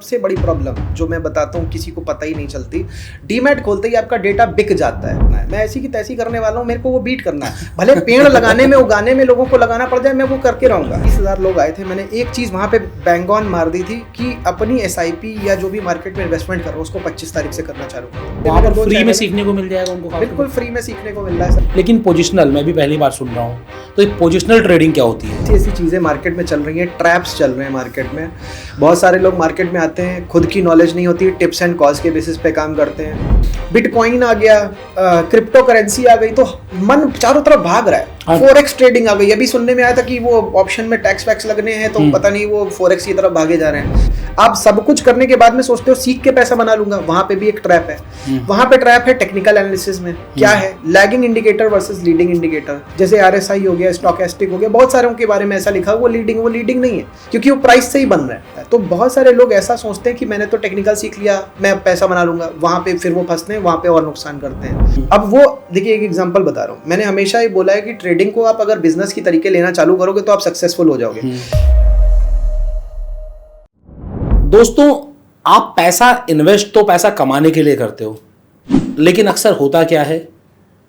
सबसे बड़ी प्रॉब्लम जो मैं बताता हूँ किसी को पता ही नहीं चलती, डीमैट खोलते ही आपका डेटा बिक जाता है। मैं ऐसी की तैसी करने वाला हूँ, मेरे को वो बीट करना है, भले पेड़ लगाने में उगाने में लोगों को लगाना पड़ जाए, मैं वो करके रहूंगा। 20,000 लोग आए थे, मैंने एक चीज़ वहाँ पे बैंग ऑन मार दी थी कि अपनी SIP या जो भी मार्केट में इन्वेस्टमेंट करो उसको 25 तारीख से करना चालू करो। वहाँ पर फ्री में सीखने को मिल जाएगा उनको, बिल्कुल फ्री में सीखने को मिल रहा है सर। लेकिन पोजिशनल मैं भी पहली बार सुन रहा हूँ, तो ये पोजिशनल ट्रेडिंग क्या होती है? ऐसी चीज़ें मार्केट में चल रही हैं, ट्रैप्स चल रहे हैं मार्केट में। बहुत सारे लोग मार्केट में आते हैं, खुद की नॉलेज नहीं होती, टिप्स एंड कॉल्स के बेसिस पे काम करते हैं। बिटकॉइन आ गया, क्रिप्टो करेंसी आ गई, तो मन चारों तरफ भाग रहा है। फोरेक्स ट्रेडिंग आ गई, अभी सुनने में आया था कि वो ऑप्शन में टैक्स वैक्स लगने हैं, तो पता नहीं वो फोरेक्स की तरफ भागे जा रहे हैं। आप सब कुछ करने के बाद में सोचते हो सीख के पैसा बना लूंगा, वहां पे भी एक ट्रैप है। वहां पे ट्रैप है टेक्निकल एनालिसिस में। क्या है? Lagging indicator versus leading indicator. जैसे RSI हो गया, स्टॉकेस्टिक हो गया, बहुत सारे उनके बारे में ऐसा लिखा वो लीडिंग नहीं है, क्योंकि वो प्राइस से ही बन रहा है। तो बहुत सारे लोग ऐसा सोचते हैं कि मैंने तो टेक्निकल सीख लिया, मैं पैसा बना लूंगा, वहां पे फिर वो फंसते हैं, वहां पे और नुकसान करते हैं। अब वो देखिए, एक एग्जांपल बता रहा हूँ, मैंने हमेशा ये बोला है कि ट्रेडिंग को आप अगर बिजनेस की तरीके लेना चालू करोगे तो आप सक्सेसफुल हो जाओगे। दोस्तों, आप पैसा इन्वेस्ट तो पैसा कमाने के लिए करते हो, लेकिन अक्सर होता क्या है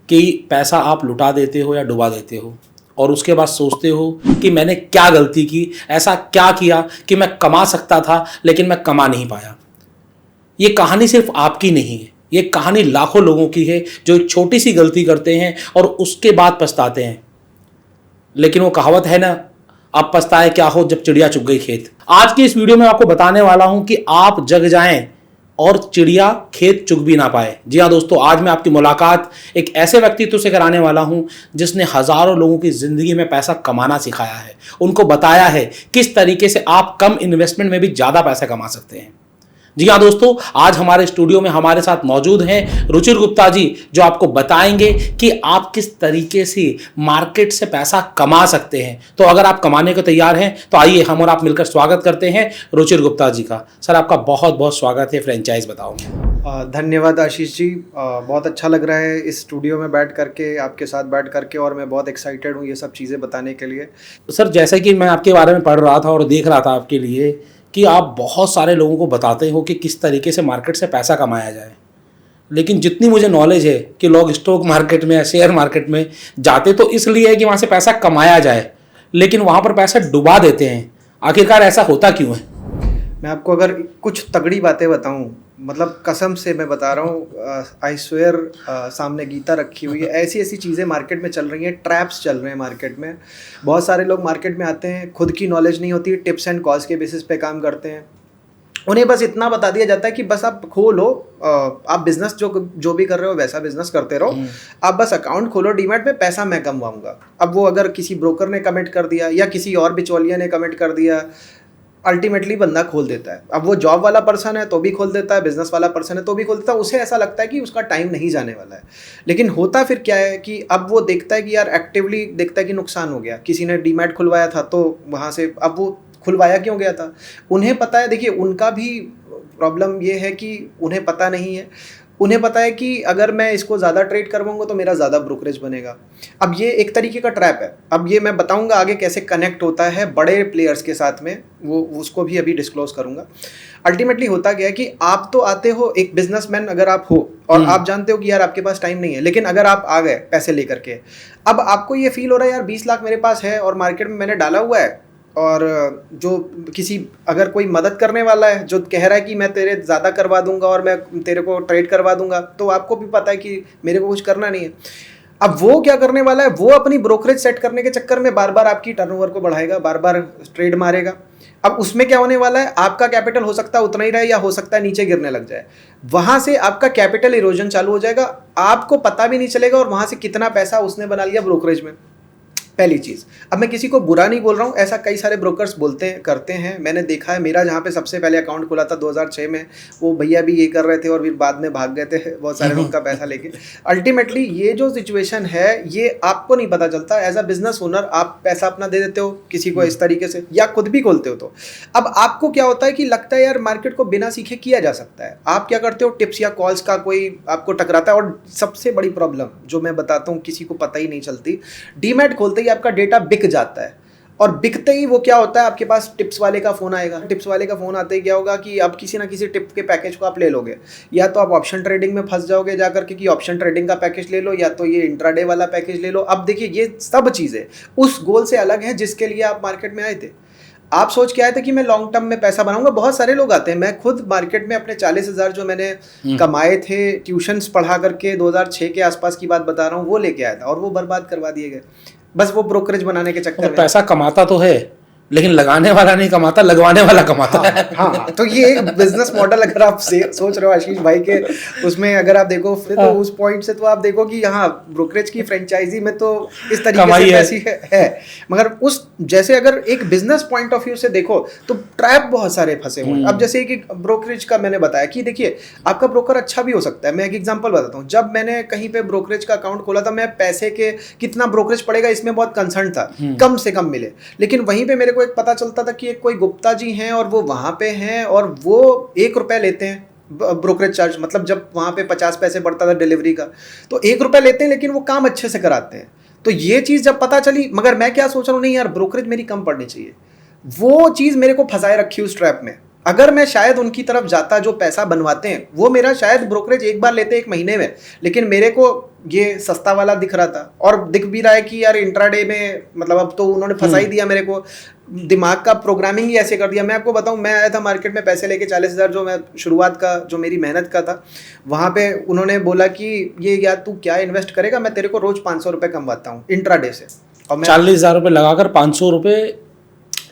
कि पैसा आप लुटा देते हो या डुबा देते हो और उसके बाद सोचते हो कि मैंने क्या गलती की, ऐसा क्या किया कि मैं कमा सकता था लेकिन मैं कमा नहीं पाया। ये कहानी सिर्फ आपकी नहीं है, ये कहानी लाखों लोगों की है जो एक छोटी सी गलती करते हैं और उसके बाद पछताते हैं। लेकिन वो कहावत है ना, अब पछताए क्या हो जब चिड़िया चुग गई खेत। आज की इस वीडियो में आपको बताने वाला हूं कि आप जग जाएं और चिड़िया खेत चुग भी ना पाए। जी हाँ दोस्तों, आज मैं आपकी मुलाकात एक ऐसे व्यक्तित्व से कराने वाला हूं जिसने हजारों लोगों की जिंदगी में पैसा कमाना सिखाया है, उनको बताया है किस तरीके से आप कम इन्वेस्टमेंट में भी ज्यादा पैसा कमा सकते हैं। जी हाँ दोस्तों, आज हमारे स्टूडियो में हमारे साथ मौजूद हैं रुचिर गुप्ता जी, जो आपको बताएंगे कि आप किस तरीके से मार्केट से पैसा कमा सकते हैं। तो अगर आप कमाने को तैयार हैं तो आइए हम और आप मिलकर स्वागत करते हैं रुचिर गुप्ता जी का। सर, आपका बहुत बहुत स्वागत है। फ्रेंचाइज बताओ। धन्यवाद आशीष जी, बहुत अच्छा लग रहा है इस स्टूडियो में बैठ करके, आपके साथ बैठ करके, और मैं बहुत एक्साइटेड हूँ ये सब चीज़ें बताने के लिए। सर, जैसे कि मैं आपके बारे में पढ़ रहा था और देख रहा था आपके लिए कि आप बहुत सारे लोगों को बताते हो कि किस तरीके से मार्केट से पैसा कमाया जाए, लेकिन जितनी मुझे नॉलेज है कि लोग स्टॉक मार्केट में या शेयर मार्केट में जाते तो इसलिए है कि वहाँ से पैसा कमाया जाए, लेकिन वहाँ पर पैसा डुबा देते हैं। आखिरकार ऐसा होता क्यों है? मैं आपको अगर कुछ तगड़ी बातें बताऊं, मतलब कसम से मैं बता रहा हूँ, आई स्वेयर, सामने गीता रखी हुई है, ऐसी ऐसी चीज़ें मार्केट में चल रही हैं, ट्रैप्स चल रहे हैं मार्केट में। बहुत सारे लोग मार्केट में आते हैं, खुद की नॉलेज नहीं होती, टिप्स एंड कॉल्स के बेसिस पे काम करते हैं। उन्हें बस इतना बता दिया जाता है कि बस आप खोलो, आप बिजनेस जो भी कर रहे हो वैसा बिजनेस करते रहो, आप बस अकाउंट खोलो डीमैट में, पैसा मैं कमवाऊंगा। अब वो अगर किसी ब्रोकर ने कमेंट कर दिया या किसी और बिचौलिया ने कमेंट कर दिया, अल्टीमेटली बंदा खोल देता है। अब वो जॉब वाला पर्सन है तो भी खोल देता है, बिजनेस वाला पर्सन है तो भी खोल देता है। उसे ऐसा लगता है कि उसका टाइम नहीं जाने वाला है, लेकिन होता फिर क्या है कि अब वो देखता है कि यार, एक्टिवली देखता है कि नुकसान हो गया, किसी ने डीमैट खुलवाया था तो वहाँ से, अब वो खुलवाया क्यों गया था, उन्हें पता है। देखिए, उनका भी प्रॉब्लम ये है कि उन्हें पता नहीं है। उन्हें पता है कि अगर मैं इसको ज़्यादा ट्रेड करवाऊंगा तो मेरा ज़्यादा ब्रोकरेज बनेगा। अब ये एक तरीके का ट्रैप है। अब ये मैं बताऊंगा आगे कैसे कनेक्ट होता है बड़े प्लेयर्स के साथ में, वो उसको भी अभी डिस्क्लोज करूंगा। अल्टीमेटली होता क्या है कि आप तो आते हो, एक बिजनेसमैन अगर आप हो और आप जानते हो कि यार आपके पास टाइम नहीं है, लेकिन अगर आप आ गए पैसे लेकर के, अब आपको ये फील हो रहा है यार 20 लाख मेरे पास है और मार्केट में मैंने डाला हुआ है, और जो किसी अगर कोई मदद करने वाला है जो कह रहा है कि मैं तेरे ज़्यादा करवा दूंगा और मैं तेरे को ट्रेड करवा दूंगा, तो आपको भी पता है कि मेरे को कुछ करना नहीं है। अब वो क्या करने वाला है, वो अपनी ब्रोकरेज सेट करने के चक्कर में बार बार आपकी टर्नओवर को बढ़ाएगा, बार बार ट्रेड मारेगा। अब उसमें क्या होने वाला है, आपका कैपिटल हो सकता है उतना ही रहे या हो सकता है नीचे गिरने लग जाए। वहां से आपका कैपिटल इरोजन चालू हो जाएगा, आपको पता भी नहीं चलेगा, और वहां से कितना पैसा उसने बना लिया ब्रोकरेज में। पहली चीज़, अब मैं किसी को बुरा नहीं बोल रहा हूँ, ऐसा कई सारे ब्रोकर्स बोलते हैं, करते हैं, मैंने देखा है। मेरा जहाँ पे सबसे पहले अकाउंट खुला था 2006 में, वो भैया भी ये कर रहे थे और फिर बाद में भाग गए थे बहुत सारे लोग का पैसा लेके। अल्टीमेटली ये जो सिचुएशन है, ये आपको नहीं पता चलता। एज अ बिजनेस ओनर आप पैसा अपना दे देते हो किसी को इस तरीके से, या खुद भी खोलते हो, तो अब आपको क्या होता है कि लगता है यार मार्केट को बिना सीखे किया जा सकता है। आप क्या करते हो, टिप्स या कॉल्स का कोई आपको टकराता है, और सबसे बड़ी प्रॉब्लम जो मैं बताता हूँ किसी को पता ही नहीं चलती, डीमैट खोलते ही आपका डेटा बिक जाता है। और बिकते ही वो क्या होता है, आपके पास टिप्स वाले का फ़ोन आएगा। टिप्स वाले का फ़ोन आते ही क्या होगा कि अब किसी ना किसी टिप के पैकेज को आप ले लोगे, या तो आप ऑप्शन ट्रेडिंग में फंस जाओगे जा करके कि ऑप्शन ट्रेडिंग का पैकेज ले लो, या तो ये इंट्राडे वाला पैकेज ले लो। अब देखिए ये सब चीज़ें उस गोल से अलग हैं जिसके लिए आप मार्केट में आए थे। आप सोच के आए थे कि मैं लॉन्ग टर्म में पैसा बनाऊंगा। बहुत सारे लोग आते हैं, मैं खुद मार्केट में अपने 40,000 जो मैंने कमाए थे ट्यूशन्स पढ़ा करके 2006 के आसपास की बात बता रहा हूँ, वो लेके आया था और वो बर्बाद करवा दिए गए, बस वो ब्रोकरेज बनाने के चक्कर में। पैसा कमाता तो है लेकिन लगाने वाला नहीं कमाता, लगवाने वाला कमाता है। हाँ, तो ये एक बिजनेस मॉडल अगर आप सोच रहे हो आशीष भाई के उसमें अगर आप देखो फिर तो उस पॉइंट से तो आप देखो कि यहाँ ब्रोकरेज की फ्रेंचाइजी में तो इस तरीके से पैसी है। मगर उस जैसे अगर एक बिजनेस पॉइंट ऑफ व्यू से देखो तो ट्रैप बहुत सारे फंसे हुए हैं। अब जैसे कि ब्रोकरेज का मैंने बताया कि देखिए आपका ब्रोकर अच्छा भी हो सकता है। मैं एक एग्जांपल बताता हूँ, जब मैंने कहीं पे ब्रोकरेज का अकाउंट खोला था, मैं पैसे के कितना ब्रोकरेज पड़ेगा इसमें बहुत कंसर्न था, कम से कम मिले। लेकिन वहीं पे मेरे को एक पता चलता था कि एक कोई गुप्ता जी हैं और वो वहां पे हैं और वो 1 रुपए लेते हैं ब्रोकरेज चार्ज, मतलब जब वहां पे 50 पैसे बढ़ता था डिलीवरी का, तो 1 रुपए लेते हैं लेकिन वो काम अच्छे से कराते हैं। तो ये चीज जब पता चली, मगर मैं क्या सोच रहा हूँ, नहीं यार ब्रोकरेज मेरी कम पड़नी चाहिए। वो चीज मेरे को फंसाए रखी उस ट्रैप में। अगर मैं शायद उनकी तरफ जाता जो पैसा बनवाते हैं, वो मेरा शायद ब्रोकरेज एक बार लेते 1 महीने में, लेकिन मेरे को ये सस्ता वाला दिख रहा था और दिख भी रहा है कि यार इंट्राडे में, मतलब अब तो उन्होंने फंसा ही दिया मेरे को, दिमाग का प्रोग्रामिंग ही ऐसे कर दिया। मैं आपको बताऊं, मैं आया था मार्केट में पैसे लेके 40,000 जो मैं शुरुआत का जो मेरी मेहनत का था, वहाँ पे उन्होंने बोला कि ये यार तू क्या इन्वेस्ट करेगा, मैं तेरे को रोज 500 रुपये कमवाता हूँ इंट्राडे से। और मैं 40,000 रुपये लगाकर 500 रुपये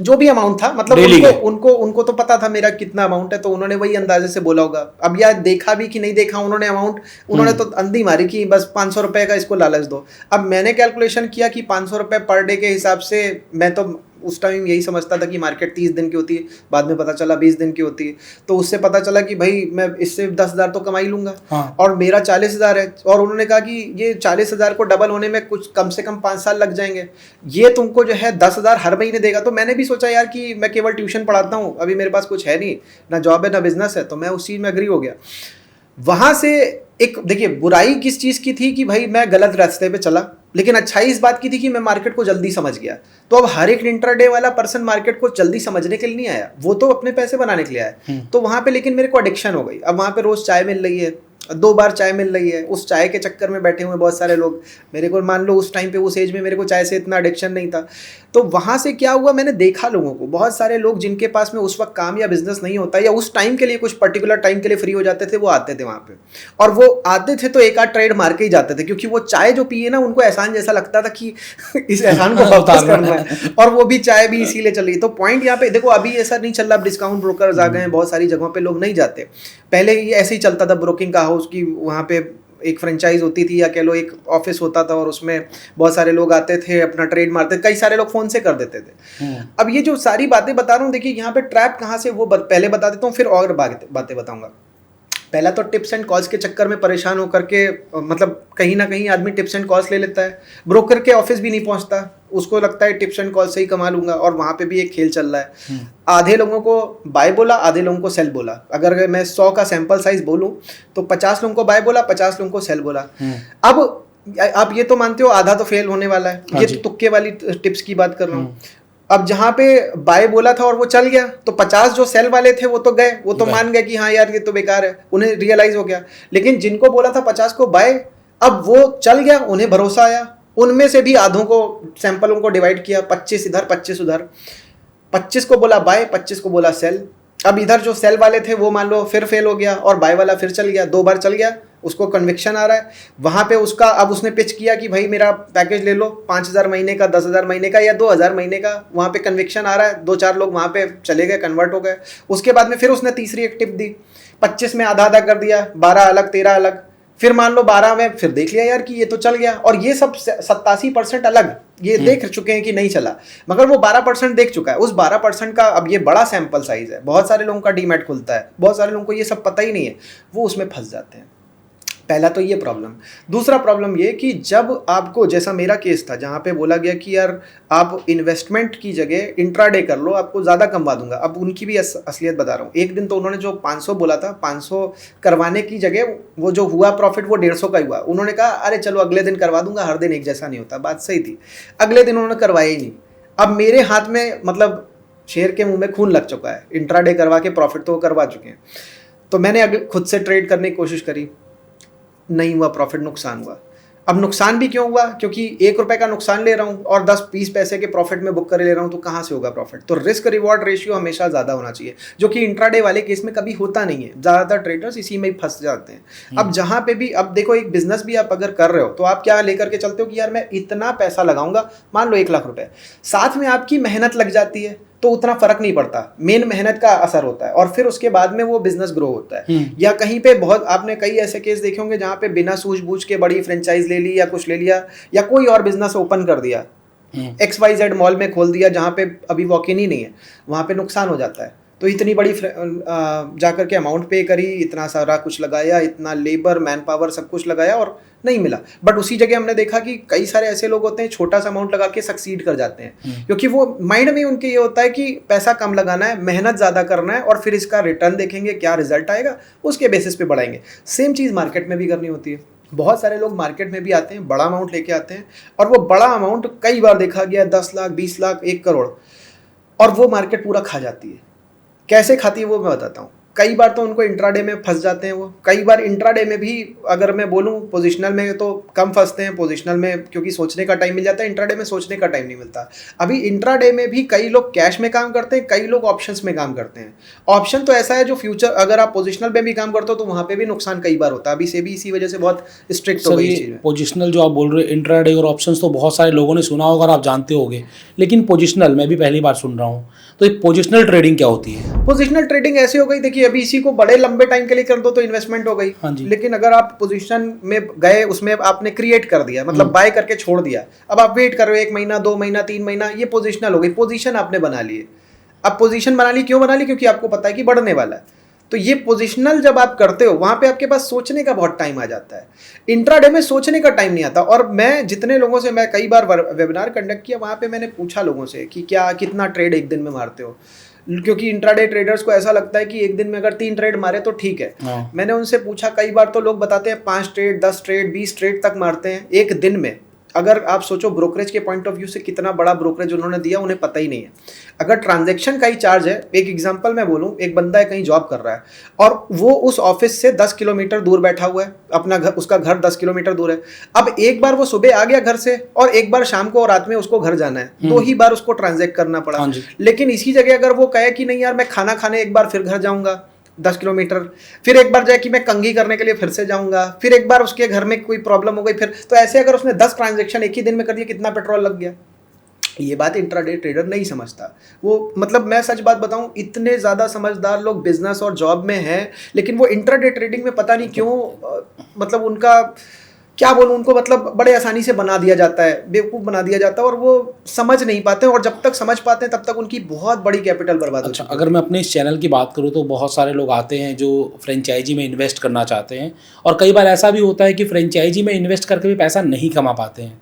जो भी अमाउंट था, मतलब उनको तो पता था मेरा कितना अमाउंट है, तो उन्होंने वही अंदाजे से बोला होगा। अब यार देखा भी कि नहीं देखा उन्होंने अमाउंट, उन्होंने तो अंधी मारी कि बस 500 रुपये का इसको लालच दो। अब मैंने कैलकुलेशन किया कि 500 रुपये पर डे के हिसाब से, मैं तो उस टाइम यही समझता था कि मार्केट 30 दिन की होती है, बाद में पता चला 20 दिन की होती है। तो उससे पता चला कि भाई मैं इससे 10,000 तो कमा ही लूंगा। हाँ। और मेरा 40,000 है, और उन्होंने कहा कि ये 40,000 को डबल होने में कुछ कम से कम 5 साल लग जाएंगे, ये तुमको जो है 10,000 हर महीने देगा। तो मैंने भी सोचा यार कि मैं केवल ट्यूशन पढ़ाता हूँ, अभी मेरे पास कुछ है नहीं, ना जॉब है ना बिजनेस है, तो मैं उस चीज़ में एग्री हो गया। वहां से एक देखिए बुराई किस चीज़ की थी कि भाई मैं गलत रास्ते पे चला, लेकिन अच्छाई इस बात की थी कि मैं मार्केट को जल्दी समझ गया। तो अब हर एक इंट्राडे वाला पर्सन मार्केट को जल्दी समझने के लिए नहीं आया, वो तो अपने पैसे बनाने के लिए आया। तो वहां पे लेकिन मेरे को एडिक्शन हो गई। अब वहां पे रोज चाय मिल रही है, 2 बार चाय मिल रही है, उस चाय के चक्कर में बैठे हुए बहुत सारे लोग। मेरे को मान लो उस टाइम पे उस एज में मेरे को चाय से इतना एडिक्शन नहीं था। तो वहाँ से क्या हुआ, मैंने देखा लोगों को, बहुत सारे लोग जिनके पास में उस वक्त काम या बिजनेस नहीं होता, या उस टाइम के लिए कुछ पर्टिकुलर टाइम के लिए फ्री हो जाते थे, वो आते थे वहाँ पे। और वो आते थे तो एक आध ट्रेड मार के ही जाते थे, क्योंकि वो चाय जो पिए ना उनको एहसान जैसा लगता था कि इस एहसान को वापस करना है, और वो भी चाय भी इसीलिए चल रही। तो पॉइंट यहाँ पे देखो, अभी ऐसा नहीं चल रहा, डिस्काउंट ब्रोकर्स आ गए हैं, बहुत सारी जगहों पे लोग नहीं जाते। पहले ये ऐसे ही चलता था, ब्रोकिंग का हाउस की वहाँ पे एक फ्रेंचाइज होती थी, या कह लो एक ऑफिस होता था, और उसमें बहुत सारे लोग आते थे, अपना ट्रेड मारते, कई सारे लोग फोन से कर देते थे। अब ये जो सारी बातें बता रहा हूँ, देखिए यहाँ पे ट्रैप कहाँ से, वो पहले बता देता हूँ, फिर और बातें बताऊंगा। पहला तो टिप्स एंड कॉल्स के चक्कर में परेशान होकर के, मतलब कहीं ना कहीं आदमी टिप्स एंड कॉल्स ले लेता है, ब्रोकर के ऑफिस भी नहीं पहुंचता, उसको लगता है टिप्स एंड कॉल्स से ही कमा लूंगा, और वहां पे भी एक खेल चल रहा है। आधे लोगों को बाय बोला, आधे लोगों को सेल बोला। अगर मैं 100 का सैंपल साइज बोलूं तो 50 लोगों को बाय बोला, 50 लोगों को सेल बोला। अब आप ये तो मानते हो आधा तो फेल होने वाला है, ये तुक्के वाली टिप्स की बात कर रहा हूँ। अब जहाँ पे बाय बोला था और वो चल गया, तो 50 जो सेल वाले थे वो तो गए, वो तो मान गए कि हाँ यार ये तो बेकार है, उन्हें रियलाइज हो गया। लेकिन जिनको बोला था 50 को बाय, अब वो चल गया, उन्हें भरोसा आया, उनमें से भी आधों को सैंपलों को डिवाइड किया, 25 इधर 25 उधर, 25 को बोला बाय, 25 को बोला सेल। अब इधर जो सेल वाले थे वो मान लो फिर फेल हो गया, और बाय वाला फिर चल गया, 2 बार चल गया, उसको कन्विक्शन आ रहा है। वहाँ पे उसका अब उसने पिच किया कि भाई मेरा पैकेज ले लो, 5,000 महीने का, 10,000 महीने का, या 2,000 महीने का। वहाँ पे कन्विक्शन आ रहा है, 2-4 लोग वहाँ पे चले गए, कन्वर्ट हो गए। उसके बाद में फिर उसने तीसरी एक टिप दी, 25 में आधा आधा कर दिया, 12 अलग 13 अलग, फिर मान लो 12 में फिर देख लिया यार कि ये तो चल गया। और ये सब 87% अलग ये देख चुके हैं कि नहीं चला, मगर वो 12% देख चुका है। उस 12% का अब ये बड़ा सैंपल साइज है, बहुत सारे लोगों का डीमैट खुलता है, बहुत सारे लोगों को ये सब पता ही नहीं है, वो उसमें फंस जाते हैं। पहला तो ये प्रॉब्लम। दूसरा प्रॉब्लम ये कि जब आपको, जैसा मेरा केस था जहाँ पे बोला गया कि यार आप इन्वेस्टमेंट की जगह इंट्राडे कर लो, आपको ज़्यादा कमवा दूंगा। अब उनकी भी असलियत बता रहा हूँ। एक दिन तो उन्होंने जो 500 बोला था, 500 करवाने की जगह वो जो हुआ प्रॉफिट वो 150 का ही हुआ। उन्होंने कहा अरे चलो अगले दिन करवा दूंगा, हर दिन एक जैसा नहीं होता। बात सही थी, अगले दिन उन्होंने करवाया ही नहीं। अब मेरे हाथ में मतलब शेर के मुंह में खून लग चुका है, इंट्राडे करवा के प्रॉफिट तो वो करवा चुके हैं। तो मैंने अगर खुद से ट्रेड करने की कोशिश करी, नहीं हुआ प्रॉफिट, नुकसान हुआ। अब नुकसान भी क्यों हुआ? क्योंकि 1 रुपए का नुकसान ले रहा हूँ और 10-20 पैसे के प्रॉफिट में बुक कर ले रहा हूँ, तो कहाँ से होगा प्रॉफिट? तो रिस्क रिवॉर्ड रेशियो हमेशा ज़्यादा होना चाहिए, जो कि इंट्राडे वाले केस में कभी होता नहीं है। ज़्यादातर ट्रेडर्स इसी में ही फंस जाते हैं। अब जहाँ पे भी, अब देखो एक बिजनेस भी आप अगर कर रहे हो तो आप क्या लेकर के चलते हो कि यार मैं इतना पैसा लगाऊंगा, मान लो 1 लाख रुपए, साथ में आपकी मेहनत लग जाती है तो उतना फर्क नहीं पड़ता, मेन मेहनत का असर होता है और फिर उसके बाद में वो बिजनेस ग्रो होता है। या कहीं पे बहुत, आपने कई ऐसे केस देखे होंगे जहाँ पे बिना सूझबूझ के बड़ी फ्रेंचाइज ले ली या कुछ ले लिया या कोई और बिजनेस ओपन कर दिया, XYZ मॉल में खोल दिया जहाँ पे अभी वॉक इन ही नहीं है, वहाँ पे नुकसान हो जाता है। तो इतनी बड़ी जाकर के अमाउंट पे करी, इतना सारा कुछ लगाया, इतना लेबर मैन पावर सब कुछ लगाया और नहीं मिला। बट उसी जगह हमने देखा कि कई सारे ऐसे लोग होते हैं छोटा सा अमाउंट लगा के सक्सीड कर जाते हैं, क्योंकि वो माइंड में उनके ये होता है कि पैसा कम लगाना है, मेहनत ज़्यादा करना है और फिर इसका रिटर्न देखेंगे क्या रिजल्ट आएगा, उसके बेसिस पे बढ़ाएंगे। सेम चीज़ मार्केट में भी करनी होती है। बहुत सारे लोग मार्केट में भी आते हैं, बड़ा अमाउंट लेके आते हैं और वो बड़ा अमाउंट कई बार देखा गया 10 लाख 20 लाख 1 करोड़, और वो मार्केट पूरा खा जाती है। कैसे खाती है वो मैं बताता हूँ। कई बार तो उनको इंट्राडे में फंस जाते हैं वो, कई बार इंट्राडे में भी, अगर मैं बोलूँ पोजिशनल में तो कम फंसते हैं, पोजिशनल में क्योंकि सोचने का टाइम मिल जाता है, इंट्राडे में सोचने का टाइम नहीं मिलता। अभी इंट्राडे में भी कई लोग कैश में काम करते हैं, कई लोग ऑप्शंस में काम करते हैं। ऑप्शन तो ऐसा है जो फ्यूचर, अगर आप पोजिशनल में भी काम करते हो तो वहाँ पे भी नुकसान कई बार होता है। अभी से भी इसी वजह से बहुत स्ट्रिक्ट हो गई चीज़। पोजिशनल जो आप बोल रहे हो, इंट्राडे और ऑप्शंस तो बहुत सारे लोगों ने सुना होगा और आप जानते होंगे, लेकिन पोजिशनल मैं भी पहली बार सुन रहा हूँ। तो एक पोजिशनल ट्रेडिंग क्या होती है? पोजिशनल ट्रेडिंग ऐसी हो गई, देखिए अभी इसी को बड़े लंबे टाइम के लिए कर दो तो इन्वेस्टमेंट हो गई। हाँ जी। लेकिन अगर आप पोजीशन में गए, उसमें आपने क्रिएट कर दिया, मतलब बाय करके छोड़ दिया, अब आप वेट कर रहे हो 1 महीना 2 महीना 3 महीना, ये पोजिशनल हो गई। पोजीशन आपने बना ली है। अब पोजीशन बना ली, क्यों बना ली? क्योंकि आपको पता है कि बढ़ने वाला है। तो ये पोजिशनल जब आप करते हो वहां पे आपके पास सोचने का बहुत टाइम आ जाता है। इंट्राडे में सोचने का टाइम नहीं आता। और मैं जितने लोगों से, मैं कई बार वेबिनार कंडक्ट किया, वहां पे मैंने पूछा लोगों से कि क्या कितना ट्रेड एक दिन में मारते हो, क्योंकि इंट्राडे ट्रेडर्स को ऐसा लगता है कि एक दिन में अगर 3 ट्रेड मारे तो ठीक है। मैंने उनसे पूछा, कई बार तो लोग बताते हैं 5 ट्रेड 10 ट्रेड 20 ट्रेड तक मारते हैं एक दिन में। अगर आप सोचो ब्रोकरेज के पॉइंट ऑफ व्यू से कितना बड़ा ब्रोकरेज उन्होंने दिया, उन्हें पता ही नहीं है। अगर ट्रांजैक्शन का ही चार्ज है, एक एग्जांपल मैं बोलूं, एक बंदा है कहीं जॉब कर रहा है और वो उस ऑफिस से 10 किलोमीटर दूर बैठा हुआ है, अपना घर, उसका घर 10 किलोमीटर दूर है। अब एक बार वो सुबह आ गया घर से और एक बार शाम को और रात में उसको घर जाना है, 2 ही बार उसको ट्रांजैक्ट करना पड़ा। लेकिन इसी जगह अगर वो कहे कि नहीं यार मैं खाना खाने एक बार फिर घर जाऊंगा 10 किलोमीटर, फिर एक बार जाए कि मैं कंघी करने के लिए फिर से जाऊंगा, फिर एक बार उसके घर में कोई प्रॉब्लम हो गई, फिर तो ऐसे अगर उसने 10 ट्रांजैक्शन एक ही दिन में कर दिया, कितना पेट्रोल लग गया। ये बात इंट्राडे ट्रेडर नहीं समझता। वो, मतलब मैं सच बात बताऊं, इतने ज़्यादा समझदार लोग बिजनेस और जॉब में हैं, लेकिन वो इंट्राडे ट्रेडिंग में पता नहीं क्यों, मतलब उनका क्या बोलूं, उनको मतलब बड़े आसानी से बना दिया जाता है, बेवकूफ़ बना दिया जाता है और वो समझ नहीं पाते हैं। और जब तक समझ पाते हैं तब तक उनकी बहुत बड़ी कैपिटल बर्बाद हो चुकी है। अगर मैं अपने इस चैनल की बात करूं तो बहुत सारे लोग आते हैं जो फ्रेंचाइजी में इन्वेस्ट करना चाहते हैं, और कई बार ऐसा भी होता है कि फ्रेंचाइजी में इन्वेस्ट करके भी पैसा नहीं कमा पाते हैं।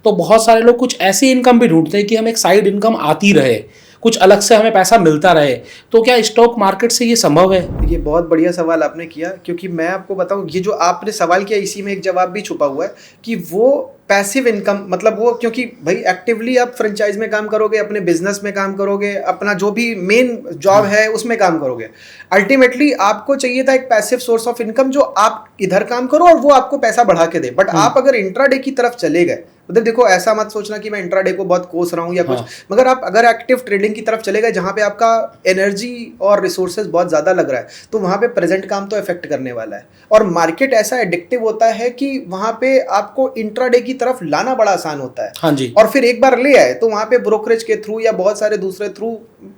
तो बहुत सारे लोग कुछ ऐसी इनकम भी ढूंढते हैं कि हमें एक साइड इनकम आती रहे, कुछ अलग से हमें पैसा मिलता रहे। तो क्या स्टॉक मार्केट से ये संभव है? ये बहुत बढ़िया सवाल आपने किया, क्योंकि मैं आपको बताऊं, ये जो आपने सवाल किया इसी में एक जवाब भी छुपा हुआ है कि वो पैसिव इनकम, मतलब वो, क्योंकि भाई एक्टिवली आप फ्रेंचाइज में काम करोगे, अपने बिजनेस में काम करोगे, अपना जो भी मेन जॉब है उसमें काम करोगे, अल्टीमेटली आपको चाहिए था एक पैसिव सोर्स ऑफ इनकम जो आप इधर काम करो और वो आपको पैसा बढ़ा के दे। बट आप अगर इंट्राडे की तरफ चले गए, मतलब देखो ऐसा मत सोचना कि मैं इंट्राडे को बहुत कोस रहा हूँ या कुछ, मगर आप अगर एक्टिव ट्रेडिंग की तरफ चले गए जहाँ पे आपका एनर्जी और रिसोर्सेज बहुत ज़्यादा लग रहा है, तो वहाँ पे प्रेजेंट काम तो इफेक्ट करने वाला है। और मार्केट ऐसा एडिक्टिव होता है कि वहाँ पे आपको इंट्राडे की तरफ लाना बड़ा आसान होता है। हाँ जी। और फिर एक बार ले आए तो वहाँ पे ब्रोकरेज के थ्रू या बहुत सारे दूसरे थ्रू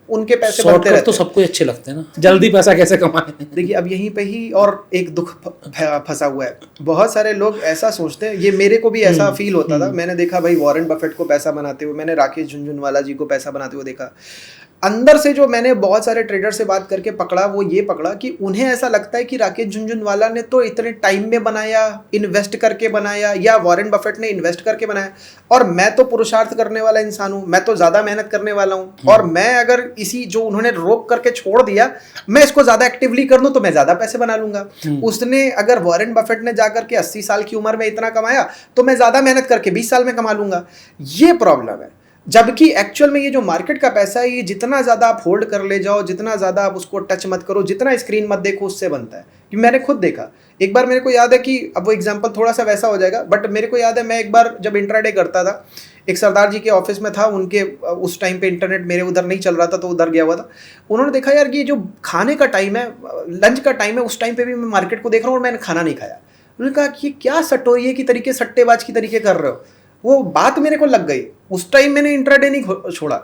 उनके पैसे बनते रहते हैं। तो सबको अच्छे लगते हैं ना, जल्दी पैसा कैसे कमाएं। देखिए अब यहीं पे ही और एक दुख फंसा हुआ है। बहुत सारे लोग ऐसा सोचते हैं, ये मेरे को भी ऐसा फील होता था, मैंने देखा भाई वॉरेन बफेट को पैसा बनाते हुए, मैंने राकेश झुनझुनवाला जी को पैसा बनाते हुए देखा। अंदर से जो मैंने बहुत सारे ट्रेडर से बात करके पकड़ा, वो ये पकड़ा कि उन्हें ऐसा लगता है कि राकेश झुनझुनवाला ने तो इतने टाइम में बनाया, इन्वेस्ट करके बनाया, या वॉरेन बफेट ने इन्वेस्ट करके बनाया, और मैं तो पुरुषार्थ करने वाला इंसान हूँ, मैं तो ज़्यादा मेहनत करने वाला हूँ, और मैं अगर इसी जो उन्होंने रोक करके छोड़ दिया, मैं इसको ज़्यादा एक्टिवली कर दूँ तो मैं ज़्यादा पैसे बना लूँगा। उसने, अगर वॉरेन बफेट ने जाकर के 80 साल की उम्र में इतना कमाया तो मैं ज़्यादा मेहनत करके 20 साल में कमा लूँगा। ये प्रॉब्लम है। जबकि एक्चुअल में ये जो मार्केट का पैसा है, ये जितना ज़्यादा आप होल्ड कर ले जाओ, जितना ज़्यादा आप उसको टच मत करो, जितना स्क्रीन मत देखो, उससे बनता है। कि मैंने खुद देखा, एक बार मेरे को याद है कि अब वो एग्जांपल थोड़ा सा वैसा हो जाएगा, बट मेरे को याद है मैं एक बार जब इंट्राडे करता था, एक सरदार जी के ऑफिस में था, उनके उस टाइम पे इंटरनेट मेरे उधर नहीं चल रहा था, तो उधर गया हुआ था। उन्होंने देखा यार कि जो खाने का टाइम है, लंच का टाइम है, उस टाइम पे भी मैं मार्केट को देख रहा हूँ और मैंने खाना नहीं खाया। उन्होंने कहा कि ये क्या सट्टोरिये की तरीके, सट्टेबाज की तरीके कर रहे हो। वो बात मेरे को लग गई। उस टाइम मैंने इंट्राडे नहीं छोड़ा,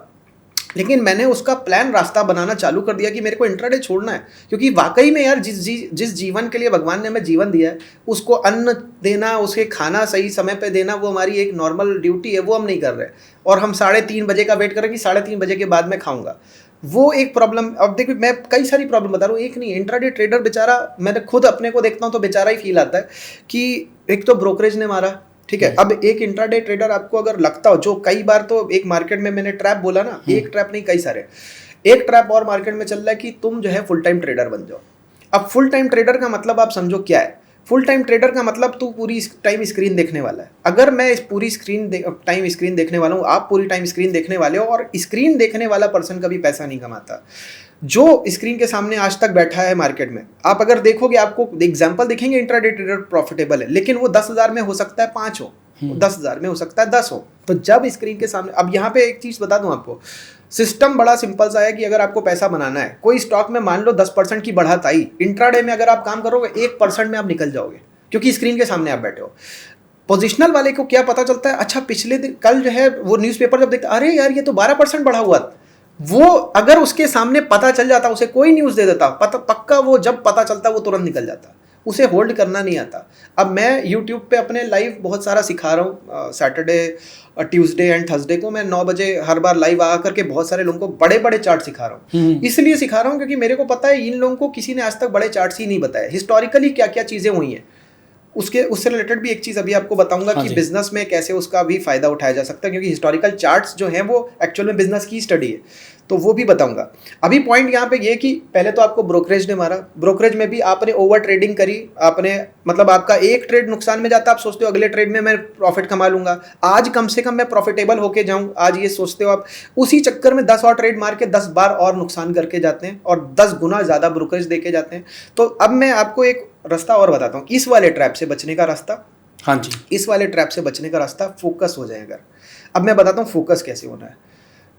लेकिन मैंने उसका प्लान, रास्ता बनाना चालू कर दिया कि मेरे को इंट्राडे छोड़ना है। क्योंकि वाकई में यार जिस जीवन के लिए भगवान ने हमें जीवन दिया है, उसको अन्न देना, उसके खाना सही समय पे देना, वो हमारी एक नॉर्मल ड्यूटी है, वो हम नहीं कर रहे। और हम 3:30 बजे का वेट करें कि 3:30 बजे के बाद मैं खाऊंगा, वो एक प्रॉब्लम। अब देखिए मैं कई सारी प्रॉब्लम बता रहा हूँ, एक नहीं। इंट्राडे ट्रेडर बेचारा, मैंने खुद अपने को देखता हूँ तो बेचारा ही फील आता है कि एक तो ब्रोकरेज ने मारा, ठीक है। अब एक इंट्राडे ट्रेडर आपको अगर लगता हो, जो कई बार तो एक मार्केट में मैंने ट्रैप बोला ना, एक ट्रैप नहीं कई सारे, एक ट्रैप और मार्केट में चल रहा है कि तुम जो है फुल टाइम ट्रेडर बन जाओ। अब फुल टाइम ट्रेडर का मतलब आप समझो क्या है। फुल टाइम ट्रेडर का मतलब तू पूरी टाइम स्क्रीन देखने वाला है। अगर मैं इस पूरी टाइम स्क्रीन देखने वाला हूँ, आप पूरी टाइम स्क्रीन देखने वाले हो, और स्क्रीन देखने वाला पर्सन कभी पैसा नहीं कमाता। जो स्क्रीन के सामने आज तक बैठा है मार्केट में, आप अगर देखोगे, आपको एग्जांपल दिखेंगे इंट्राडे ट्रेडर प्रॉफिटेबल है, लेकिन वो 10,000 में हो सकता है 5 हो, 10,000 में हो सकता है 10 हो। तो जब स्क्रीन के सामने, अब यहाँ पे एक चीज बता दूं आपको, सिस्टम बड़ा सिंपल सा है कि अगर आपको पैसा बनाना है, कोई स्टॉक में मान लो 10% की बढ़त आई, इंट्राडे में अगर आप काम करोगे 1% में आप निकल जाओगे, क्योंकि स्क्रीन के सामने आप बैठे हो। पोजिशनल वाले को क्या पता चलता है, अच्छा पिछले दिन, कल जो है वो न्यूज़पेपर जब देखता, अरे यार ये तो 12% बढ़ा हुआ था। वो अगर उसके सामने पता चल जाता, उसे कोई न्यूज़ दे देता, पक्का वो जब पता चलता वो तुरंत निकल जाता, उसे होल्ड करना नहीं आता। अब मैं यूट्यूब पे अपने लाइव बहुत सारा सिखा रहा हूँ, सैटरडे, ट्यूसडे एंड थर्सडे को मैं 9 बजे हर बार लाइव आ करके बहुत सारे लोगों को बड़े बड़े चार्ट सिखा रहा हूँ। इसलिए सिखा रहा हूँ क्योंकि मेरे को पता है इन लोगों को किसी ने आज तक बड़े चार्ट्स ही नहीं बताए, हिस्टोरिकली क्या क्या चीज़ें हुई हैं। उससे रिलेटेड भी एक चीज़ अभी आपको बताऊंगा कि बिजनेस में कैसे उसका भी फायदा उठाया जा सकता है, क्योंकि हिस्टोरिकल चार्ट्स जो हैं वो एक्चुअल में बिजनेस की स्टडी है, तो वो भी बताऊंगा। अभी पॉइंट यहाँ पे ये कि पहले तो आपको ब्रोकरेज ने मारा, ब्रोकरेज में भी आपने ओवर ट्रेडिंग करी, आपने मतलब आपका एक ट्रेड नुकसान में जाता, आप सोचते हो अगले ट्रेड में मैं प्रॉफिट कमा लूंगा, आज कम से कम मैं प्रॉफिटेबल होके जाऊं, आज ये सोचते हो आप। उसी चक्कर में 10 और ट्रेड मार के 10 बार और नुकसान करके जाते हैं और 10 गुना ज़्यादा ब्रोकरेज देके जाते हैं। तो अब मैं आपको एक रास्ता और बताता हूँ, इस वाले ट्रैप से बचने का रास्ता। हाँ जी, इस वाले ट्रैप से बचने का रास्ता फोकस हो जाए अगर। अब मैं बताता हूँ फोकस कैसे होना है।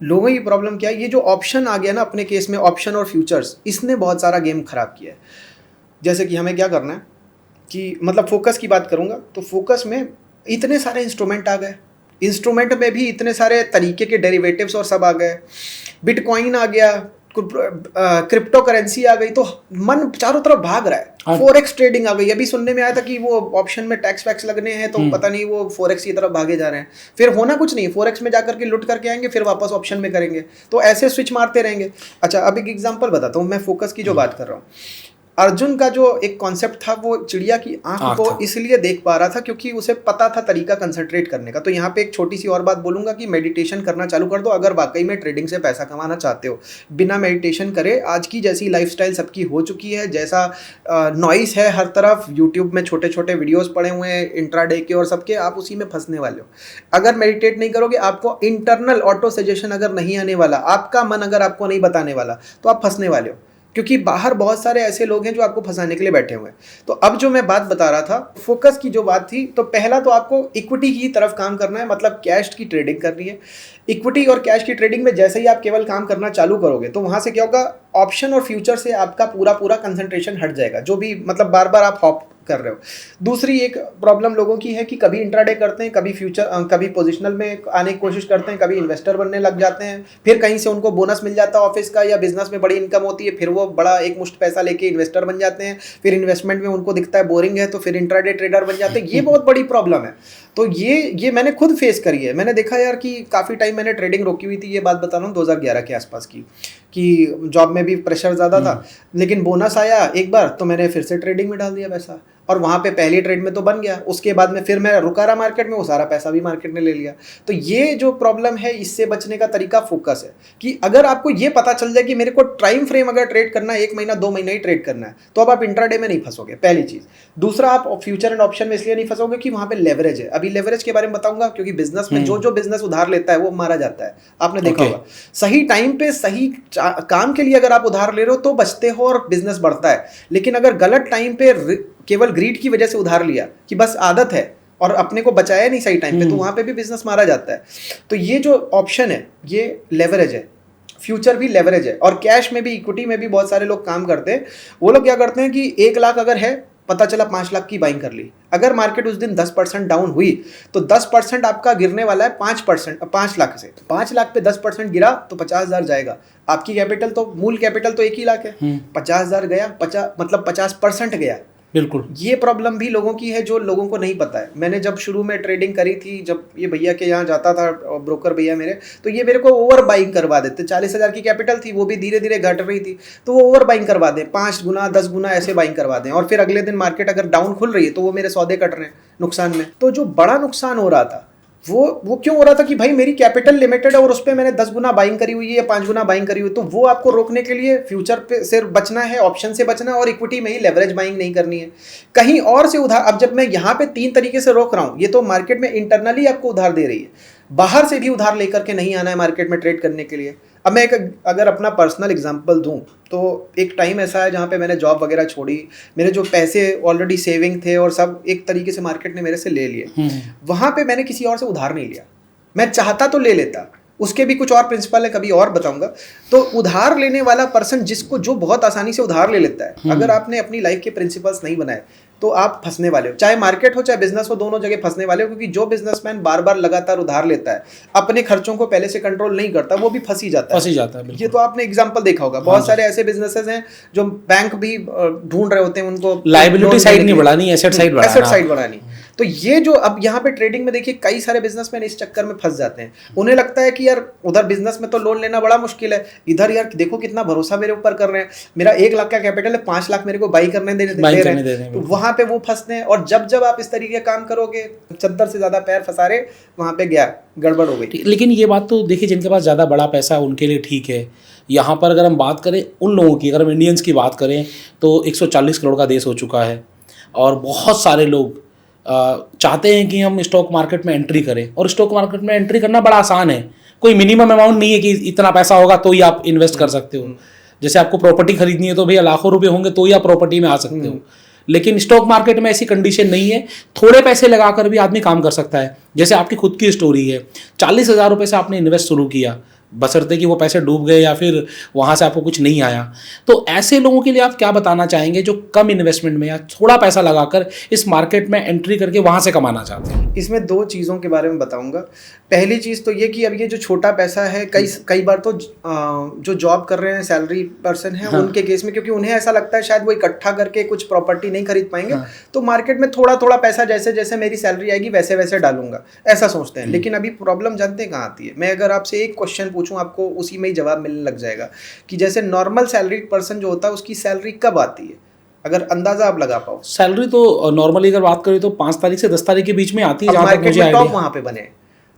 लोगों की प्रॉब्लम क्या है, ये जो ऑप्शन आ गया ना अपने केस में, ऑप्शन और फ्यूचर्स, इसने बहुत सारा गेम खराब किया है। जैसे कि हमें क्या करना है कि मतलब फोकस की बात करूँगा तो फोकस में इतने सारे इंस्ट्रूमेंट आ गए, इंस्ट्रूमेंट में भी इतने सारे तरीके के डेरिवेटिव्स और सब आ गए, बिटकॉइन आ गया, क्रिप्टो करेंसी आ गई, तो मन चारों तरफ भाग रहा है। फॉरेक्स ट्रेडिंग आ गई, अभी सुनने में आया था कि वो ऑप्शन में टैक्स वैक्स लगने हैं, तो पता नहीं वो फॉरेक्स की तरफ भागे जा रहे हैं। फिर होना कुछ नहीं, फॉरेक्स में जाकर के लुट करके आएंगे, फिर वापस ऑप्शन में करेंगे, तो ऐसे स्विच मारते रहेंगे। अच्छा अब एक एग्जांपल बताता हूँ, मैं फोकस की जो बात कर रहा हूँ। अर्जुन का जो एक कॉन्सेप्ट था, वो चिड़िया की आंख को इसलिए देख पा रहा था क्योंकि उसे पता था तरीका कंसंट्रेट करने का। तो यहाँ पे एक छोटी सी और बात बोलूंगा कि मेडिटेशन करना चालू कर दो अगर वाकई में ट्रेडिंग से पैसा कमाना चाहते हो। बिना मेडिटेशन करे आज की जैसी लाइफस्टाइल सबकी हो चुकी है, जैसा नॉइस है हर तरफ, यूट्यूब में छोटे छोटे वीडियोस पड़े हुए हैं इंट्राडे के और सबके, आप उसी में फंसने वाले हो। अगर मेडिटेट नहीं करोगे, आपको इंटरनल ऑटो सजेशन अगर नहीं आने वाला, आपका मन अगर आपको नहीं बताने वाला, तो आप फंसने वाले हो, क्योंकि बाहर बहुत सारे ऐसे लोग हैं जो आपको फंसाने के लिए बैठे हुए हैं। तो अब जो मैं बात बता रहा था, फोकस की जो बात थी, तो पहला तो आपको इक्विटी की तरफ काम करना है, मतलब कैश की ट्रेडिंग करनी है। इक्विटी और कैश की ट्रेडिंग में जैसे ही आप केवल काम करना चालू करोगे, तो वहाँ से क्या होगा, ऑप्शन और फ्यूचर से आपका पूरा कंसंट्रेशन हट जाएगा, जो भी मतलब बार बार आप हॉप कर रहे हो। दूसरी एक प्रॉब्लम लोगों की है कि कभी इंट्राडे करते हैं, कभी फ्यूचर, कभी पोजिशनल में आने की कोशिश करते हैं, कभी इन्वेस्टर बनने लग जाते हैं, फिर कहीं से उनको बोनस मिल जाता है ऑफिस का या बिजनेस में बड़ी इनकम होती है, फिर वो बड़ा एक मुश्त पैसा लेके इन्वेस्टर बन जाते हैं, फिर इन्वेस्टमेंट में उनको दिखता है बोरिंग है, तो फिर इंट्राडे ट्रेडर बन जाते हैं। ये बहुत बड़ी प्रॉब्लम है। तो ये मैंने खुद फेस करी है। मैंने देखा यार कि काफ़ी टाइम मैंने ट्रेडिंग रोकी हुई थी, ये बात बता रहा हूँ 2011 के आसपास की, कि जॉब में भी प्रेशर ज़्यादा था, लेकिन बोनस आया एक बार तो मैंने फिर से ट्रेडिंग में डाल दिया पैसा। और वहाँ पे पहली ट्रेड में तो बन गया, उसके बाद में फिर मैं रुका रहा मार्केट में, वो सारा पैसा भी मार्केट ने ले लिया। तो ये जो प्रॉब्लम है, इससे बचने का तरीका फोकस है कि अगर आपको ये पता चल जाए कि मेरे को टाइम फ्रेम अगर ट्रेड करना है 1 महीना 2 महीना ही ट्रेड करना है, तो अब आप इंट्राडे में नहीं फंसोगे, पहली चीज़। दूसरा, आप फ्यूचर एंड ऑप्शन में इसलिए नहीं फंसोगे कि वहाँ पे लेवरेज है। अभी लेवरेज के बारे में बताऊंगा, क्योंकि बिजनेस में जो बिजनेस उधार लेता है वो मारा जाता है, आपने देखा होगा। सही टाइम पे सही काम के लिए अगर आप उधार ले रहे हो तो बचते हो और बिजनेस बढ़ता है। लेकिन अगर गलत टाइम पे केवल ग्रीड की वजह से उधार लिया कि बस आदत है और अपने को बचाया नहीं सही टाइम पे, तो वहां पे भी बिजनेस मारा जाता है। तो ये जो ऑप्शन है ये लेवरेज है, फ्यूचर भी लेवरेज है। और कैश में भी, इक्विटी में भी बहुत सारे लोग काम करते हैं। वो लोग क्या करते हैं कि 1 लाख अगर है, पता चला 5 लाख की बाइंग कर ली, अगर मार्केट उस दिन 10% डाउन हुई तो 10% आपका गिरने वाला है 5 लाख से। 5 लाख पे 10% गिरा तो 50,000 जाएगा। आपकी कैपिटल तो, मूल कैपिटल तो 1 ही लाख है, 50,000 गया, 50% गया। बिल्कुल, ये प्रॉब्लम भी लोगों की है जो लोगों को नहीं पता है। मैंने जब शुरू में ट्रेडिंग करी थी, जब ये भैया के यहाँ जाता था, ब्रोकर भैया मेरे, तो ये मेरे को ओवर बाइंग करवा देते। 40,000 की कैपिटल थी, वो भी धीरे धीरे घट रही थी, तो वो ओवर बाइंग करवा दें, 5 गुना 10 गुना ऐसे बाइंग करवा दें। और फिर अगले दिन मार्केट अगर डाउन खुल रही है तो वो मेरे सौदे कट रहे हैं नुकसान में। तो जो बड़ा नुकसान हो रहा था वो क्यों हो रहा था कि भाई मेरी कैपिटल लिमिटेड है और उस पर मैंने 10 गुना बाइंग करी हुई है या 5 गुना बाइंग करी हुई है। तो वो आपको रोकने के लिए फ्यूचर पे से बचना है, ऑप्शन से बचना है, और इक्विटी में ही लेवरेज बाइंग नहीं करनी है। कहीं और से उधार, अब जब मैं यहाँ पे 3 तरीके से रोक रहा हूँ, ये तो मार्केट में इंटरनली आपको उधार दे रही है, बाहर से भी उधार लेकर के नहीं आना है मार्केट में ट्रेड करने के लिए। अब मैं अगर अपना पर्सनल एग्जांपल दूं, तो एक टाइम ऐसा है जहाँ पे मैंने जॉब वगैरह छोड़ी, मेरे जो पैसे ऑलरेडी सेविंग थे और सब एक तरीके से मार्केट ने मेरे से ले लिए। वहाँ पे मैंने किसी और से उधार नहीं लिया, मैं चाहता तो ले लेता, उसके भी कुछ और प्रिंसिपल है, कभी और बताऊंगा। तो उधार लेने वाला पर्सन जो बहुत आसानी से उधार ले लेता है, अगर आपने अपनी लाइफ के प्रिंसिपल्स नहीं बनाए तो आप फंसने वाले हो। चाहे मार्केट हो चाहे बिजनेस हो, दोनों जगह फंसने वाले हो। क्योंकि जो बिजनेसमैन बार बार लगातार उधार लेता है, अपने खर्चों को पहले से कंट्रोल नहीं करता, वो भी फंसी जाता है। ये तो आपने एग्जांपल देखा होगा, बहुत सारे ऐसे बिजनेसेस हैं जो बैंक भी ढूंढ रहे होते हैं उनको, लायबिलिटी साइड नहीं बढ़ानी, एसेट साइड बढ़ानी। तो ये जो अब यहाँ पे ट्रेडिंग में देखिए, कई सारे बिजनेसमैन इस चक्कर में फंस जाते हैं। उन्हें लगता है कि यार उधर बिजनेस में तो लोन लेना बड़ा मुश्किल है, इधर यार देखो कितना भरोसा मेरे ऊपर कर रहे हैं, मेरा 1 लाख का कैपिटल है, 5 लाख मेरे को बाई करने दे रहे हैं। तो वहां पे वो फंसते हैं। और जब आप इस तरीके का काम करोगे, चद्दर से ज्यादा पैर फंसा रहे, वहां पे गया, गड़बड़ हो गई। लेकिन ये बात तो देखिए, जिनके पास ज़्यादा बड़ा पैसा है उनके लिए ठीक है। यहाँ पर अगर हम बात करें उन लोगों की, अगर हम इंडियंस की बात करें, तो 140 करोड़ का देश हो चुका है और बहुत सारे लोग चाहते हैं कि हम स्टॉक मार्केट में एंट्री करें। और स्टॉक मार्केट में एंट्री करना बड़ा आसान है, कोई मिनिमम अमाउंट नहीं है कि इतना पैसा होगा तो ही आप इन्वेस्ट कर सकते हो। जैसे आपको प्रॉपर्टी खरीदनी है तो भैया लाखों रुपए होंगे तो ही आप प्रॉपर्टी में आ सकते हो। लेकिन स्टॉक मार्केट में ऐसी कंडीशन नहीं है, थोड़े पैसे लगाकर भी आदमी काम कर सकता है। जैसे आपकी खुद की स्टोरी है, 40,000 रुपये से आपने इन्वेस्ट शुरू किया, बशर्ते कि वो पैसे डूब गए या फिर वहाँ से आपको कुछ नहीं आया। तो ऐसे लोगों के लिए आप क्या बताना चाहेंगे जो कम इन्वेस्टमेंट में या थोड़ा पैसा लगाकर इस मार्केट में एंट्री करके वहाँ से कमाना चाहते हैं? इसमें 2 चीज़ों के बारे में बताऊंगा। पहली चीज़ तो ये कि अब ये जो छोटा पैसा है, कई बार तो जो जॉब कर रहे हैं, सैलरी पर्सन है, उनके केस में, क्योंकि उन्हें ऐसा लगता है शायद वो इकट्ठा करके कुछ प्रॉपर्टी नहीं खरीद पाएंगे, तो मार्केट में थोड़ा थोड़ा पैसा जैसे जैसे मेरी सैलरी आएगी वैसे वैसे डालूंगा, ऐसा सोचते हैं। लेकिन अभी प्रॉब्लम जानते हैं कहाँ आती है? मैं अगर आपसे एक क्वेश्चन पूछूं, आपको उसी में ही जवाब मिलने लग जाएगा कि जैसे नॉर्मल सैलरी पर्सन जो होता है उसकी सैलरी कब आती है, अगर अंदाजा आप लगा पाओ। सैलरी तो नॉर्मली अगर बात करें तो 5 तारीख से 10 तारीख के बीच में आती है। मार्केट में टॉप वहां पे बने,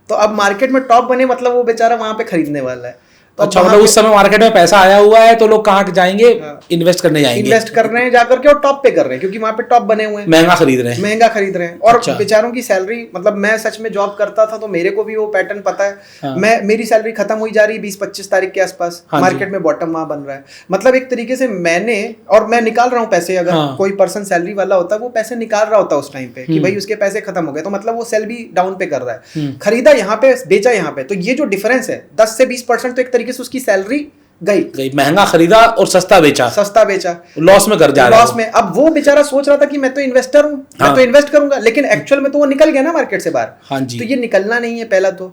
तो अब मार्केट में टॉप बने मतलब वो बेचारा वहां पे खरीदने वाला है। तो अच्छा, मतलब उस समय मार्केट में पैसा आया हुआ है तो लोग कहाँ जाएंगे? इन्वेस्ट करने जाएंगे, इन्वेस्ट कर रहे हैं जाकर के और टॉप पे कर रहे हैं, क्योंकि वहां पे टॉप बने हुए हैं, महंगा खरीद रहे हैं। और अच्छा। बेचारों की सैलरी, मतलब मैं सच में जॉब करता था तो मेरे को भी वो पैटर्न पता है। हाँ। मेरी सैलरी खत्म हुई जा रही है 20-25 तारीख के आसपास। हाँ, मार्केट में बॉटम वहां बन रहा है। मतलब एक तरीके से मैं निकाल रहा हूँ पैसे। अगर कोई पर्सन सैलरी वाला होता है वो पैसे निकाल रहा होता है उस टाइम पे कि भाई उसके पैसे खत्म हो गए, तो मतलब वो सेल भी डाउन पे कर रहा है, खरीदा यहाँ पे, बेचा यहाँ पे। तो ये जो डिफरेंस है 10 से 20%, तो एक तरीके से उसकी सैलरी गई। महंगा खरीदा और सस्ता बेचा, लॉस में कर जा रहा है। लॉस में। अब वो बेचारा सोच रहा था कि मैं तो इन्वेस्टर हूँ, मैं तो इन्वेस्ट करूंगा, लेकिन एक्चुअल में तो वो निकल गया ना मार्केट से बाहर। हाँ जी। तो ये निकलना नहीं है, पहला तो।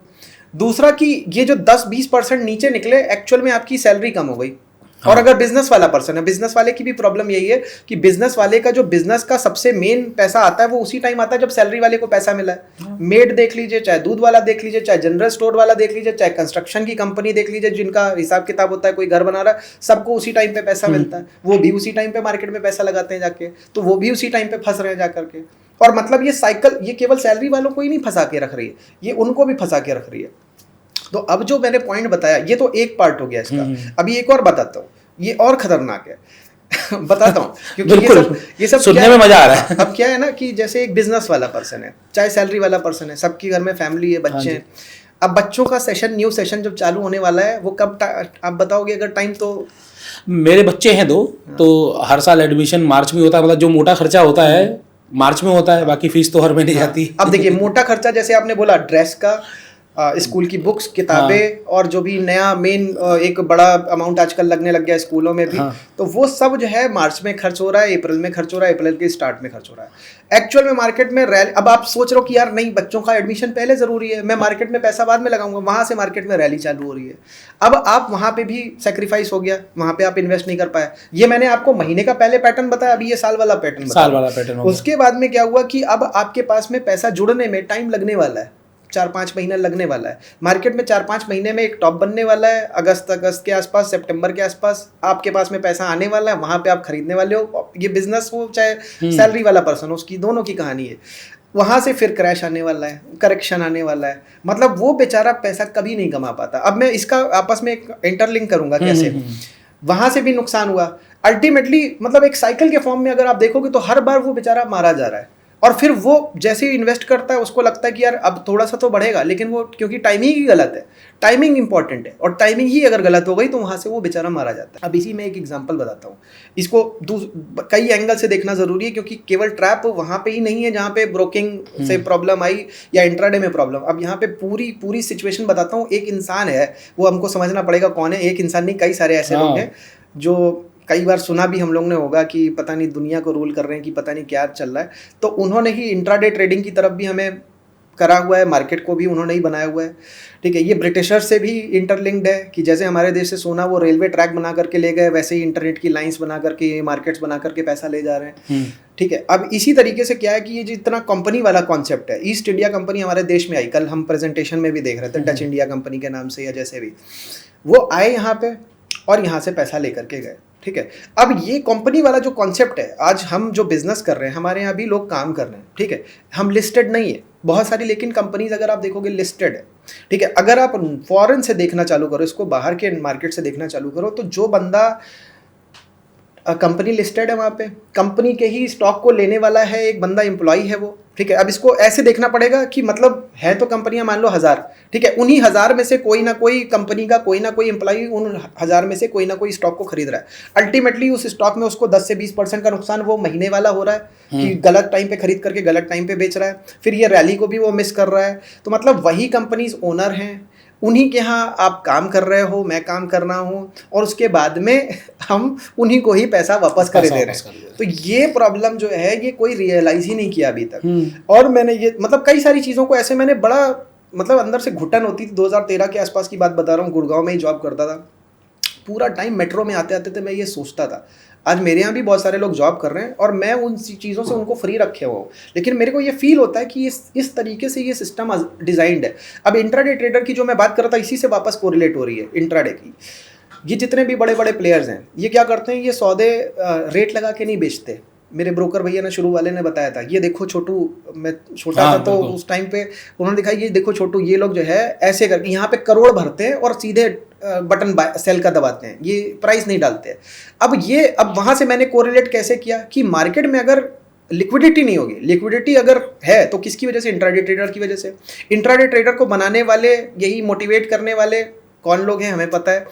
दूसरा कि ये जो 10-20% नीचे निकले, एक्चुअल में आपकी सैलरी कम हो गई। और अगर बिजनेस वाला पर्सन है, बिजनेस वाले की भी प्रॉब्लम यही है कि बिजनेस वाले का जो बिजनेस का सबसे मेन पैसा आता है वो उसी टाइम आता है जब सैलरी वाले को पैसा मिला है। मेड देख लीजिए, चाहे दूध वाला देख लीजिए, चाहे जनरल स्टोर वाला देख लीजिए, चाहे कंस्ट्रक्शन की कंपनी देख लीजिए, जिनका हिसाब किताब होता है, कोई घर बना रहा है, सबको उसी टाइम पे पैसा मिलता है, वो भी उसी टाइम पे मार्केट में पैसा लगाते हैं जाके, तो वो भी उसी टाइम पे फंस रहे हैं जाकर के। और मतलब ये साइकिल ये केवल सैलरी वालों को ही नहीं फंसा के रख रही है, ये उनको भी फंसा के रख रही है। तो अब जो मैंने पॉइंट बताया ये तो एक पार्ट हो गया इसका, अभी एक और बताता हूँ, ये और खतरनाक है बताता हूँ, क्योंकि ये सब सुनने में मजा आ रहा है। अब क्या है ना कि जैसे एक बिजनेस वाला पर्सन है, चाहे सैलरी वाला पर्सन है, सबके घर में फैमिली है, बच्चे हैं। अब बच्चों का सेशन, न्यू सेशन जब चालू होने वाला है, वो कब आप बताओगे अगर टाइम? तो मेरे बच्चे हैं 2, तो हर साल एडमिशन मार्च में होता है, मतलब जो मोटा खर्चा होता है मार्च में होता है, बाकी फीस तो हर महीने जाती। अब देखिए मोटा खर्चा जैसे आपने बोला, ड्रेस का, स्कूल की बुक्स, किताबें, और जो भी नया मेन एक बड़ा अमाउंट आजकल लगने लग गया स्कूलों में भी, तो वो सब जो है मार्च में खर्च हो रहा है, अप्रैल में खर्च हो रहा है, अप्रैल के स्टार्ट में खर्च हो रहा है। एक्चुअल में मार्केट में रैली, अब आप सोच रहे हो कि यार नहीं, बच्चों का एडमिशन पहले जरूरी है, मैं मार्केट में पैसा बाद में लगाऊंगा, वहां से मार्केट में रैली चालू हो रही है। अब आप वहां पे भी सेक्रीफाइस हो गया, वहां पे आप इन्वेस्ट नहीं कर पाए। ये मैंने आपको महीने का पहले पैटर्न बताया, अभी ये साल वाला पैटर्न। उसके बाद में क्या हुआ कि अब आपके पास में पैसा जुड़ने में टाइम लगने वाला है, 4-5 महीना लगने वाला है। मार्केट में 4-5 महीने में एक टॉप बनने वाला है, अगस्त के आसपास, सितंबर के आसपास आपके पास में पैसा आने वाला है, वहां पे आप खरीदने वाले हो। ये बिजनेस हो चाहे सैलरी वाला पर्सन हो, उसकी दोनों की कहानी है। वहां से फिर क्रैश आने वाला है, करेक्शन आने वाला है, मतलब वो बेचारा पैसा कभी नहीं कमा पाता। अब मैं इसका आपस में एक इंटरलिंक करूंगा कैसे, वहां से भी नुकसान हुआ, अल्टीमेटली मतलब एक साइकिल के फॉर्म में अगर आप देखोगे तो हर बार वो बेचारा मारा जा रहा है। और फिर वो जैसे ही इन्वेस्ट करता है उसको लगता है कि यार अब थोड़ा सा तो बढ़ेगा, लेकिन वो क्योंकि टाइमिंग ही गलत है, टाइमिंग इंपॉर्टेंट है, और टाइमिंग ही अगर गलत हो गई तो वहां से वो बेचारा मारा जाता है। अब इसी में एक एग्जांपल बताता हूँ, इसको कई एंगल से देखना जरूरी है, क्योंकि केवल ट्रैप वहां पे ही नहीं है जहाँ पे ब्रोकिंग से प्रॉब्लम आई या इंट्राडे में प्रॉब्लम। अब यहाँ पे पूरी सिचुएशन बताता हूँ। एक इंसान है, वो हमको समझना पड़ेगा कौन है। एक इंसान नहीं, कई सारे ऐसे लोग हैं जो कई बार सुना भी हम लोग ने होगा कि पता नहीं दुनिया को रूल कर रहे हैं, कि पता नहीं क्या चल रहा है। तो उन्होंने ही इंट्राडे ट्रेडिंग की तरफ भी हमें करा हुआ है, मार्केट को भी उन्होंने ही बनाया हुआ है, ठीक है। ये ब्रिटिशर से भी इंटरलिंक्ड है कि जैसे हमारे देश से सोना वो रेलवे ट्रैक बना करके ले गए, वैसे ही इंटरनेट की लाइंस बना करके, मार्केट्स बना करके पैसा ले जा रहे हैं, ठीक है। अब इसी तरीके से क्या है कि ये जितना कंपनी वाला कॉन्सेप्ट है, ईस्ट इंडिया कंपनी हमारे देश में आई, कल हम प्रेजेंटेशन में भी देख रहे थे, डच इंडिया कंपनी के नाम से या जैसे भी, वो आए यहाँ पे और यहाँ से पैसा लेकर के गए, ठीक है। अब ये कंपनी वाला जो कॉन्सेप्ट है, आज हम जो बिजनेस कर रहे हैं, हमारे यहाँ भी लोग काम कर रहे हैं, ठीक है। हम लिस्टेड नहीं है बहुत सारी, लेकिन कंपनीज अगर आप देखोगे लिस्टेड है, ठीक है। अगर आप फॉरेन से देखना चालू करो, इसको बाहर के मार्केट से देखना चालू करो, तो जो बंदा कंपनी लिस्टेड है वहाँ पे, कंपनी के ही स्टॉक को लेने वाला है, एक बंदा एम्प्लॉय है वो, ठीक है। अब इसको ऐसे देखना पड़ेगा कि मतलब है तो कंपनियां मान लो 1000, ठीक है, उन्हीं 1000 में से कोई ना कोई कंपनी का कोई ना कोई एम्प्लॉय उन 1000 में से कोई ना कोई स्टॉक को खरीद रहा है। अल्टीमेटली उस स्टॉक में उसको 10 से 20% का नुकसान वो महीने वाला हो रहा है कि गलत टाइम पे खरीद करके गलत टाइम पे बेच रहा है, फिर ये रैली को भी वो मिस कर रहा है। तो मतलब वही कंपनीज ओनर हैं, उन्हीं के यहाँ आप काम कर रहे हो, मैं काम कर रहा हूँ, और उसके बाद में हम उन्हीं को ही पैसा वापस कर दे रहे हैं। तो ये प्रॉब्लम जो है ये कोई रियलाइज ही नहीं किया अभी तक। और मैंने ये मतलब कई सारी चीज़ों को ऐसे मैंने बड़ा मतलब अंदर से घुटन होती थी। 2013 के आसपास की बात बता रहा हूँ, गुड़गांव में ही जॉब करता था, पूरा टाइम मेट्रो में आते आते थे मैं ये सोचता था, आज मेरे यहाँ भी बहुत सारे लोग जॉब कर रहे हैं और मैं उन चीज़ों से उनको फ्री रखे हुआ हूँ, लेकिन मेरे को ये फील होता है कि इस तरीके से ये सिस्टम डिजाइंड है। अब इंट्राडे ट्रेडर की जो मैं बात कर रहा था, इसी से वापस कोरिलेट हो रही है इंट्राडे की। ये जितने भी बड़े बड़े प्लेयर्स हैं, ये क्या करते हैं, ये सौदे रेट लगा के नहीं बेचते। मेरे ब्रोकर भैया ने शुरू वाले ने बताया था, ये देखो छोटू, मैं छोटा था तो उस टाइम पे उन्होंने दिखाया, ये देखो छोटू, ये लोग जो है ऐसे करके यहाँ पे करोड़ भरते हैं और सीधे बटन सेल का दबाते हैं, ये प्राइस नहीं डालते हैं। अब वहाँ से मैंने कोरिलेट कैसे किया कि मार्केट में अगर लिक्विडिटी नहीं होगी, लिक्विडिटी अगर है तो किसकी वजह से, इंट्राडे ट्रेडर की वजह से। इंट्राडे ट्रेडर को बनाने वाले, यही मोटिवेट करने वाले कौन लोग हैं हमें पता है।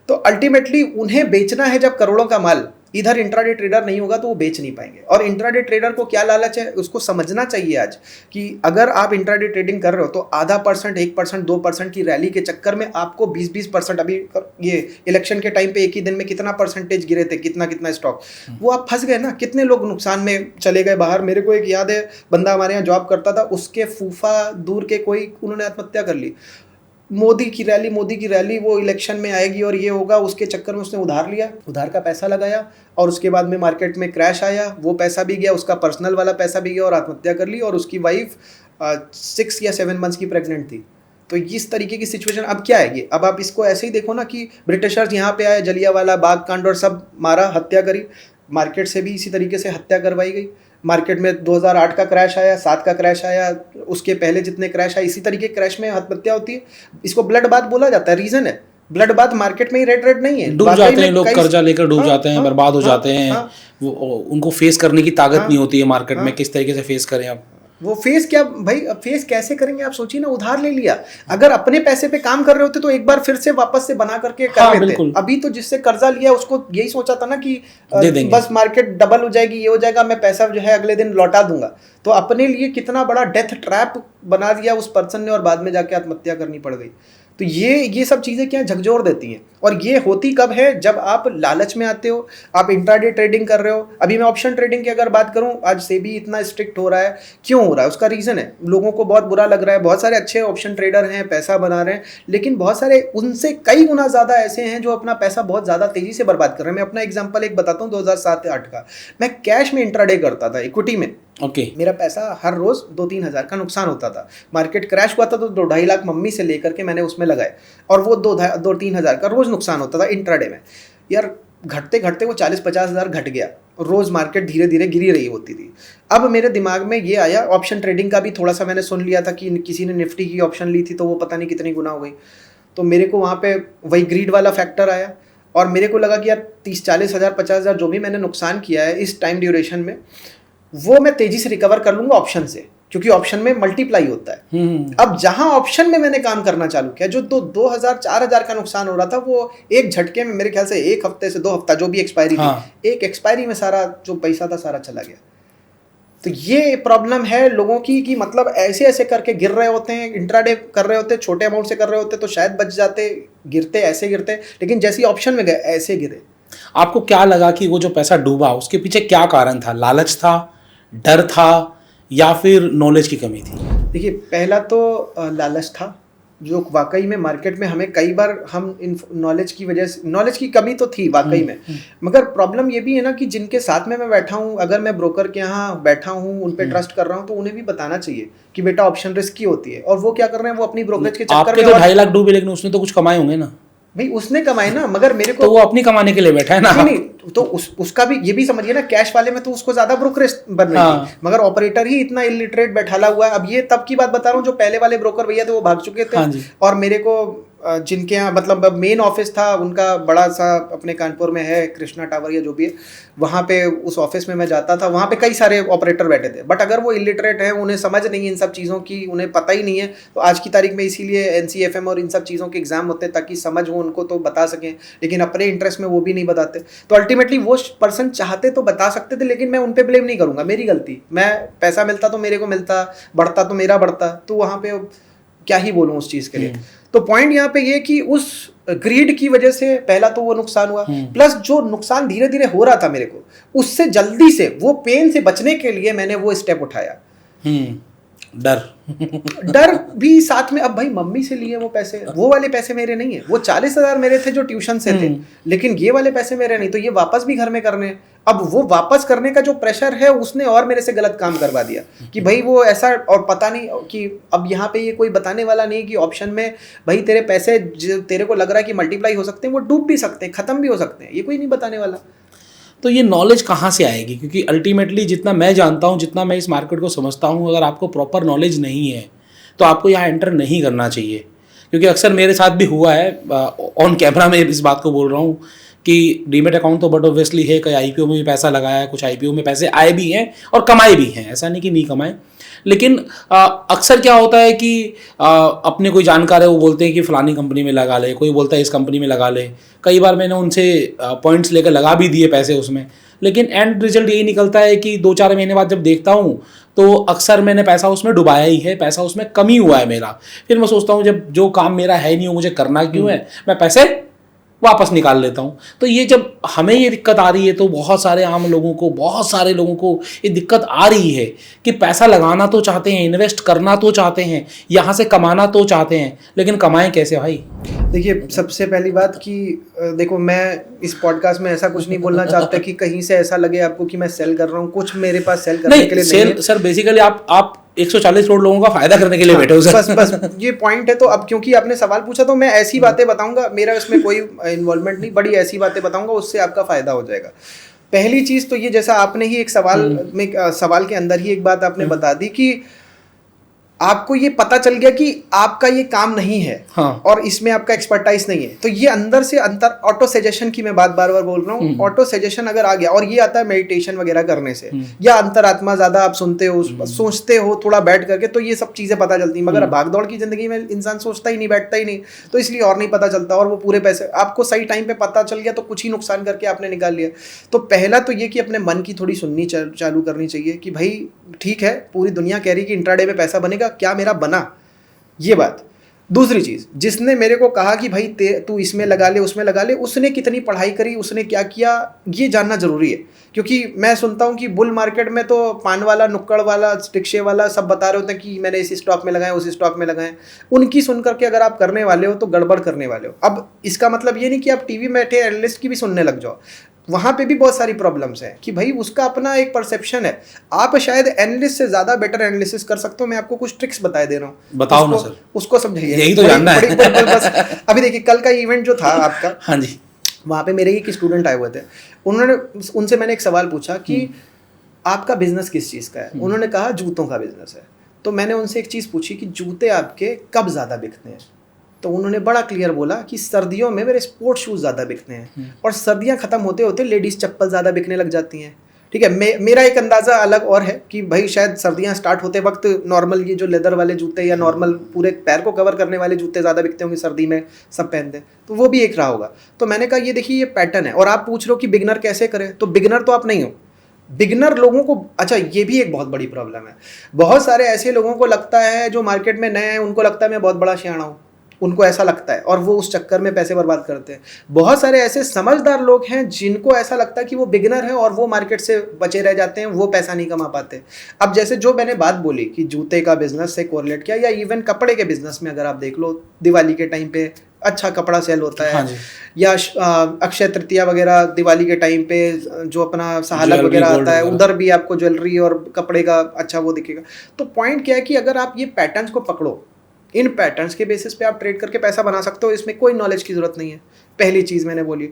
तो अल्टीमेटली उन्हें बेचना है जब करोड़ों का माल, इधर इंट्राडे ट्रेडर नहीं होगा तो वो बेच नहीं पाएंगे। और इंट्राडे ट्रेडर को क्या लालच है, उसको समझना चाहिए आज कि अगर आप इंट्राडे ट्रेडिंग कर रहे हो तो आधा %, 1%, 2% की रैली के चक्कर में आपको 20-20%, अभी ये इलेक्शन के टाइम पे एक ही दिन में कितना परसेंटेज गिरे थे, कितना स्टॉक, वो आप फंस गए ना। कितने लोग नुकसान में चले गए बाहर। मेरे को एक याद है, बंदा हमारे यहाँ जॉब करता था, उसके फूफा दूर के कोई, उन्होंने आत्महत्या कर ली। मोदी की रैली, वो इलेक्शन में आएगी और ये होगा, उसके चक्कर में उसने उधार लिया, उधार का पैसा लगाया और उसके बाद में मार्केट में क्रैश आया, वो पैसा भी गया, उसका पर्सनल वाला पैसा भी गया और आत्महत्या कर ली। और उसकी वाइफ 6 या 7 मंथ्स की प्रेग्नेंट थी। तो इस तरीके की सिचुएशन अब क्या है ये? अब आप इसको ऐसे ही देखो ना कि ब्रिटिशर्स यहाँ पे आए, जलियांवाला बाग कांड और सब मारा, हत्या करी, मार्केट से भी इसी तरीके से हत्या करवाई गई। मार्केट में 2008 का क्रैश आया, 7 का क्रैश आया, उसके पहले जितने क्रैश आए, इसी तरीके के क्रैश में आत्महत्या होती है। इसको ब्लड बाथ बोला जाता है, रीजन है ब्लड बाथ। मार्केट में ही रेड नहीं है, डूब जाते हैं लोग, कर्जा लेकर डूब जाते हैं, बर्बाद हो जाते हैं। वो उनको फेस करने की ताकत नहीं होती है मार्केट में, किस तरीके से फेस करें अब। वो फेस क्या भाई, अब फेस कैसे करेंगे आप सोचिए ना, उधार ले लिया। अगर अपने पैसे पे काम कर रहे होते तो एक बार फिर से वापस से बना करके कर लेते। अभी तो जिससे कर्जा लिया उसको यही सोचा था ना कि बस मार्केट डबल हो जाएगी, ये हो जाएगा, मैं पैसा जो है अगले दिन लौटा दूंगा। तो अपने लिए कितना बड़ा डेथ ट्रैप बना दिया उस पर्सन ने, और बाद में जाके आत्महत्या करनी पड़ गई। तो ये सब चीज़ें क्या झकझोर देती हैं। और ये होती कब है? जब आप लालच में आते हो, आप इंट्राडे ट्रेडिंग कर रहे हो। अभी मैं ऑप्शन ट्रेडिंग की अगर बात करूं, आज सेबी इतना स्ट्रिक्ट हो रहा है, क्यों हो रहा है? उसका रीज़न है, लोगों को बहुत बुरा लग रहा है। बहुत सारे अच्छे ऑप्शन ट्रेडर हैं, पैसा बना रहे हैं, लेकिन बहुत सारे उनसे कई गुना ज़्यादा ऐसे हैं जो अपना पैसा बहुत ज़्यादा तेज़ी से बर्बाद कर रहे हैं। मैं अपना एग्जाम्पल एक बताता हूँ, 2007-8 का। मैं कैश में इंट्राडे करता था, इक्विटी में। मेरा पैसा हर रोज 2-3 हज़ार का नुकसान होता था। मार्केट क्रैश हुआ था तो 2-2.5 लाख मम्मी से लेकर के मैंने उसमें लगाए, और वो 2-3 हज़ार का रोज नुकसान होता था इंट्राडे में। यार घटते घटते वो 40-50 हज़ार घट गया। रोज मार्केट धीरे धीरे गिरी रही होती थी। अब मेरे दिमाग में ये आया, ऑप्शन ट्रेडिंग का भी थोड़ा सा मैंने सुन लिया था कि किसी ने निफ्टी की ऑप्शन ली थी तो वो पता नहीं कितनी गुना हो गई। तो मेरे को वहाँ पे वही ग्रीड वाला फैक्टर आया, और मेरे को लगा कि यार 30-40 हज़ार 50 हज़ार जो भी मैंने नुकसान किया है इस टाइम ड्यूरेशन में, वो मैं तेजी से रिकवर कर लूंगा ऑप्शन से, क्योंकि ऑप्शन में मल्टीप्लाई होता है। अब जहां ऑप्शन में मैंने काम करना चालू किया, जो 2,000-4,000 का नुकसान हो रहा था, वो एक झटके में, मेरे ख्याल से 1 हफ्ते से 2 हफ्ता जो भी एक्सपायरी थी, एक एक्सपायरी में सारा जो पैसा था सारा चला गया। तो ये प्रॉब्लम है लोगों की कि मतलब ऐसे ऐसे करके गिर रहे होते हैं, इंट्राडे कर रहे होते, छोटे अमाउंट से कर रहे होते तो शायद बच जाते, गिरते ऐसे गिरते, लेकिन जैसे ऑप्शन में गए ऐसे गिरे। आपको क्या लगा कि वो जो पैसा डूबा उसके पीछे क्या कारण था? लालच था, डर था, या फिर नॉलेज की कमी थी? देखिए, पहला तो लालच था, जो वाकई में मार्केट में हमें कई बार हम नॉलेज की वजह से, नॉलेज की कमी तो थी वाकई में, मगर प्रॉब्लम ये भी है ना कि जिनके साथ में मैं बैठा हूँ, अगर मैं ब्रोकर के यहाँ बैठा हूँ, उन पे ट्रस्ट कर रहा हूँ, तो उन्हें भी बताना चाहिए कि बेटा ऑप्शन रिस्की होती है। और वो क्या कर रहे हैं, वो अपनी ब्रोकरेज के चक्कर में। आपके तो 2.5 लाख डूबे, लेकिन उसने तो कुछ कमाए होंगे ना भाई, उसने कमाए ना, मगर मेरे को तो वो अपनी कमाने के लिए बैठा है ना। नहीं, तो उसका भी ये भी समझिए ना, कैश वाले में तो उसको ज्यादा ब्रोकरेज बन रही थी, मगर ऑपरेटर ही इतना इलिटरेट बैठाला हुआ है। अब ये तब की बात बता रहा हूँ, जो पहले वाले ब्रोकर भैया थे वो भाग चुके थे, और मेरे को जिनके यहाँ मतलब मेन ऑफिस था उनका, बड़ा सा अपने कानपुर में है, कृष्णा टावर या जो भी है, वहाँ पे उस ऑफिस में मैं जाता था, वहाँ पे कई सारे ऑपरेटर बैठे थे। बट अगर वो इलिटरेट हैं, उन्हें समझ नहीं है इन सब चीज़ों की, उन्हें पता ही नहीं है, तो आज की तारीख में इसीलिए NCFM और इन सब चीज़ों के एग्जाम होते हैं ताकि समझ हो उनको, तो बता सकें, लेकिन अपने इंटरेस्ट में वो भी नहीं बताते। तो अल्टीमेटली वो पर्सन चाहते तो बता सकते थे, लेकिन मैं उन पर ब्लेम नहीं करूँगा, मेरी गलती। मैं पैसा मिलता तो मेरे को मिलता, बढ़ता तो मेरा बढ़ता, तो वहाँ पे क्या ही बोलूँ उस चीज़ के लिए। तो पॉइंट यहाँ पे ये कि उस ग्रीड की वजह से पहला तो वो नुकसान हुआ, प्लस जो नुकसान धीरे धीरे हो रहा था मेरे को, उससे जल्दी से वो पेन से बचने के लिए मैंने वो स्टेप उठाया। डर भी साथ में। अब भाई मम्मी से लिए वो पैसे, वो वाले पैसे मेरे नहीं है, वो 40 हज़ार मेरे थे जो ट्यूशन से थे, लेकिन ये वाले पैसे मेरे नहीं, तो ये वापस भी घर में करने। अब वो वापस करने का जो प्रेशर है, उसने और मेरे से गलत काम करवा दिया कि भाई वो ऐसा, और पता नहीं कि अब यहाँ पे ये कोई बताने वाला नहीं कि ऑप्शन में भाई तेरे पैसे तेरे को लग रहा है कि मल्टीप्लाई हो सकते हैं, वो डूब भी सकते हैं, खत्म भी हो सकते हैं, ये कोई नहीं बताने वाला। तो ये नॉलेज कहाँ से आएगी? क्योंकि अल्टीमेटली जितना मैं जानता हूँ, जितना मैं इस मार्केट को समझता हूँ, अगर आपको प्रॉपर नॉलेज नहीं है तो आपको यहाँ एंटर नहीं करना चाहिए। क्योंकि अक्सर मेरे साथ भी हुआ है, ऑन कैमरा में इस बात को बोल रहा हूँ कि डीमेट अकाउंट तो बट ऑब्वियसली है, कई IPO में भी पैसा लगाया है, कुछ IPO में पैसे आए भी हैं और कमाए भी हैं, ऐसा नहीं कि नहीं कमाए। लेकिन अक्सर क्या होता है कि अपने कोई जानकार है, वो बोलते हैं कि फलानी कंपनी में लगा ले, कोई बोलता है इस कंपनी में लगा ले। कई बार मैंने उनसे पॉइंट्स लेकर लगा भी दिए पैसे उसमें, लेकिन एंड रिजल्ट यही निकलता है कि 2-4 महीने बाद जब देखता हूँ तो अक्सर मैंने पैसा उसमें डुबाया ही है, पैसा उसमें कमी हुआ है मेरा। फिर मैं सोचता हूँ जब जो काम मेरा है नहीं, वो मुझे करना क्यों है, मैं पैसे वापस निकाल लेता हूँ। तो ये जब हमें ये दिक्कत आ रही है तो बहुत सारे आम लोगों को, बहुत सारे लोगों को ये दिक्कत आ रही है कि पैसा लगाना तो चाहते हैं, इन्वेस्ट करना तो चाहते हैं, यहाँ से कमाना तो चाहते हैं, लेकिन कमाएं कैसे भाई? देखिए, सबसे पहली बात कि देखो, मैं इस पॉडकास्ट में ऐसा कुछ नहीं बोलना चाहता कि कहीं से ऐसा लगे आपको कि मैं सेल कर रहा हूँ। कुछ मेरे पास सेल करने के लिए नहीं है सर। बेसिकली आप 140 करोड़ लोगों का फायदा करने के लिए बैठे हो सर। बस ये पॉइंट है। तो अब क्योंकि आपने सवाल पूछा तो मैं ऐसी बातें बताऊंगा, मेरा इसमें कोई इन्वॉल्वमेंट नहीं, बड़ी ऐसी बातें बताऊंगा उससे आपका फायदा हो जाएगा। पहली चीज तो ये, जैसा आपने ही एक सवाल के अंदर ही एक बात आपने बता दी कि आपको ये पता चल गया कि आपका ये काम नहीं है, हाँ। और इसमें आपका एक्सपर्टाइज नहीं है। तो ये अंदर से अंतर ऑटो सजेशन की मैं बात बार बार बोल रहा हूँ, ऑटो सजेशन अगर आ गया, और ये आता है मेडिटेशन वगैरह करने से, या अंतरात्मा ज्यादा आप सुनते हो, सोचते हो थोड़ा बैठ करके, तो ये सब चीजें पता चलती हैं। मगर भागदौड़ की जिंदगी में इंसान सोचता ही नहीं, बैठता ही नहीं, तो इसलिए और नहीं पता चलता। और वो पूरे पैसे आपको सही टाइम पे पता चल गया तो कुछ ही नुकसान करके आपने निकाल लिया। तो पहला तो ये कि अपने मन की थोड़ी सुननी चालू करनी चाहिए कि भाई ठीक है, पूरी दुनिया कह रही कि इंट्राडे में पैसा बनेगा, क्या मेरा बना, ये बात। दूसरी चीज, जिसने मेरे को कहा कि भाई तू इसमें लगा ले, उसमें लगा ले, उसने कितनी पढ़ाई करी, उसने क्या किया, ये जानना जरूरी है। क्योंकि मैं सुनता हूँ कि बुल मार्केट में तो पान वाला, नुक्कड़ वाला, रिक्शे वाला सब बता रहे होते हैं कि मैंने इस स्टॉक में लगाए, उस स्टॉक में लगाए। उनकी सुन करके अगर आप करने वाले हो तो गड़बड़ करने वाले हो। अब इसका मतलब ये नहीं कि आप टीवी में बैठे एनालिस्ट की भी सुनने लग जाओ, वहाँ पे भी बहुत सारी प्रॉब्लम्स हैं कि भाई उसका अपना एक परसेप्शन है। आप शायद एनालिस्ट से ज़्यादा बेटर एनालिसिस कर सकते हो। मैं आपको कुछ ट्रिक्स बता दे रहा हूँ, बताओ ना सर, उसको समझाइए। यही तो जानना है। बस अभी देखिए, कल का इवेंट जो था आपका, हाँ जी, वहाँ पे मेरे एक स्टूडेंट आए हुए थे। उनसे मैंने एक सवाल पूछा कि आपका बिजनेस किस चीज़ का है। उन्होंने कहा जूतों का बिजनेस है। तो मैंने उनसे एक चीज़ पूछी कि जूते आपके कब ज़्यादा बिकते हैं। तो उन्होंने बड़ा क्लियर बोला कि सर्दियों में मेरे स्पोर्ट्स शूज़ ज़्यादा बिकते हैं, और सर्दियाँ ख़त्म होते होते लेडीज़ चप्पल ज़्यादा बिकने लग जाती हैं। ठीक है, मेरा एक अंदाज़ा अलग और है कि भाई शायद सर्दियाँ स्टार्ट होते वक्त नॉर्मल ये जो लेदर वाले जूते या नॉर्मल पूरे पैर को कवर करने वाले जूते ज़्यादा बिकते होंगे, सर्दी में सब पहनते हैं, तो वो भी एक रहा होगा। तो मैंने कहा ये देखिए, ये पैटर्न है। और आप पूछ रहे हो कि बिगनर कैसे करें, तो बिगनर तो आप नहीं हो। बिगनर लोगों को, अच्छा ये भी एक बहुत बड़ी प्रॉब्लम है, बहुत सारे ऐसे लोगों को लगता है जो मार्केट में नए हैं, उनको लगता है मैं बहुत बड़ा सियाना हूँ, उनको ऐसा लगता है, और वो उस चक्कर में पैसे बर्बाद करते हैं। बहुत सारे ऐसे समझदार लोग हैं जिनको ऐसा लगता है कि वो बिगिनर है और वो मार्केट से बचे रह जाते हैं, वो पैसा नहीं कमा पाते। अब जैसे जो मैंने बात बोली कि जूते का बिजनेस से कोरिलेट किया, या इवन कपड़े के बिजनेस में अगर आप देख लो, दिवाली के टाइम पे अच्छा कपड़ा सेल होता है। हाँ जी। या अक्षय तृतीया वगैरह, दिवाली के टाइम पे जो अपना सहालक वगैरह आता है, उधर भी आपको ज्वेलरी और कपड़े का अच्छा वो दिखेगा। तो पॉइंट क्या है कि अगर आप ये पैटर्न्स को पकड़ो, इन पैटर्न्स के बेसिस पे आप ट्रेड करके पैसा बना सकते हो, इसमें कोई नॉलेज की जरूरत नहीं है। पहली चीज़ मैंने बोली,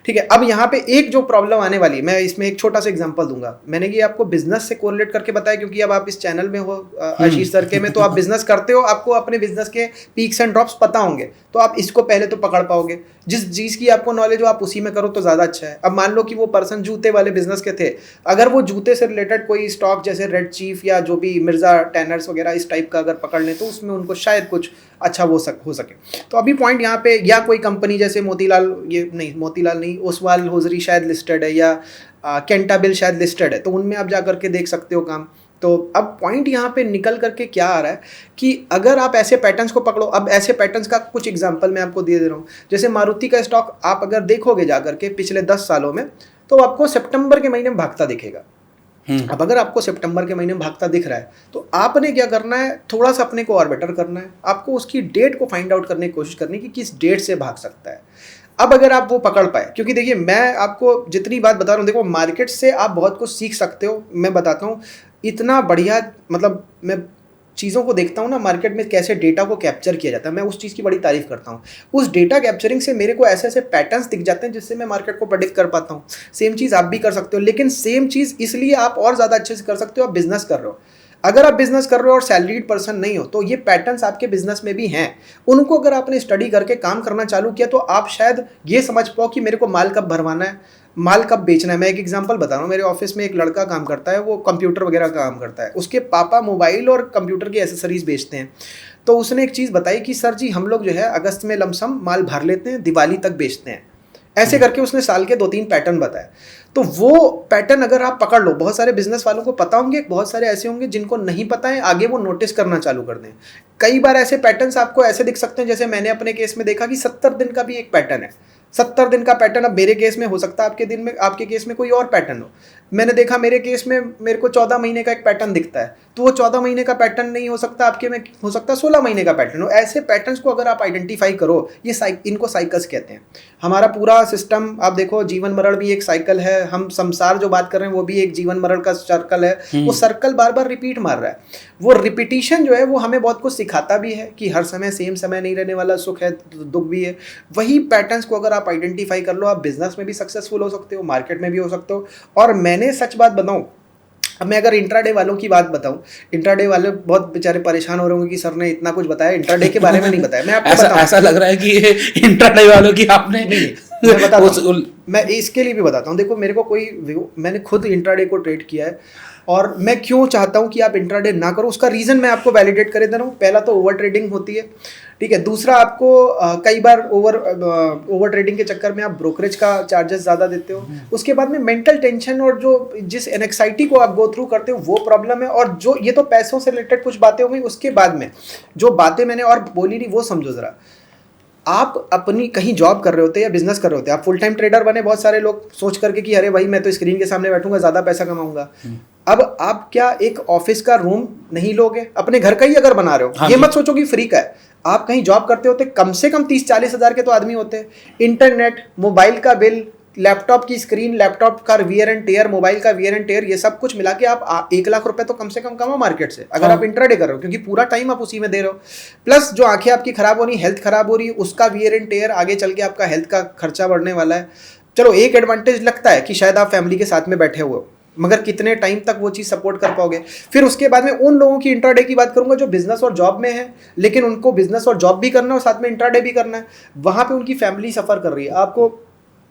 ठीक है। अब यहाँ पे एक जो प्रॉब्लम आने वाली है, मैं इसमें एक छोटा सा एग्जांपल दूंगा। मैंने ये आपको बिजनेस से कोरिलेट करके बताया क्योंकि अब आप इस चैनल में हो आशीष सर के में, तो आप बिजनेस करते हो, आपको अपने बिजनेस के पीक्स एंड ड्रॉप्स पता होंगे, तो आप इसको पहले तो पकड़ पाओगे। जिस चीज़ की आपको नॉलेज हो आप उसी में करो तो ज़्यादा अच्छा है। अब मान लो कि वो पर्सन जूते वाले बिजनेस के थे, अगर वो जूते से रिलेटेड कोई स्टॉक जैसे रेड चीफ या जो भी मिर्जा टैनर्स वगैरह इस टाइप का अगर पकड़ लें, तो उसमें उनको शायद कुछ अच्छा हो सके। तो अभी पॉइंट यहाँ पे, या कोई कंपनी जैसे मोतीलाल, ये नहीं मोतीलाल नहीं, ओसवाल होजरी शायद लिस्टेड है, या कैंटाबिल शायद लिस्टेड है, तो उनमें आप जा करके देख सकते हो काम। तो अब पॉइंट यहाँ पे निकल करके क्या आ रहा है कि अगर आप ऐसे पैटर्न्स को पकड़ो, अब ऐसे पैटर्न्स का कुछ एग्जांपल मैं आपको दे रहा हूँ। जैसे मारुति का स्टॉक आप अगर देखोगे जा करके पिछले 10 सालों में, तो आपको सितंबर के महीने में भागता दिखेगा। अब अगर आपको सितंबर के महीने में भागता दिख रहा है, तो आपने क्या करना है, थोड़ा सा अपने को और बेटर करना है। आपको उसकी डेट को फाइंड आउट करने की कोशिश करनी कि किस डेट से भाग सकता है। अब अगर आप वो पकड़ पाए, क्योंकि देखिए मैं आपको जितनी बात बता रहा हूँ, देखो मार्केट से आप बहुत कुछ सीख सकते हो। मैं बताता हूँ इतना बढ़िया, मतलब मैं चीज़ों को देखता हूँ ना मार्केट में, कैसे डेटा को कैप्चर किया जाता है, मैं उस चीज़ की बड़ी तारीफ करता हूँ। उस डेटा कैप्चरिंग से मेरे को ऐसे ऐसे पैटर्न्स दिख जाते हैं जिससे मैं मार्केट को प्रेडिक्ट कर पाता हूँ। सेम चीज़ आप भी कर सकते हो, लेकिन सेम चीज़ इसलिए आप और ज़्यादा अच्छे से कर सकते हो, आप बिजनेस कर रहे हो। अगर आप बिजनेस कर रहे हो और सैलरीड पर्सन नहीं हो, तो ये पैटर्न्स आपके बिजनेस में भी हैं। उनको अगर आपने स्टडी करके काम करना चालू किया, तो आप शायद ये समझ पाओ कि मेरे को माल कब भरवाना है, माल कब बेचना है। मैं एक एग्जांपल बता रहा हूँ, मेरे ऑफिस में एक लड़का काम करता है, वो कंप्यूटर वगैरह का काम करता है। उसके पापा मोबाइल और कंप्यूटर की एसेसरीज बेचते हैं। तो उसने एक चीज़ बताई कि सर जी हम लोग जो है अगस्त में लमसम माल भर लेते हैं, दिवाली तक बेचते हैं। ऐसे करके उसने साल के 2-3 पैटर्न बताए। तो वो पैटर्न अगर आप पकड़ लो, बहुत सारे बिजनेस वालों को पता होंगे, बहुत सारे ऐसे होंगे जिनको नहीं पता है, आगे वो नोटिस करना चालू कर दें। कई बार ऐसे पैटर्न्स आपको ऐसे दिख सकते हैं, जैसे मैंने अपने केस में देखा कि 70 दिन का भी एक पैटर्न है। 70 दिन का पैटर्न अब मेरे केस में हो सकता है, आपके केस में कोई और पैटर्न हो। मैंने देखा मेरे केस में मेरे को 14 महीने का एक पैटर्न दिखता है, तो वो 14 महीने का पैटर्न नहीं हो सकता, आपके में हो सकता है 16 महीने का पैटर्न हो। ऐसे पैटर्न्स को अगर आप आइडेंटिफाई करो, इनको साइकिल्स कहते हैं। हमारा पूरा सिस्टम आप देखो, जीवन मरण भी एक साइकिल है, हम संसार जो बात कर रहे हैं वो भी एक जीवन मरण का सर्कल है। वो सर्कल बार बार रिपीट मार रहा है। वो रिपीटिशन जो है वो हमें बहुत कुछ सिखाता भी है कि हर समय सेम समय नहीं रहने वाला, सुख है तो दुख भी है। वही पैटर्न्स को अगर आप आइडेंटिफाई कर लो, आप बिजनेस में भी सक्सेसफुल हो सकते हो, मार्केट में भी हो सकते हो। और मैंने सच बात बताऊं, अब मैं अगर इंट्राडे वालों की बात बताऊं, इंट्राडे वाले बहुत बेचारे परेशान हो रहे होंगे कि सर ने इतना कुछ बताया, इंट्राडे के बारे में नहीं बताया। मैं आपको बताऊं, ऐसा लग रहा है कि इंट्राडे वालों की आपने मैं बताता हूं, मैं इसके लिए भी बताता हूं। देखो मेरे को मैंने खुद इंट्राडे को ट्रेड किया है, और मैं क्यों चाहता हूं कि आप इंट्राडे ना करो, उसका रीज़न मैं आपको वैलिडेट कर दे रहा हूं। पहला तो ओवर ट्रेडिंग होती है, ठीक है। दूसरा, आपको कई बार ओवर ट्रेडिंग के चक्कर में आप ब्रोकरेज का चार्जेस ज़्यादा देते हो। उसके बाद में मेंटल टेंशन और जिस एनेक्साइटी को आप गो थ्रू करते हो वो प्रॉब्लम है। और जो ये तो पैसों से रिलेटेड कुछ बातें हो गई, उसके बाद में जो बातें मैंने और बोली नहीं वो समझो ज़रा। आप अपनी कहीं जॉब कर रहे होते या बिजनेस कर रहे होते, आप फुल टाइम ट्रेडर बने बहुत सारे लोग सोच करके कि अरे भाई मैं तो स्क्रीन के सामने बैठूंगा, ज़्यादा पैसा कमाऊंगा। अब आप क्या एक ऑफिस का रूम नहीं लोगे? अपने घर का ही अगर बना रहे हो, हाँ, ये मत सोचो कि फ्री का है। आप कहीं जॉब करते होते, कम से कम 30-40 हज़ार के तो आदमी होते हैं। इंटरनेट, मोबाइल का बिल, लैपटॉप की स्क्रीन, लैपटॉप का वियर एंड टेयर, मोबाइल का वियर एंड टेयर, ये सब कुछ मिला के आप 1 लाख रुपए तो कम से कम कमाओ मार्केट से, अगर आप इंट्राडे कर रहे हो, क्योंकि पूरा टाइम आप उसी में दे रहे हो। प्लस जो आंखें आपकी खराब हो रही, हेल्थ खराब हो रही है, उसका वियर एंड टेयर, आगे चल के आपका हेल्थ का खर्चा बढ़ने वाला है। चलो एक एडवांटेज लगता है कि शायद आप फैमिली के साथ में बैठे हुए हो, मगर कितने टाइम तक वो चीज़ सपोर्ट कर पाओगे? फिर उसके बाद में उन लोगों की इंट्राडे की बात करूंगा जो बिजनेस और जॉब में है, लेकिन उनको बिजनेस और जॉब भी करना है और साथ में इंट्राडे भी करना है। वहाँ पे उनकी फैमिली सफ़र कर रही है। आपको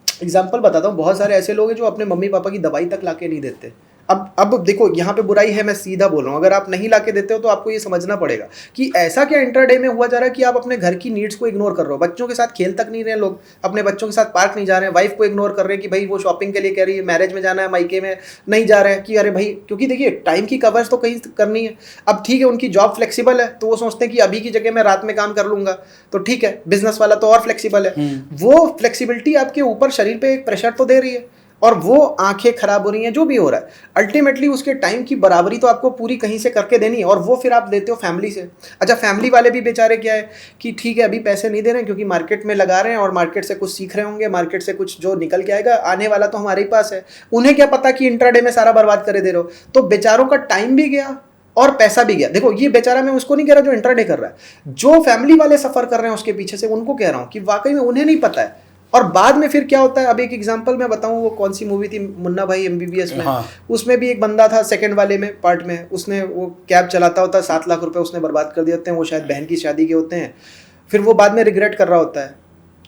एग्जाम्पल बताता हूँ, बहुत सारे ऐसे लोग हैं जो अपने मम्मी पापा की दवाई तक ला के नहीं देते। अब देखो यहाँ पे बुराई है, मैं सीधा बोल रहा हूँ, अगर आप नहीं लाके देते हो तो आपको ये समझना पड़ेगा कि ऐसा क्या इंट्राडे में हुआ जा रहा है कि आप अपने घर की नीड्स को इग्नोर कर रहे हो। बच्चों के साथ खेल तक नहीं रहे लोग, अपने बच्चों के साथ पार्क नहीं जा रहे हैं, वाइफ को इग्नोर कर रहे हैं कि भाई वो शॉपिंग के लिए कह रही है, मैरिज में जाना है, मायके में नहीं जा रहे हैं कि अरे भाई, क्योंकि देखिए टाइम की कवर्स तो कहीं करनी है। अब ठीक है, उनकी जॉब फ्लेक्सिबल है तो वो सोचते हैं कि अभी की जगह मैं रात में काम कर लूंगा, तो ठीक है। बिजनेस वाला तो और फ्लेक्सिबल है, वो फ्लेक्सिबिलिटी आपके ऊपर शरीर पे एक प्रेशर तो दे रही है, और वो आंखें खराब हो रही हैं, जो भी हो रहा है, अल्टीमेटली उसके टाइम की बराबरी तो आपको पूरी कहीं से करके देनी है, और वो फिर आप देते हो फैमिली से। अच्छा, फैमिली वाले भी बेचारे क्या है कि ठीक है अभी पैसे नहीं दे रहे हैं क्योंकि मार्केट में लगा रहे हैं और मार्केट से कुछ सीख रहे होंगे, मार्केट से कुछ जो निकल के आएगा आने वाला तो हमारे ही पास है। उन्हें क्या पता कि इंट्राडे में सारा बर्बाद करे दे रहे हो, तो बेचारों का टाइम भी गया और पैसा भी गया। देखो ये बेचारा, मैं उसको नहीं कह रहा जो इंट्राडे कर रहा है, जो फैमिली वाले सफ़र कर रहे हैं उसके पीछे से, उनको कह रहा हूँ कि वाकई में उन्हें नहीं पता है। और बाद में फिर क्या होता है, अब एक एग्जांपल मैं बताऊं, वो कौन सी मूवी थी, मुन्ना भाई MBBS में, हाँ। उसमें भी एक बंदा था सेकंड वाले में पार्ट में, उसने वो कैब चलाता होता है, 7 लाख रुपए उसने बर्बाद कर दिए होते हैं, वो शायद बहन की शादी के होते हैं, फिर वो बाद में रिग्रेट कर रहा होता है।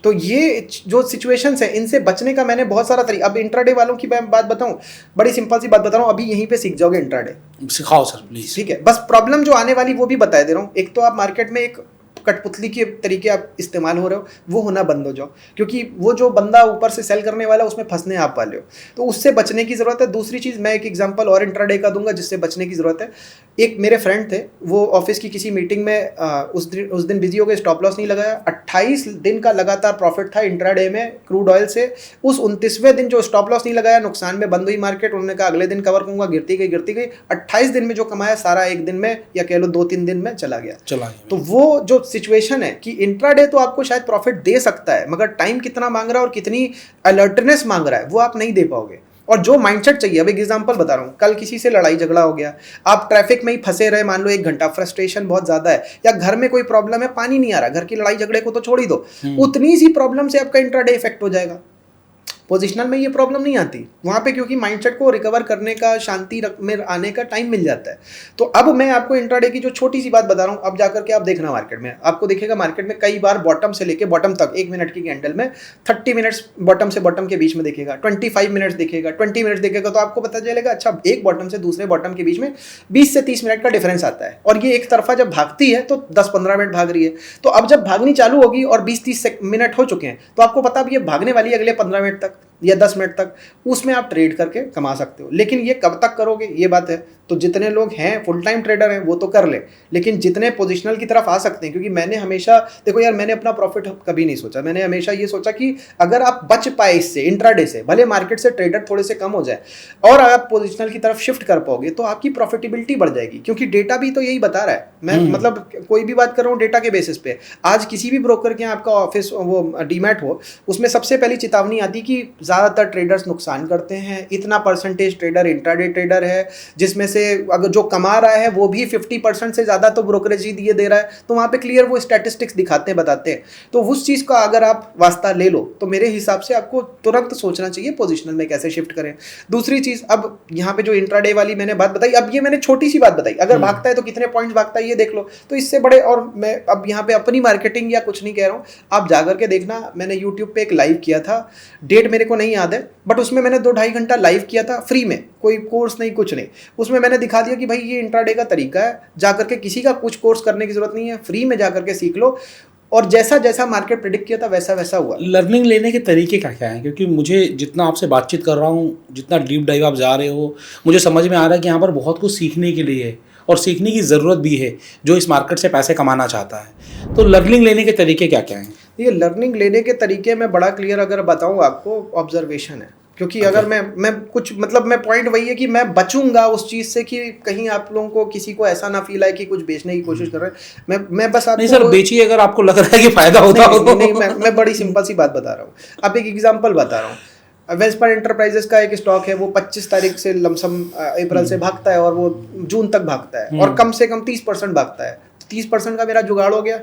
तो ये जो सिचुएशंस है, इनसे बचने का मैंने बहुत सारा तरीका। अब इंट्राडे वालों की मैं बात बताऊं, बड़ी सिंपल सी बात बता रहा हूँ, अभी यहीं पे सीख जाओगे इंट्राडे। सिखाओ सर प्लीज। ठीक है, बस प्रॉब्लम जो आने वाली वो भी बता दे रहा हूँ। एक तो आप मार्केट में एक कठपुतली के तरीके आप इस्तेमाल हो रहे हो, वो होना बंद हो जाओ, क्योंकि वो जो बंदा ऊपर से सेल करने वाला उसमें फंसने आप वाले हो, तो उससे बचने की ज़रूरत है। दूसरी चीज़, मैं एक एग्जांपल और इंट्राडे का दूंगा जिससे बचने की ज़रूरत है। एक मेरे फ्रेंड थे, वो ऑफिस की किसी मीटिंग में उस दिन बिजी हो गए, स्टॉप लॉस नहीं लगाया, 28 दिन का लगातार प्रॉफिट था इंट्राडे में क्रूड ऑयल से। उस 29वें दिन जो स्टॉप लॉस नहीं लगाया, नुकसान में बंद हुई मार्केट, उन्होंने कहा अगले दिन कवर करूंगा, गिरती गई। 28 दिन में जो कमाया सारा एक दिन में, या कह लो 2-3 दिन में चला गया। तो वो जो सिचुएशन है कि इंट्राडे तो आपको शायद प्रॉफिट दे सकता है, मगर टाइम कितना मांग रहा है और कितनी अलर्टनेस मांग रहा है वो आप नहीं दे पाओगे। और जो माइंडसेट चाहिए, अब एक एग्जांपल बता रहा हूँ, कल किसी से लड़ाई झगड़ा हो गया, आप ट्रैफिक में ही फंसे रहे मान लो 1 घंटा, फ्रस्ट्रेशन बहुत ज़्यादा है, या घर में कोई प्रॉब्लम है, पानी नहीं आ रहा, घर की लड़ाई झगड़े को तो छोड़ ही दो, उतनी सी प्रॉब्लम से आपका इंट्राडे इफेक्ट हो जाएगा। पोजिशनल में ये प्रॉब्लम नहीं आती वहाँ पे, क्योंकि माइंडसेट को रिकवर करने का, शांति में आने का टाइम मिल जाता है। तो अब मैं आपको इंट्राडे की जो छोटी सी बात बता रहा हूँ, अब जाकर के आप देखना मार्केट में, आपको दिखेगा मार्केट में कई बार बॉटम से लेके बॉटम तक 1 मिनट की कैंडल में 30 मिनट्स बॉटम से बॉटम के बीच में दिखेगा, 25 मिनट्स दिखेगा, 20 मिनट्स दिखेगा, तो आपको पता चलेगा अच्छा एक बॉटम से दूसरे बॉटम के बीच में 20 से 30 मिनट का डिफरेंस आता है। और ये एक तरफा जब भागती है तो 10-15 मिनट भाग रही है, तो अब जब भागनी चालू होगी और 20-30 मिनट हो चुके हैं, तो आपको पता अब ये भागने वाली है अगले 15 मिनट तक। या 10 मिनट तक, उसमें आप ट्रेड करके कमा सकते हो। लेकिन ये कब तक करोगे, ये बात है। तो जितने लोग हैं फुल टाइम ट्रेडर हैं वो तो कर ले, लेकिन जितने पोजिशनल की तरफ आ सकते हैं, क्योंकि मैंने हमेशा, देखो यार, मैंने अपना प्रॉफिट कभी नहीं सोचा। मैंने हमेशा ये सोचा कि अगर आप बच पाए इससे, इंट्राडे से, भले मार्केट से ट्रेडर थोड़े से कम हो जाए और आप पोजिशनल की तरफ शिफ्ट कर पाओगे तो आपकी प्रॉफिटेबिलिटी बढ़ जाएगी। क्योंकि डेटा भी तो यही बता रहा है। मैं मतलब कोई भी बात कर रहा हूँ डेटा के बेसिस पे। आज किसी भी ब्रोकर के यहाँ आपका ऑफिस वो डीमैट हो, उसमें सबसे पहली चेतावनी आती कि ज़्यादातर ट्रेडर्स नुकसान करते हैं, इतना परसेंटेज ट्रेडर इंट्राडे ट्रेडर है, जिसमें से अगर जो कमा रहा है वो भी 50% से ज़्यादा तो ब्रोकरेज ही दिए दे रहा है। तो वहाँ पे क्लियर वो स्टैटिस्टिक्स दिखाते हैं, बताते हैं। तो उस चीज़ का अगर आप वास्ता ले लो तो मेरे हिसाब से आपको तुरंत सोचना चाहिए पोजिशनल में कैसे शिफ्ट करें। दूसरी चीज़, अब यहाँ पे जो इंट्राडे वाली मैंने बात बताई, अब ये मैंने छोटी सी बात बताई, अगर भागता है तो कितने पॉइंट्स भागता है ये देख लो। तो इससे बड़े, और मैं अब यहाँ पे अपनी मार्केटिंग या कुछ नहीं कह रहा हूँ, आप जाकर के देखना। मैंने यूट्यूब पे एक लाइव किया था, डेट मेरे को नहीं याद है, बट उसमें मैंने 2-2.5 घंटा लाइव किया था फ्री में, कोई कोर्स नहीं, कुछ नहीं। उसमें मैंने दिखा दिया कि भाई ये इंट्राडे का तरीका है, जाकर के किसी का कुछ कोर्स करने की जरूरत नहीं है, फ्री में जाकर के सीख लो। और जैसा जैसा मार्केट प्रेडिक्ट किया था वैसा वैसा हुआ। लर्निंग लेने के तरीके क्या क्या हैं? क्योंकि मुझे जितना आपसे बातचीत कर रहा हूँ, जितना डीप डाइव आप जा रहे हो, मुझे समझ में आ रहा है कि यहाँ पर बहुत कुछ सीखने के लिए है और सीखने की ज़रूरत भी है जो इस मार्केट से पैसे कमाना चाहता है। तो लर्निंग लेने के तरीके क्या क्या हैं? ये लर्निंग लेने के तरीके में बड़ा क्लियर अगर बताऊँ आपको, ऑब्जर्वेशन है। क्योंकि अगर मैं कुछ, मतलब मैं पॉइंट वही है कि मैं बचूंगा उस चीज़ से कि कहीं आप लोगों को किसी को ऐसा ना फील आए कि कुछ बेचने की कोशिश कर रहे हैं। मैं बस आपको, नहीं सर, बेचिए अगर आपको लग रहा है कि फायदा होता हो। नहीं, मैं बड़ी सिंपल सी बात बता रहा हूँ। अब एक एग्जांपल बता रहा हूँ। वेस्पर एंटरप्राइजेस का एक स्टॉक है, वो 25 तारीख से लमसम अप्रैल से भागता है और वो जून तक भागता है, और कम से कम 30% भागता है। 30% का मेरा जुगाड़ हो गया,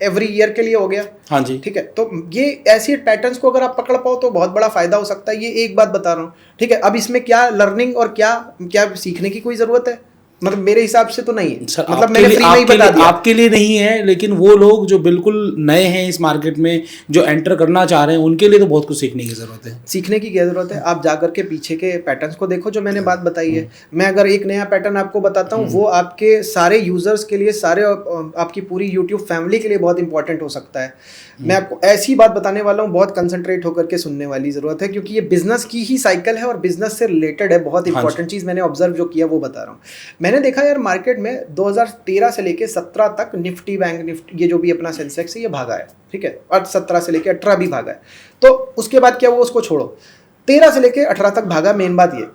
एवरी ईयर के लिए हो गया। हाँ जी, ठीक है। तो ये ऐसे पैटर्न्स को अगर आप पकड़ पाओ तो बहुत बड़ा फायदा हो सकता है। ये एक बात बता रहा हूँ, ठीक है। अब इसमें क्या लर्निंग और क्या सीखने की कोई जरूरत है? मतलब मेरे हिसाब से तो नहीं है। सर, मतलब मैंने फ्री में ही बता दिया। आपके लिए नहीं है, लेकिन वो लोग जो बिल्कुल नए हैं इस मार्केट में, जो एंटर करना चाह रहे हैं, उनके लिए तो बहुत कुछ सीखने की जरूरत है। सीखने की क्या जरूरत है? आप जाकर के पीछे के पैटर्न्स को देखो जो मैंने बात बताई है। मैं अगर एक नया पैटर्न आपको बताता हूँ, वो आपके सारे यूजर्स के लिए, सारे आपकी पूरी यूट्यूब फैमिली के लिए बहुत इंपॉर्टेंट हो सकता है। मैं आपको ऐसी बात बताने वाला हूँ, बहुत कंसंट्रेट होकर के सुनने वाली जरूरत है, क्योंकि ये बिजनेस की ही साइकिल है और बिजनेस से रिलेटेड है। बहुत इंपॉर्टेंट चीज़ मैंने ऑब्जर्व जो किया वो बता रहा हूँ। मैंने देखा यार, मार्केट में 2013 से लेके 17 तक निफ्टी, बैंक निफ्टी, ये जो भी अपना सेंसेक्स है ये भागा है, ठीक है। और 17 से लेके 18 भी भागा है। तो उसके बाद क्या हुआ उसको छोड़ो, 13 से लेके 18 तक भागा। मेन बात ये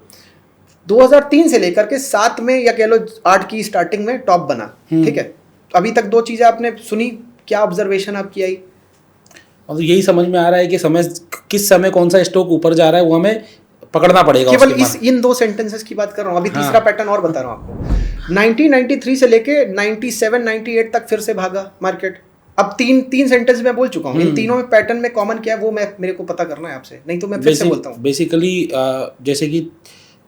2003 से लेकर के 7 में या कह लो 8 की स्टार्टिंग में टॉप बना, ठीक है। अभी तक 2 चीज़ें आपने सुनी, क्या ऑब्जर्वेशन आपकी आई? और यही समझ में आ रहा है कि किस समय कौन सा स्टॉक ऊपर जा रहा है वो हमें पकड़ना पड़ेगा। केवल इन 2 सेंटेंसेस की बात कर रहा हूँ। अभी तीसरा पैटर्न और बता रहा हूँ आपको। 1993 से लेके 97-98 तक फिर से भागा मार्केट। अब तीन सेंटेंस मैं बोल चुका हूँ। इन तीनों में पैटर्न में कॉमन क्या है वो मेरे को पता करना है आपसे, नहीं तो मैं फिर से बोलता हूँ। बेसिकली जैसे कि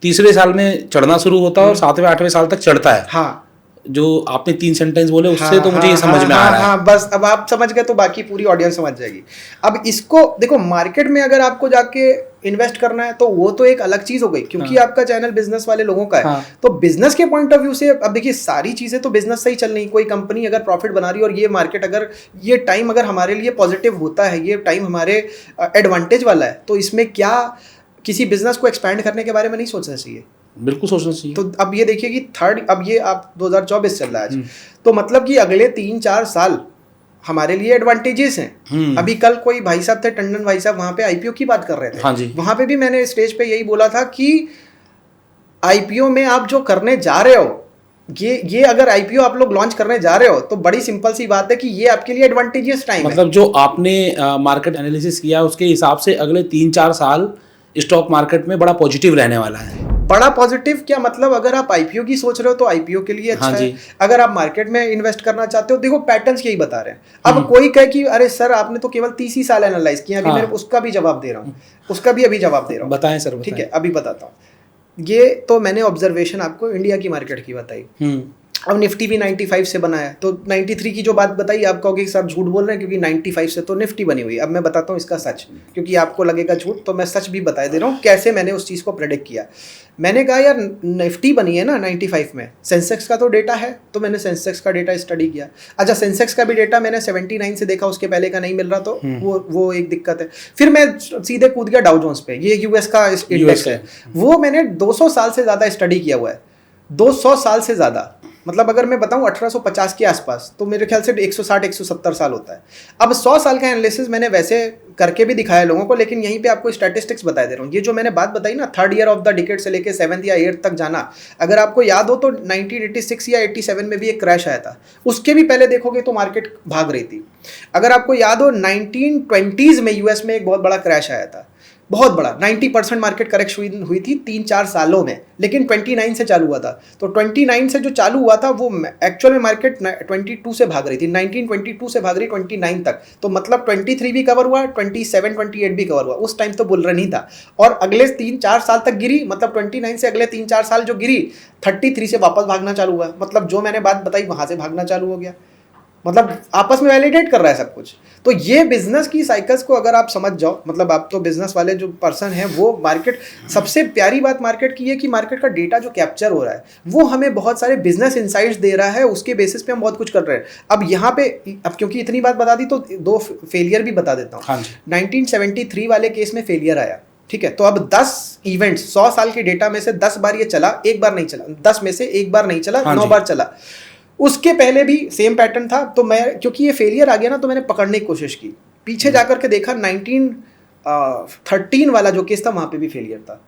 तीसरे साल में चढ़ना शुरू होता है और 7वें-8वें साल तक चढ़ता है। हाँ, जो आपने 3 सेंटेंस बोले उससे तो मुझे ये समझ में आ रहा है। हाँ, बस अब आप समझ गए तो बाकी पूरी ऑडियंस समझ जाएगी। अब इसको देखो, मार्केट में अगर आपको जाके इन्वेस्ट करना है तो वो तो एक अलग चीज हो गई, क्योंकि आपका चैनल बिजनेस वाले लोगों का है। तो बिजनेस के पॉइंट ऑफ व्यू से अब देखिए, सारी चीजें तो बिजनेस से ही चल रही। कोई कंपनी अगर प्रॉफिट बना रही है और ये मार्केट अगर ये टाइम अगर हमारे लिए पॉजिटिव होता है, ये टाइम हमारे एडवांटेज वाला है, तो इसमें क्या किसी बिजनेस को एक्सपैंड करने के बारे में नहीं सोचना चाहिए? बिल्कुल सोचना चाहिए। तो अब ये देखिए कि अब ये आप 2024 चल रहा है आज, तो मतलब कि अगले 3-4 साल हमारे लिए एडवांटेजेस हैं। अभी कल कोई भाई साहब थे, टंडन भाई साहब, वहां पे आईपीओ की बात कर रहे थे। हाँ जी। वहां पे भी मैंने स्टेज पे यही बोला था कि आईपीओ में आप जो करने जा रहे हो, ये अगर आईपीओ आप लोग लॉन्च करने जा रहे हो तो बड़ी सिंपल सी बात है कि ये आपके लिए एडवांटेजियस टाइम है। मतलब जो आपने मार्केट एनालिसिस किया उसके हिसाब से अगले 3-4 साल स्टॉक मार्केट में बड़ा पॉजिटिव रहने वाला है। बड़ा पॉजिटिव क्या मतलब, अगर आप आईपीओ की सोच रहे हो तो आईपीओ के लिए अच्छा है। अगर आप मार्केट में इन्वेस्ट करना चाहते हो, देखो पैटर्न्स यही बता रहे हैं। अब कोई कहे कि अरे सर आपने तो केवल 30 ही साल एनालाइज किया, अभी मैं उसका भी जवाब दे रहा हूँ, उसका भी अभी जवाब दे रहा हूँ। बताएं सर, ठीक है, अभी बताता हूँ। ये तो मैंने ऑब्जर्वेशन आपको इंडिया की मार्केट की बताई। अब निफ्टी भी 95 से बना है, तो 93 की जो बात बताई आप कहोगे सर झूठ बोल रहे हैं क्योंकि 95 से तो निफ्टी बनी हुई। अब मैं बताता हूँ इसका सच, क्योंकि आपको लगेगा झूठ, तो मैं सच भी बता दे रहा हूँ कैसे मैंने उस चीज़ को प्रेडिक्ट किया। मैंने कहा यार निफ्टी बनी है ना 95 में, सेंसेक्स का तो डेटा है, तो मैंने सेंसेक्स का डेटा स्टडी किया। अच्छा, सेंसेक्स का भी डेटा मैंने 79 से देखा, उसके पहले का नहीं मिल रहा, तो वो एक दिक्कत है। फिर मैं सीधे कूद गया डाउ जोन्स पे, ये यूएस का इंडेक्स है, वो मैंने 200 साल से ज़्यादा स्टडी किया हुआ है, 200 साल से ज़्यादा। मतलब अगर मैं बताऊं 1850 के आसपास, तो मेरे ख्याल से 160-170 साल होता है। अब 100 साल का एनालिसिस मैंने वैसे करके भी दिखाया लोगों को, लेकिन यहीं पे आपको स्टैटिस्टिक्स बता दे रहा हूँ। ये जो मैंने बात बताई ना, 3rd year of the decade से लेके 7th या 8th तक जाना, अगर आपको याद हो तो 1986 या 87 में भी एक क्रैश आया था, उसके भी पहले देखोगे तो मार्केट भाग रही थी। अगर आपको याद हो 1920s में यूएस में एक बहुत बड़ा क्रैश आया था, बहुत बड़ा, 90% मार्केट करेक्शन हुई थी 3-4 सालों में, लेकिन 29 से चालू हुआ था। तो 29 से जो चालू हुआ था वो एक्चुअल में मार्केट 22 से भाग रही थी, 1922 से भाग रही 29 तक, तो मतलब 23 भी कवर हुआ, 27-28 भी कवर हुआ। उस टाइम तो बुल रन ही था, और अगले 3-4 साल तक गिरी, मतलब 29 से अगले 3-4 साल जो गिरी, 33 से वापस भागना चालू हुआ। मतलब जो मैंने बात बताई वहां से भागना चालू हो गया, मतलब आपस में वैलिडेट कर रहा है सब कुछ। तो ये बिजनेस की साइकिल्स को अगर आप समझ जाओ, मतलब आप तो बिजनेस वाले जो पर्सन है, वो मार्केट, सबसे प्यारी बात मार्केट की है कि मार्केट का डेटा जो कैप्चर हो रहा है वो हमें बहुत सारे बिजनेस इंसाइट्स दे रहा है, उसके बेसिस पे हम बहुत कुछ कर रहे हैं। अब यहाँ पे, अब क्योंकि इतनी बात बता दी तो 2 फेलियर भी बता देता हूँ। 1973 वाले केस में फेलियर आया, ठीक है, तो अब 10 इवेंट्स 100 साल के डेटा में से 10 बार ये चला, एक बार नहीं चला, 10 में से एक बार नहीं चला, 9 बार चला। उसके पहले भी सेम पैटर्न था, तो मैं, क्योंकि ये फेलियर आ गया ना, तो मैंने पकड़ने की कोशिश की, पीछे जाकर के देखा 1913 वाला जो केस था वहां पे भी फेलियर था।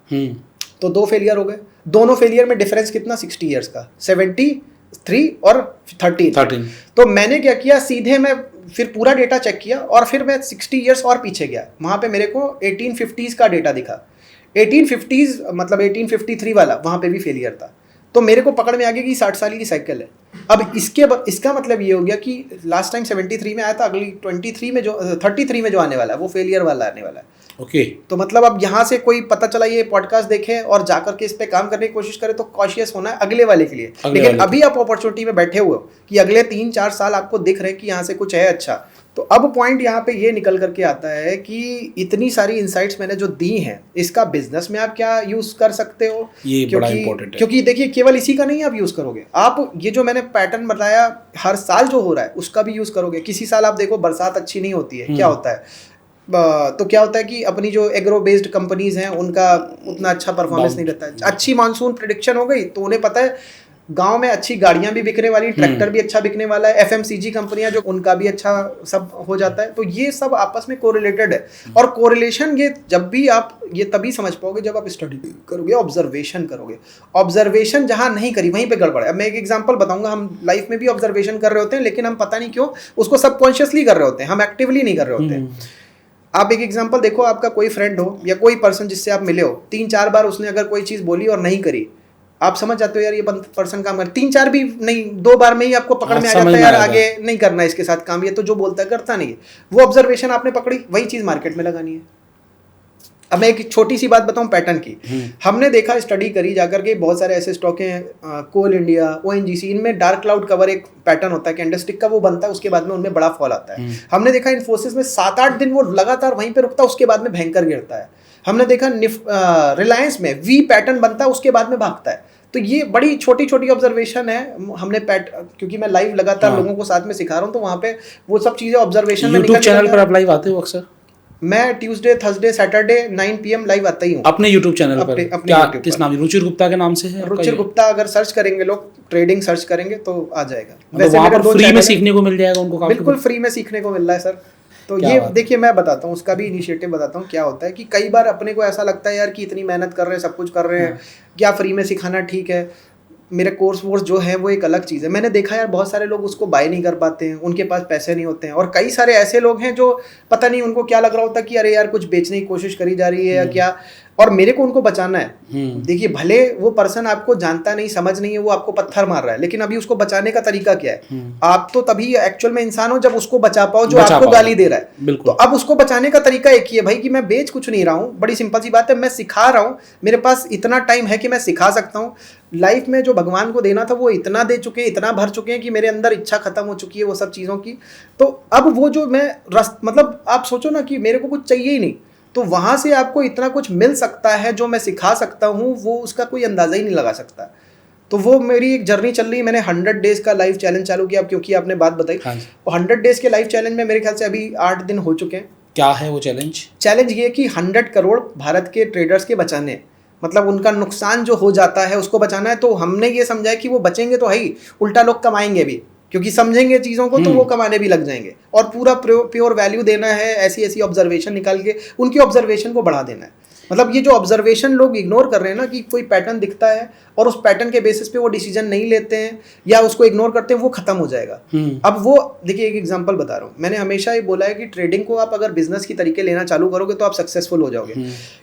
तो 2 फेलियर हो गए। दोनों फेलियर में डिफरेंस कितना, 60 ईयर्स का, 73 और 13। तो मैंने क्या किया, सीधे मैं फिर पूरा डेटा चेक किया और फिर मैं 60 ईयर्स और पीछे गया, वहां पे मेरे को 1850s का डेटा दिखा। 1850s मतलब 1853 वाला, वहां पे भी फेलियर था। तो मेरे को पकड़ में आ गया कि 60 साल की साइकिल है। अब इसका मतलब ये हो गया कि लास्ट टाइम 73 में आया था, अगली 33 में जो 33 में जो आने वाला है वो फेलियर वाला आने वाला है। ओके तो मतलब अब यहाँ से कोई पता चला ये पॉडकास्ट देखे और जाकर के इस पे काम करने की कोशिश करे, तो कॉशियस होना है अगले वाले के लिए। लेकिन अभी आप अपॉर्चुनिटी में बैठे हुए हो कि अगले 3-4 साल आपको दिख रहे हैं कि यहाँ से कुछ है अच्छा। तो अब पॉइंट यहाँ पे ये निकल करके आता है कि इतनी सारी इंसाइट्स मैंने जो दी हैं, इसका बिजनेस में आप क्या यूज कर सकते हो, ये बड़ा इंपॉर्टेंट है। क्योंकि देखिए केवल इसी का नहीं आप यूज करोगे, आप ये जो मैंने पैटर्न बताया हर साल जो हो रहा है उसका भी यूज करोगे। किसी साल आप देखो बरसात अच्छी नहीं होती है, क्या होता है, तो क्या होता है कि अपनी जो एग्रो बेस्ड कंपनीज हैं उनका उतना अच्छा परफॉर्मेंस नहीं रहता है। अच्छी मानसून प्रेडिक्शन हो गई तो उन्हें पता है गांव में अच्छी गाड़ियां भी बिकने वाली, ट्रैक्टर भी अच्छा बिकने वाला है, एफएमसीजी कंपनियां जो उनका भी अच्छा सब हो जाता है। तो ये सब आपस में कोरिलेटेड है, और कोरिलेशन ये जब भी आप ये तभी समझ पाओगे जब आप स्टडी करोगे, ऑब्जर्वेशन करोगे। ऑब्जर्वेशन जहां नहीं करी वहीं पे गड़बड़ है। अब मैं एक एग्जांपल बताऊंगा, हम लाइफ में भी ऑब्जर्वेशन कर रहे होते हैं लेकिन हम पता नहीं क्यों उसको सबकॉन्शियसली कर रहे होते हैं, हम एक्टिवली नहीं कर रहे होते हैं। आप एक एग्जांपल देखो, आपका कोई फ्रेंड हो या कोई पर्सन जिससे आप मिले हो, 3-4 बार उसने अगर कोई चीज बोली और नहीं करी, आप समझ जाते हो यार ये पर्सन काम कर, 3-4 भी नहीं 2 बार में ही आपको पकड़ में आ जाता है यार आगे नहीं करना इसके साथ काम, ये तो जो बोलता है करता नहीं है। वो ऑब्जर्वेशन आपने पकड़ी, वही चीज मार्केट में लगानी है। अब मैं एक छोटी सी बात बताऊं पैटर्न की, हमने देखा, स्टडी करी जाकर के, बहुत सारे ऐसे स्टॉक हैं, कोल इंडिया, ओएनजीसी, इनमें डार्क क्लाउड कवर एक पैटर्न होता है, कैंडलस्टिक का वो बनता है, उसके बाद में उनमें बड़ा फॉल आता है। हमने देखा इन्फोसिस में 7-8 दिन वो लगातार वहीं पे रुकता है, उसके बाद में भयंकर गिरता है। हमने देखा रिलायंस में वी पैटर्न बनता है, उसके बाद में भागता है। तो ये बड़ी छोटी छोटी ऑब्जर्वेशन है, हमने क्योंकि मैं लाइव लगातार लोगों को साथ में सिखा रहा हूँ, तो वहाँ पे वो सब चीजें ऑब्जर्वेशन में यूट्यूब चैनल पर आप लाइव आते हो अक्सर? मैं Tuesday, Thursday, Saturday 9 PM live आता ही हूँ अपने यूट्यूब चैनल पर। क्या किस नाम, रुचिर गुप्ता के नाम से है? रुचिर गुप्ता अगर सर्च करेंगे लोग, ट्रेडिंग सर्च करेंगे तो आ जाएगा। वैसे वहाँ पर फ्री में सीखने को मिल जाएगा उनको? बिल्कुल फ्री में सीखने को मिल रहा है सर। तो ये देखिए मैं बताता हूँ, उसका भी इनिशिएटिव बताता हूँ। क्या होता है कि कई बार अपने को ऐसा लगता है यार कि इतनी मेहनत कर रहे हैं, सब कुछ कर रहे हैं, क्या फ्री में सिखाना ठीक है? मेरे कोर्स वोर्स जो है वो एक अलग चीज़ है। मैंने देखा यार बहुत सारे लोग उसको बाय नहीं कर पाते हैं, उनके पास पैसे नहीं होते हैं, और कई सारे ऐसे लोग हैं जो पता नहीं उनको क्या लग रहा होता कि अरे यार कुछ बेचने की कोशिश करी जा रही है या क्या। और मेरे को उनको बचाना है। देखिए भले वो पर्सन आपको जानता नहीं, समझ नहीं है, वो आपको पत्थर मार रहा है, लेकिन अभी उसको बचाने का तरीका क्या है? आप तो तभी एक्चुअल में इंसान हो जब उसको बचा पाओ जो आपको गाली दे रहा है। तो अब उसको बचाने का तरीका एक ही है भाई कि मैं बेच कुछ नहीं रहा हूँ, बड़ी सिंपल सी बात है, मैं सिखा रहा हूँ। मेरे पास इतना टाइम है कि मैं सिखा सकता हूँ। लाइफ में जो भगवान को देना था वो इतना दे चुके हैं, इतना भर चुके हैं कि मेरे अंदर इच्छा खत्म हो चुकी है वो सब चीज़ों की। तो अब वो जो मैं मतलब आप सोचो ना कि मेरे को कुछ चाहिए ही नहीं, तो वहाँ से आपको इतना कुछ मिल सकता है जो मैं सिखा सकता हूँ, वो उसका कोई अंदाज़ा ही नहीं लगा सकता। तो वो मेरी एक जर्नी चल रही है। मैंने 100 डेज़ का लाइफ चैलेंज चालू किया, क्योंकि आपने बात बताई। हाँ। तो 100 डेज़ के लाइफ चैलेंज में मेरे ख्याल से अभी 8 दिन हो चुके हैं। क्या है वो चैलेंज? चैलेंज ये कि 100 करोड़ भारत के ट्रेडर्स के बचाने, मतलब उनका नुकसान जो हो जाता है उसको बचाना है। तो हमने ये समझा है कि वो बचेंगे तो है ही, उल्टा लोग कमाएंगे भी, क्योंकि समझेंगे चीज़ों को तो वो कमाने भी लग जाएंगे। और पूरा प्योर वैल्यू देना है, ऐसी ऐसी ऑब्जर्वेशन निकाल के उनकी ऑब्जर्वेशन को बढ़ा देना है। मतलब ये जो ऑब्जर्वेशन लोग इग्नोर कर रहे हैं ना, कि कोई पैटर्न दिखता है और उस पैटर्न के बेसिस पे वो डिसीजन नहीं लेते हैं या उसको इग्नोर करते हैं, वो खत्म हो जाएगा। अब वो देखिए, एक एग्जांपल बता रहा हूँ। मैंने हमेशा ये बोला है कि ट्रेडिंग को आप अगर बिजनेस की तरीके लेना चालू करोगे तो आप सक्सेसफुल हो जाओगे।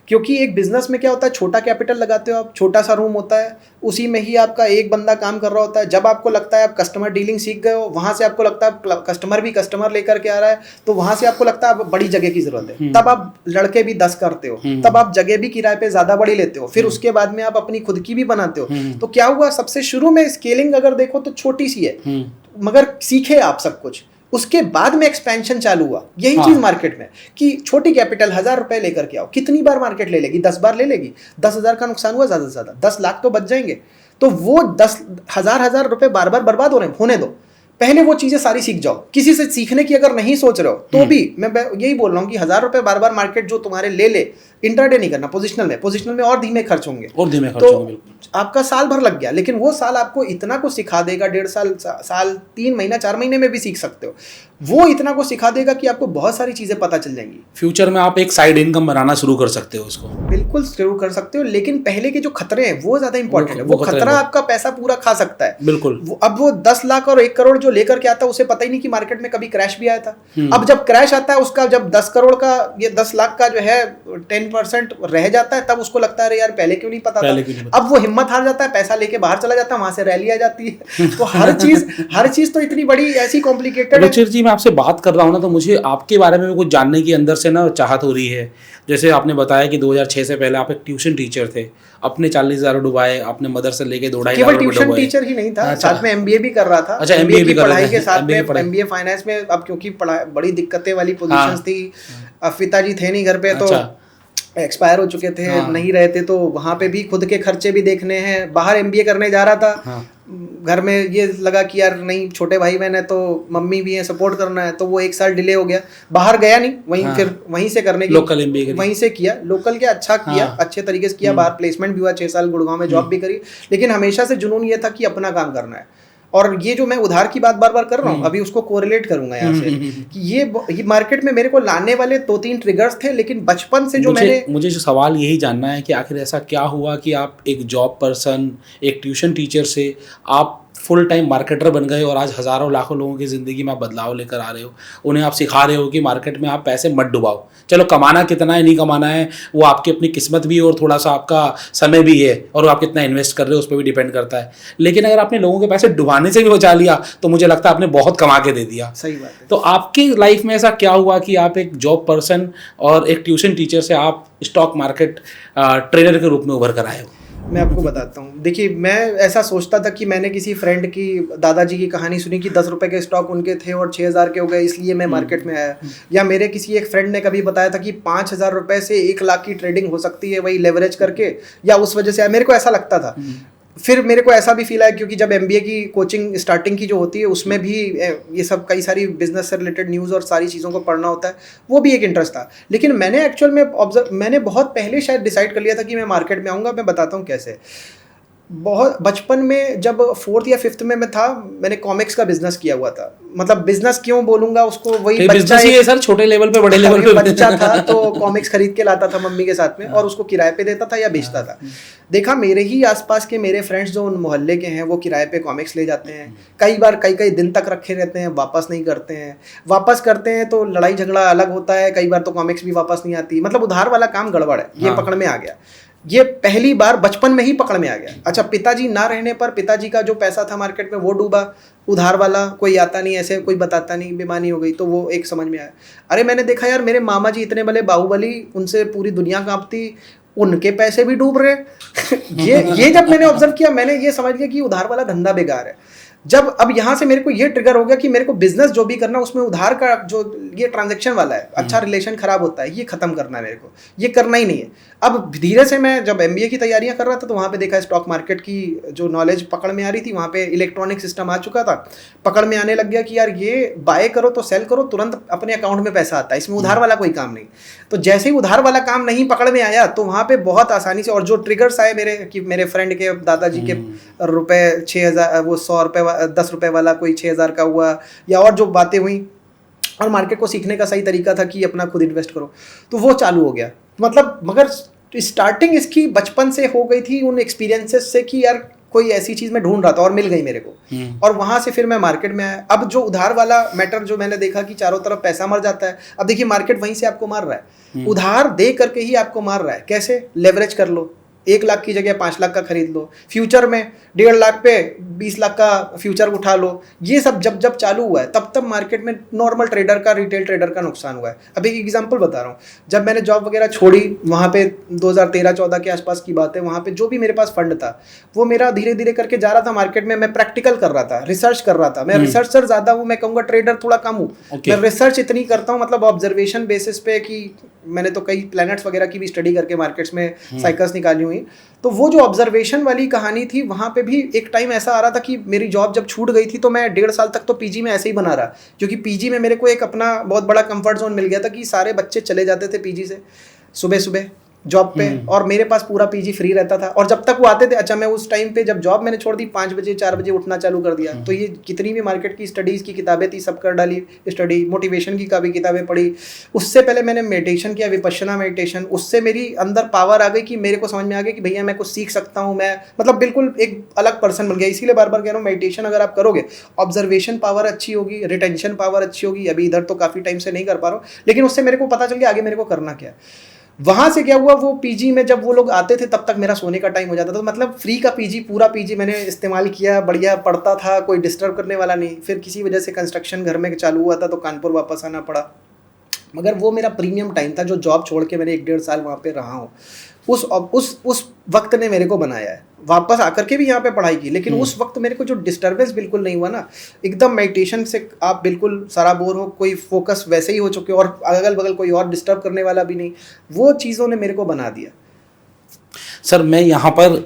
क्योंकि एक बिजनेस में क्या होता है, छोटा कैपिटल लगाते हो आप, छोटा सा रूम होता है, उसी में ही आपका एक बंदा काम कर रहा होता है। जब आपको लगता है आप कस्टमर डीलिंग सीख गए हो, वहां से आपको लगता है कस्टमर भी कस्टमर लेकर के आ रहा है, तो वहां से आपको लगता है अब बड़ी जगह की जरूरत है। तब आप लड़के भी 10 करते हो, तब आप जगह भी किराए पे ज्यादा बड़ी लेते हो, फिर उसके बाद में आप अपनी खुद की भी बनाते हो। तो क्या हुआ, सबसे शुरू में स्केलिंग अगर देखो तो छोटी सी है, मगर सीखे आप सब कुछ। उसके बाद में एक्सपेंशन चालू हुआ। यही चीज मार्केट में, कि छोटी कैपिटल 1000 रुपए लेकर के आओ, कितनी बार मार्केट ले लेगी? 10 बार ले लेगी। 10,000 का नुकसान हुआ ज्यादा से ज्यादा, 10 लाख तो बच जाएंगे। तो वो 10,000 रुपए बार बार बर्बाद हो रहे हैं, होने दो। पहले वो चीजें सारी सीख जाओ। किसी से सीखने की अगर नहीं सोच रहे हो तो भी मैं यही बोल रहा हूँ कि 1000 रुपए बार बार मार्केट जो तुम्हारे ले इंट्राडे नहीं करना, पोजिशनल में और धीमे खर्च होंगे, तो आपका साल भर लग गया। लेकिन वो साल आपको इतना कुछ सिखा देगा, 1.5 साल 3 महीना 4 महीने में भी सीख सकते हो। वो इतना कुछ सिखा देगा कि आपको बहुत सारी चीजें पता चल जाएंगी। फ्यूचर में आप एक साइड इनकम बनाना शुरू कर सकते हो उसको। बिल्कुल शुरू कर सकते हो, लेकिन पहले के जो खतरे हैं वो ज्यादा इंपॉर्टेंट है। वो खतरा आपका पैसा पूरा खा सकता है। बिल्कुल। अब वो 10 लाख और 1 करोड़ जो लेकर के आता है, उसे पता ही नहीं कि मार्केट में कभी क्रैश भी आया था। अब जब क्रैश आता है, उसका जब 10 करोड़ का, ये 10 लाख का जो है 10% रह जाता है, तब उसको लगता है यार पहले क्यों नहीं पता था। अब वो हिम्मत हार जाता है, पैसा लेके बाहर चला जाता है, वहां से रैली आ जाती है। तो हर चीज तो इतनी बड़ी ऐसी कॉम्प्लिकेटेड है। रुचिर जी, मैं आपसे बात कर रहा हूँ ना, तो मुझे आपके बारे में कुछ जानने की अंदर से ना चाहत हो रही है। जैसे आपने बताया कि 2006 से पहले आप एक ट्यूशन टीचर थे, अपने 40,000 डुबाए, अपने मदर से लेके 2.5 केवल ट्यूशन टीचर ही नहीं था, साथ में एमबीए भी कर रहा था। अच्छा, एमबीए भी कर रहा था। पढ़ाई के साथ में एमबीए फाइनेंस में। अब क्योंकि बड़ी दिक्कतें वाली पोजीशंस थी, अब पिताजी थे नहीं घर पे, तो एक्सपायर हो चुके थे, नहीं रहते, तो वहाँ पे भी खुद के खर्चे भी देखने हैं। बाहर एमबीए करने जा रहा था, घर में ये लगा कि यार नहीं, छोटे भाई बहन है तो मम्मी भी है, सपोर्ट करना है, तो वो 1 साल डिले हो गया। बाहर गया नहीं, वहीं फिर वहीं से करने की, लोकल एमबीए वहीं से किया। लोकल के अच्छा किया, अच्छे तरीके से किया। बाहर प्लेसमेंट भी हुआ, 6 साल गुड़गांव में जॉब भी करी। लेकिन हमेशा से जुनून ये था कि अपना काम करना है। और ये जो मैं उधार की बात बार बार कर रहा हूँ, अभी उसको कोरिलेट करूंगा यहाँ से, कि ये मार्केट में मेरे को लाने वाले 2-3 ट्रिगर्स थे। लेकिन बचपन से जो मुझे जो सवाल यही जानना है कि आखिर ऐसा क्या हुआ कि आप एक जॉब पर्सन, एक ट्यूशन टीचर से आप फुल टाइम मार्केटर बन गए और आज हज़ारों लाखों लोगों की ज़िंदगी में आप बदलाव लेकर आ रहे हो। उन्हें आप सिखा रहे हो कि मार्केट में आप पैसे मत डुबाओ। चलो, कमाना कितना है, नहीं कमाना है, वो आपकी अपनी किस्मत भी है और थोड़ा सा आपका समय भी है, और आप कितना इन्वेस्ट कर रहे हो उस पर भी डिपेंड करता है। लेकिन अगर आपने लोगों के पैसे डुबाने से भी बचा लिया तो मुझे लगता है आपने बहुत कमा के दे दिया। सही बात है। तो आपकी लाइफ में ऐसा क्या हुआ कि आप एक जॉब पर्सन और एक ट्यूशन टीचर से आप स्टॉक मार्केट ट्रेडर के रूप में उभर कर आए हो? मैं आपको बताता हूँ। देखिए, मैं ऐसा सोचता था कि मैंने किसी फ्रेंड की, दादाजी की कहानी सुनी कि 10 रुपए के स्टॉक उनके थे और 6,000 के हो गए, इसलिए मैं मार्केट में आया। या मेरे किसी एक फ्रेंड ने कभी बताया था कि 5,000 रुपए से 1 लाख की ट्रेडिंग हो सकती है, वही लेवरेज करके, या उस वजह से मेरे को ऐसा लगता था। फिर मेरे को ऐसा भी फील आया, क्योंकि जब एमबीए की कोचिंग स्टार्टिंग की जो होती है, उसमें भी ये सब कई सारी बिजनेस से रिलेटेड न्यूज़ और सारी चीज़ों को पढ़ना होता है, वो भी एक इंटरेस्ट था। लेकिन मैंने एक्चुअल में मैंने बहुत पहले शायद डिसाइड कर लिया था कि मैं मार्केट में आऊँगा। मैं बताता हूँ कैसे। बहुत बचपन में जब 4th या 5th में मैं था, मैंने कॉमिक्स का बिजनेस किया हुआ था। मतलब बिजनेस क्यों बोलूंगा उसको, वही बच्चा बिजनेस ही है सर, छोटे लेवल पे बड़े लेवल पे बच्चा था तो कॉमिक्स खरीद के लाता था मम्मी के साथ में और उसको किराए पे देता था या बेचता था। देखा मेरे ही आसपास के मेरे फ्रेंड्स जो उन मोहल्ले के हैं वो किराए पे कॉमिक्स ले जाते हैं, कई बार कई कई दिन तक रखे रहते हैं, वापस नहीं करते हैं, वापस करते हैं तो लड़ाई झगड़ा अलग होता है, कई बार तो कॉमिक्स भी वापस नहीं आती। मतलब उधार वाला काम गड़बड़ है, ये पकड़ में आ गया। ये पहली बार बचपन में ही पकड़ में आ गया। अच्छा, पिताजी ना रहने पर पिताजी का जो पैसा था मार्केट में वो डूबा, उधार वाला कोई आता नहीं, ऐसे कोई बताता नहीं, बेईमानी हो गई, तो वो एक समझ में आया। अरे मैंने देखा यार मेरे मामा जी इतने बड़े बाहुबली, उनसे पूरी दुनिया कांपती, उनके पैसे भी डूब रहे ये जब मैंने ऑब्जर्व किया, मैंने ये समझ लिया कि उधार वाला धंधा बेकार है। जब अब यहाँ से मेरे को ये ट्रिगर हो गया कि मेरे को बिजनेस जो भी करना उसमें उधार का जो ये ट्रांजैक्शन वाला है, अच्छा रिलेशन खराब होता है, ये खत्म करना है मेरे को, ये करना ही नहीं है। अब धीरे से मैं जब MBA की तैयारियां कर रहा था तो वहाँ पे देखा स्टॉक मार्केट की जो नॉलेज पकड़ में आ रही थी, वहाँ पे इलेक्ट्रॉनिक सिस्टम आ चुका था, पकड़ में आने लग गया कि यार ये बाय करो तो सेल करो, तुरंत अपने अकाउंट में पैसा आता है, इसमें उधार वाला कोई काम नहीं। तो जैसे ही उधार वाला काम नहीं पकड़ में आया तो वहाँ पे बहुत आसानी से, और जो ट्रिगर्स आए मेरे कि मेरे फ्रेंड के दादाजी के रुपए 6,000, वो 100 रुपये 10 रुपये वाला कोई 6,000 का हुआ, या और जो बातें हुई, और मार्केट को सीखने का सही तरीका था कि अपना खुद इन्वेस्ट करो, तो वो चालू हो गया। मतलब मगर स्टार्टिंग इसकी बचपन से हो गई थी उन एक्सपीरियंसेस से कि यार कोई ऐसी चीज़ मैं ढूंढ रहा था और मिल गई मेरे को, और वहाँ से फिर मैं मार्केट में आया। अब जो उधार वाला मैटर जो मैंने देखा कि चारों तरफ पैसा मर जाता है, अब देखिए मार्केट वहीं से आपको मार रहा है, उधार दे करके ही आपको मार रहा है। कैसे? लेवरेज कर लो, 1 लाख की जगह 5 लाख का खरीद लो, फ्यूचर में 1.5 लाख पे 20 लाख का फ्यूचर उठा लो। ये सब जब जब चालू हुआ है तब मार्केट में नॉर्मल ट्रेडर का, रिटेल ट्रेडर का नुकसान हुआ है। अब एक एग्जांपल बता रहा हूँ, जब मैंने जॉब वगैरह छोड़ी, वहाँ पे 2013-14 के आसपास की बात है, वहाँ पे जो भी मेरे पास फंड था वो मेरा धीरे धीरे करके जा रहा था मार्केट में। मैं प्रैक्टिकल कर रहा था, रिसर्च कर रहा था। मैं रिसर्चर ज़्यादा हूँ, मैं कहूँगा ट्रेडर थोड़ा कम हूँ। मैं रिसर्च इतनी करता हूँ, मतलब ऑब्जर्वेशन बेसिस पे, कि मैंने तो कई प्लैनेट्स वगैरह की भी स्टडी करके मार्केट्स में साइकिल्स निकाली हुई। तो वो जो ऑब्जर्वेशन वाली कहानी थी, वहाँ पे भी एक टाइम ऐसा आ रहा था कि मेरी जॉब जब छूट गई थी तो मैं 1.5 साल तक तो पीजी में ऐसे ही बना रहा, क्योंकि पीजी में मेरे को एक अपना बहुत बड़ा कंफर्ट जोन मिल गया था कि सारे बच्चे चले जाते थे पीजी से सुबह सुबह जॉब पे, और मेरे पास पूरा पीजी फ्री रहता था। और जब तक वो आते थे, अच्छा मैं उस टाइम पे जब जॉब मैंने छोड़ दी 5 बजे 4 बजे उठना चालू कर दिया, तो ये कितनी भी मार्केट की स्टडीज़ की किताबें थी सब कर डाली, स्टडी मोटिवेशन की भी किताबें पढ़ी। उससे पहले मैंने मेडिटेशन किया, विपश्यना मेडिटेशन। उससे मेरी अंदर पावर आ गई कि मेरे को समझ में आ गया कि भैया मैं कुछ सीख सकता हूँ, मैं मतलब बिल्कुल एक अलग पर्सन बन गया। इसीलिए बार बार कह रहा हूँ, मेडिटेशन अगर आप करोगे, ऑब्जर्वेशन पावर अच्छी होगी, रिटेंशन पावर अच्छी होगी। अभी इधर तो काफ़ी टाइम से नहीं कर पा रहा हूँ, लेकिन उससे मेरे को पता चल गया आगे मेरे को करना क्या है। वहाँ से क्या हुआ, वो पीजी में जब वो लोग आते थे तब तक मेरा सोने का टाइम हो जाता था। तो मतलब फ्री का पीजी, पूरा पीजी मैंने इस्तेमाल किया, बढ़िया पढ़ता था, कोई डिस्टर्ब करने वाला नहीं। फिर किसी वजह से कंस्ट्रक्शन घर में चालू हुआ था तो कानपुर वापस आना पड़ा, मगर वो मेरा प्रीमियम टाइम था जो जॉब छोड़ के मैंने 1-1.5 साल वहाँ पे रहा हूँ। उस वक्त ने मेरे को बनाया है, वापस आकर के भी यहाँ पे पढ़ाई की, लेकिन उस वक्त मेरे को जो डिस्टर्बेंस बिल्कुल नहीं हुआ ना, एकदम मेडिटेशन से आप बिल्कुल सराबोर हो, कोई फोकस वैसे ही हो चुके, और अगल बगल कोई और डिस्टर्ब करने वाला भी नहीं, वो चीज़ों ने मेरे को बना दिया। सर मैं यहाँ पर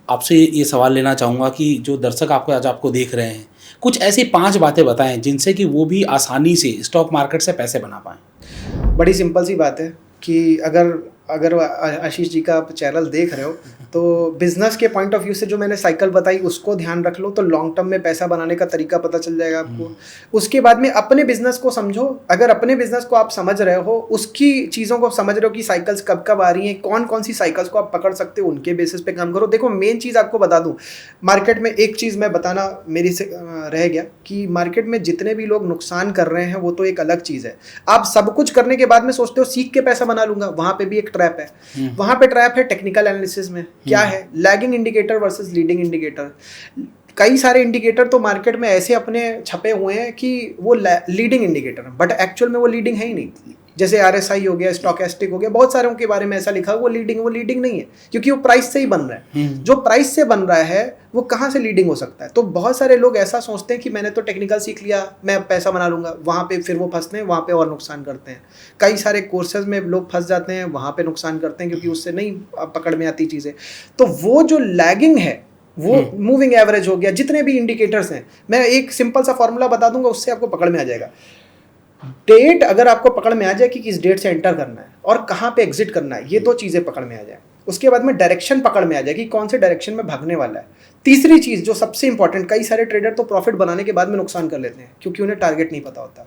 आपसे ये सवाल लेना चाहूँगा कि जो दर्शक आपको देख रहे हैं, कुछ ऐसी 5 बातें बताएं जिनसे कि वो भी आसानी से स्टॉक मार्केट से पैसे बना पाएँ। बड़ी सिंपल सी बात है कि अगर आशीष जी का आप चैनल देख रहे हो तो बिजनेस के पॉइंट ऑफ व्यू से जो मैंने साइकिल बताई उसको ध्यान रख लो, तो लॉन्ग टर्म में पैसा बनाने का तरीका पता चल जाएगा आपको। उसके बाद में अपने बिजनेस को समझो, अगर अपने बिजनेस को आप समझ रहे हो, उसकी चीज़ों को समझ रहे हो कि साइकिल्स कब कब आ रही हैं, कौन कौन सी साइकिल्स को आप पकड़ सकते हो, उनके बेसिस पे काम करो। देखो मेन चीज़ आपको बता दूँ, मार्केट में एक चीज़ मैं बताना मेरी से रह गया कि मार्केट में जितने भी लोग नुकसान कर रहे हैं वो तो एक अलग चीज़ है। आप सब कुछ करने के बाद में सोचते हो सीख के पैसा बना लूंगा, वहाँ पे भी एक ट्रैप है। वहाँ पे ट्रैप है टेक्निकल एनालिसिस में। क्या है? Lagging indicator versus leading indicator. कई सारे इंडिकेटर तो मार्केट में ऐसे अपने छपे हुए हैं कि वो लीडिंग इंडिकेटर है, बट एक्चुअल में वो लीडिंग है ही नहीं। जैसे RSI हो गया, स्टॉकेस्टिक हो गया, बहुत सारे के बारे में ऐसा लिखा है वो लीडिंग नहीं है, क्योंकि वो प्राइस से ही बन रहा है। जो प्राइस से बन रहा है वो कहाँ से लीडिंग हो सकता है? तो बहुत सारे लोग ऐसा सोचते हैं कि मैंने तो टेक्निकल सीख लिया, मैं पैसा बना लूंगा, वहाँ पे फिर वो फंसते हैं, वहाँ पे और नुकसान करते हैं। कई सारे कोर्सेज में लोग फंस जाते हैं, वहाँ पे नुकसान करते हैं, क्योंकि उससे नहीं पकड़ में आती चीज़ें। तो वो जो लैगिंग है वो मूविंग एवरेज हो गया, जितने भी इंडिकेटर्स हैं, मैं एक सिंपल सा फॉर्मूला बता दूंगा, उससे आपको पकड़ में आ जाएगा। डेट अगर आपको पकड़ में आ जाए कि किस डेट से एंटर करना है और कहाँ पे एग्जिट करना है, ये 2 चीज़ें पकड़ में आ जाए, उसके बाद में डायरेक्शन पकड़ में आ जाए कि कौन से डायरेक्शन में भागने वाला है। तीसरी चीज़ जो सबसे इंपॉर्टेंट, कई सारे ट्रेडर तो प्रॉफिट बनाने के बाद में नुकसान कर लेते हैं क्योंकि उन्हें टारगेट नहीं पता होता।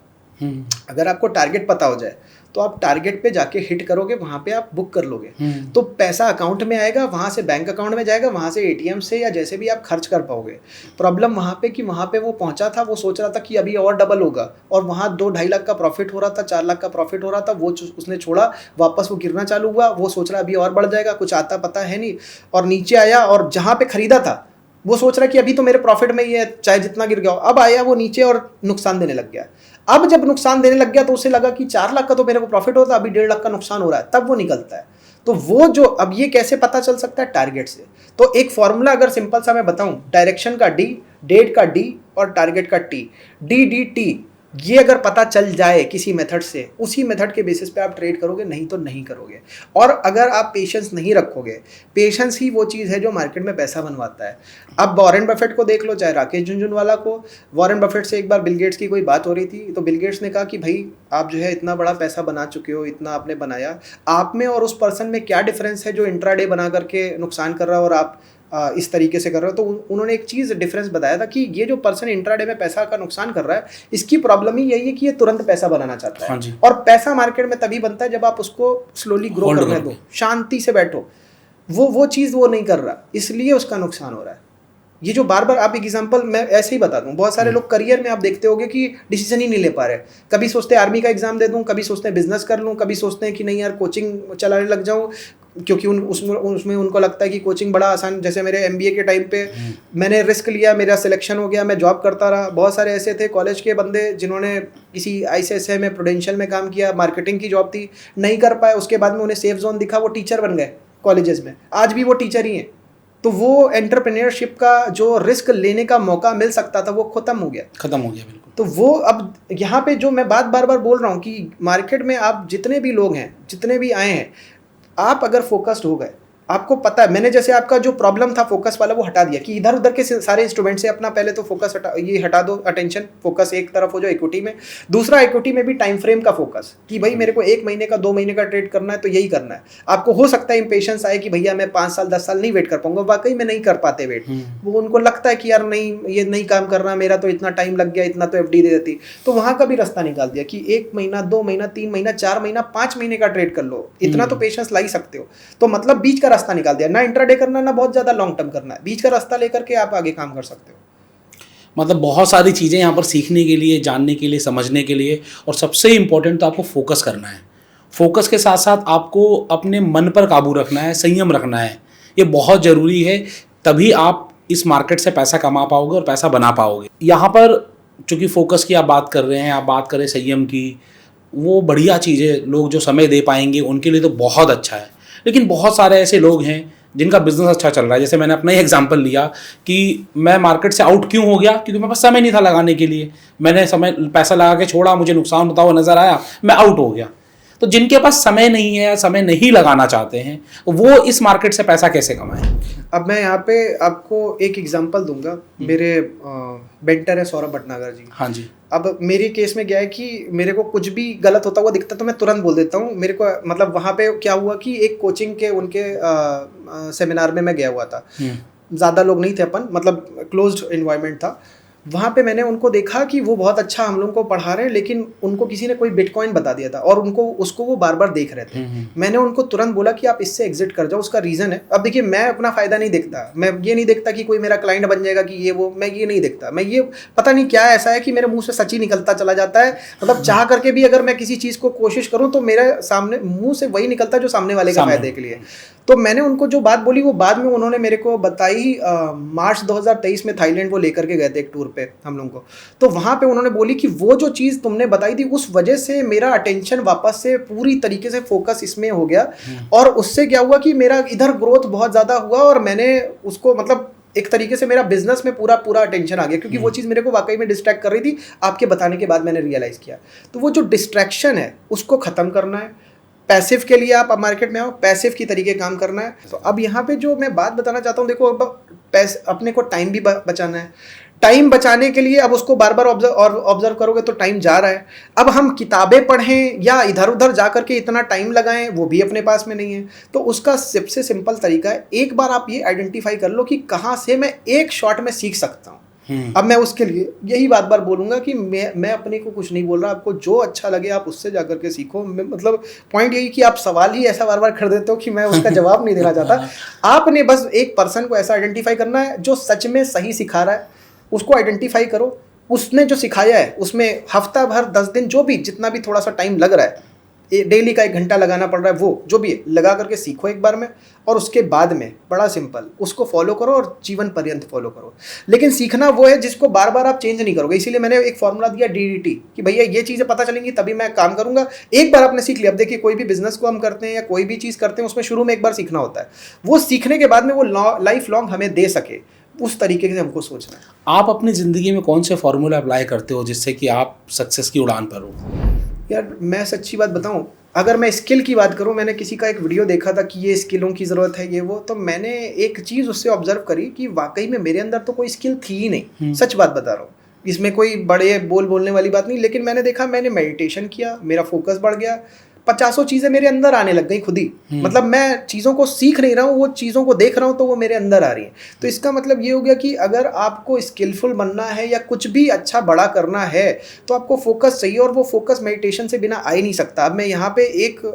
अगर आपको टारगेट पता हो जाए तो आप टारगेट पे जाके हिट करोगे, वहां पे आप बुक कर लोगे, तो पैसा अकाउंट में आएगा, वहां से बैंक अकाउंट में जाएगा, वहां से एटीएम से या जैसे भी आप खर्च कर पाओगे। प्रॉब्लम वहां पे कि वहां पे वो पहुंचा था, वो सोच रहा था कि अभी और डबल होगा, और वहां 2-2.5 लाख का प्रॉफिट हो रहा था, 4 लाख का प्रॉफिट हो रहा था, वो उसने छोड़ा, वापस वो गिरना चालू हुआ, वो सोच रहा अभी और बढ़ जाएगा, कुछ आता पता है नहीं, और नीचे आया, और जहां पे खरीदा था वो सोच रहा कि अभी तो मेरे प्रॉफिट में ही है, चाहे जितना गिर गया हो। अब आया वो नीचे और नुकसान देने लग गया। अब जब नुकसान देने लग गया तो उसे लगा कि 4 लाख का तो मेरे को प्रॉफिट होता, अभी 1.5 लाख का नुकसान हो रहा है, तब वो निकलता है। तो वो जो, अब ये कैसे पता चल सकता है? टारगेट से। तो एक फॉर्मूला अगर सिंपल सा मैं बताऊं, डायरेक्शन का डी, डेट का डी और टारगेट का टी, डी डी टी, ये अगर पता चल जाए किसी मेथड से, उसी मेथड के बेसिस पे आप ट्रेड करोगे, नहीं तो नहीं करोगे। और अगर आप पेशेंस नहीं रखोगे, पेशेंस ही वो चीज़ है जो मार्केट में पैसा बनवाता है। अब वॉरेन बफेट को देख लो, चाहे राकेश झुनझुनवाला को। वॉरेन बफेट से एक बार बिल गेट्स की कोई बात हो रही थी, तो बिल गेट्स ने कहा कि भाई आप जो है इतना बड़ा पैसा बना चुके हो, इतना आपने बनाया, आप में और उस पर्सन में क्या डिफरेंस है जो इंट्राडे बना करके नुकसान कर रहा है और आप इस तरीके से कर रहे हो। तो उन्होंने एक चीज़ डिफरेंस बताया था कि ये जो पर्सन इंट्राडे में पैसा का नुकसान कर रहा है, इसकी प्रॉब्लम ही यही है कि ये तुरंत पैसा बनाना चाहता है। हाँ जी। और पैसा मार्केट में तभी बनता है जब आप उसको स्लोली ग्रो करने दो, शांति से बैठो। वो चीज़ वो नहीं कर रहा, इसलिए उसका नुकसान हो रहा है। ये जो बार बार, आप एग्जांपल मैं ऐसे ही बता दूं, बहुत सारे लोग करियर में आप देखते होंगे कि डिसीजन ही नहीं ले पा रहे। कभी सोचते हैं आर्मी का एग्जाम दे दूं, कभी सोचते हैं बिजनेस कर लूं, कभी सोचते हैं कि नहीं यार कोचिंग चलाने लग जाऊं, क्योंकि उसमें उनको लगता है कि कोचिंग बड़ा आसान। जैसे मेरे MBA के टाइम पे मैंने रिस्क लिया, मेरा सिलेक्शन हो गया, मैं जॉब करता रहा। बहुत सारे ऐसे थे कॉलेज के बंदे जिन्होंने किसी ICICI में, प्रूडेंशियल में काम किया, मार्केटिंग की जॉब थी, नहीं कर पाए। उसके बाद में उन्हें सेफ जोन दिखा, वो टीचर बन गए कॉलेजेस में, आज भी वो टीचर ही हैं। तो वो एंटरप्रेन्योरशिप का जो रिस्क लेने का मौका मिल सकता था, वो खत्म हो गया बिल्कुल। तो वो अब यहाँ पे जो मैं बात बार बार बोल रहा हूँ कि मार्केट में आप जितने भी लोग हैं, जितने भी आए हैं, आप अगर फोकस्ड हो गए, आपको पता है, मैंने जैसे आपका जो प्रॉब्लम था फोकस वाला, वो हटा दिया कि इधर उधर के सारे इंस्ट्रूमेंट से अपना पहले तो फोकस हटा दो, अटेंशन, फोकस एक तरफ हो जाए इक्विटी में। दूसरा, इक्विटी में भी टाइम फ्रेम का फोकस, कि भाई मेरे को 1 महीने का, 2 महीने का ट्रेड करना है, तो यही करना है। आपको हो सकता है इंपेशेंस आए कि भैया मैं 5 साल 10 साल नहीं वेट कर पाऊंगा, वाकई में नहीं कर पाते वेट। वो उनको लगता है कि यार नहीं, ये नहीं काम कर रहा, मेरा तो इतना टाइम लग गया, इतना तो FD दे देती। तो वहां का भी रास्ता निकाल दिया कि 1 महीना, 2 महीना, 3 महीना, 4 महीना, 5 महीने का ट्रेड कर लो, इतना तो पेशेंस ला ही सकते हो। तो मतलब बीच का रास्ता निकाल दिया, ना इंट्राडे करना, ना बहुत ज्यादा लॉन्ग टर्म करना है, बीच का रास्ता लेकर के आप आगे काम कर सकते हो। मतलब बहुत सारी चीज़ें यहाँ पर सीखने के लिए, जानने के लिए, समझने के लिए, और सबसे इम्पोर्टेंट तो आपको फोकस करना है। फोकस के साथ साथ आपको अपने मन पर काबू रखना है, संयम रखना है, ये बहुत ज़रूरी है। तभी आप इस मार्केट से पैसा कमा पाओगे और पैसा बना पाओगे। यहाँ पर चूँकि फोकस की आप बात कर रहे हैं, आप बात करें संयम की, वो बढ़िया चीज़ है। लोग जो समय दे पाएंगे उनके लिए तो बहुत अच्छा है। लेकिन बहुत सारे ऐसे लोग हैं जिनका बिजनेस अच्छा चल रहा है। जैसे मैंने अपना ही एग्जांपल लिया कि मैं मार्केट से आउट क्यों हो गया, क्योंकि मेरे पास समय नहीं था लगाने के लिए। मैंने पैसा लगा के छोड़ा, मुझे नुकसान होता हुआ नजर आया, मैं आउट हो गया। तो जिनके पास समय नहीं है या समय नहीं लगाना चाहते हैं, वो इस मार्केट से पैसा कैसे कमाएं? अब मैं यहाँ पे आपको एक एग्जांपल दूंगा। मेरे बेंटर है सौरभ भटनागर जी। हाँ जी। अब मेरे केस में क्या है कि मेरे को कुछ भी गलत होता हुआ दिखता तो मैं तुरंत बोल देता हूँ। मेरे को मतलब वहाँ पे क्या हुआ कि एक कोचिंग के उनके सेमिनार में मैं गया हुआ था, ज़्यादा लोग नहीं थे, अपन मतलब क्लोज्ड एनवायरनमेंट था। वहाँ पे मैंने उनको देखा कि वो बहुत अच्छा हम लोगों को पढ़ा रहे हैं, लेकिन उनको किसी ने कोई बिटकॉइन बता दिया था और उसको वो बार बार देख रहे थे। मैंने उनको तुरंत बोला कि आप इससे एग्जिट कर जाओ, उसका रीज़न है। अब देखिए, मैं अपना फ़ायदा नहीं देखता, मैं ये नहीं देखता कि कोई मेरा क्लाइंट बन जाएगा कि ये वो, मैं ये नहीं देखता। मैं ये पता नहीं क्या ऐसा है कि मेरे मुँह से सच ही निकलता चला जाता है। मतलब चाह करके भी अगर मैं किसी चीज़ को कोशिश करूँ तो मेरे सामने मुँह से वही निकलता जो सामने वाले का फ़ायदे के लिए। तो मैंने उनको जो बात बोली वो बाद में उन्होंने मेरे को बताई। मार्च 2023 में थाईलैंड वो लेकर के गए थे एक टूर पे हम लोग को। तो वहाँ पे उन्होंने बोली कि वो जो चीज़ तुमने बताई थी उस वजह से मेरा अटेंशन वापस से पूरी तरीके से फोकस इसमें हो गया, और उससे क्या हुआ कि मेरा इधर ग्रोथ बहुत ज़्यादा हुआ और मैंने उसको मतलब एक तरीके से मेरा बिजनेस में पूरा अटेंशन आ गया, क्योंकि वो चीज़ मेरे को वाकई में डिस्ट्रैक्ट कर रही थी। आपके बताने के बाद मैंने रियलाइज़ किया। तो वो जो डिस्ट्रैक्शन है उसको ख़त्म करना है। पैसिव के लिए आप मार्केट में आओ, पैसिव की तरीके काम करना है। तो अब यहाँ पे जो मैं बात बताना चाहता हूँ, देखो अब अपने को टाइम भी बचाना है। टाइम बचाने के लिए अब उसको बार बार ऑब्जर्व करोगे तो टाइम जा रहा है। अब हम किताबें पढ़ें या इधर उधर जा करके इतना टाइम लगाएं, वो भी अपने पास में नहीं है। तो उसका सबसे सिंपल तरीका है, एक बार आप ये आइडेंटिफाई कर लो कि कहाँ से मैं एक शॉट में सीख सकता हूँ। अब मैं उसके लिए यही बात बार बोलूंगा कि मैं अपने को कुछ नहीं बोल रहा, आपको जो अच्छा लगे आप उससे जाकर के सीखो। मतलब पॉइंट यही कि आप सवाल ही ऐसा बार बार कर देते हो कि मैं उसका जवाब नहीं देना चाहता। आपने बस एक पर्सन को ऐसा आइडेंटिफाई करना है जो सच में सही सिखा रहा है, उसको आइडेंटिफाई करो। उसने जो सिखाया है उसमें हफ्ता भर 10 दिन जो भी जितना भी थोड़ा सा टाइम लग रहा है, डेली का 1 घंटा लगाना पड़ रहा है, वो जो भी है लगा करके सीखो एक बार में। और उसके बाद में बड़ा सिंपल उसको फॉलो करो और जीवन पर्यंत फॉलो करो। लेकिन सीखना वो है जिसको बार बार आप चेंज नहीं करोगे। इसीलिए मैंने एक फॉर्मूला दिया DDT कि भैया ये चीज़ें पता चलेंगी तभी मैं काम करूंगा। एक बार आपने सीख लिया। अब देखिए कोई भी बिजनेस को हम करते हैं या कोई भी चीज़ करते हैं उसमें शुरू में एक बार सीखना होता है, वो सीखने के बाद में वो लाइफ लॉन्ग हमें दे सके, उस तरीके से हमको सोचना है। आप अपनी ज़िंदगी में कौन से फॉर्मूला अप्लाई करते हो जिससे कि आप सक्सेस की उड़ान पर हो? यार मैं सच्ची बात बताऊं, अगर मैं स्किल की बात करूं, मैंने किसी का एक वीडियो देखा था कि ये स्किलों की ज़रूरत है ये वो, तो मैंने एक चीज़ उससे ऑब्जर्व करी कि वाकई में मेरे अंदर तो कोई स्किल थी ही नहीं। सच बात बता रहा हूँ, इसमें कोई बड़े बोलने वाली बात नहीं। लेकिन मैंने देखा, मैंने मेडिटेशन किया, मेरा फोकस बढ़ गया, 50 चीज़ें मेरे अंदर आने लग गई खुद ही। मतलब मैं चीज़ों को सीख नहीं रहा हूँ, वो चीज़ों को देख रहा हूँ तो वो मेरे अंदर आ रही है। तो इसका मतलब ये हो गया कि अगर आपको स्किलफुल बनना है या कुछ भी अच्छा बड़ा करना है तो आपको फोकस चाहिए, और वो फोकस मेडिटेशन से बिना आ ही नहीं सकता। अब मैं यहाँ पे एक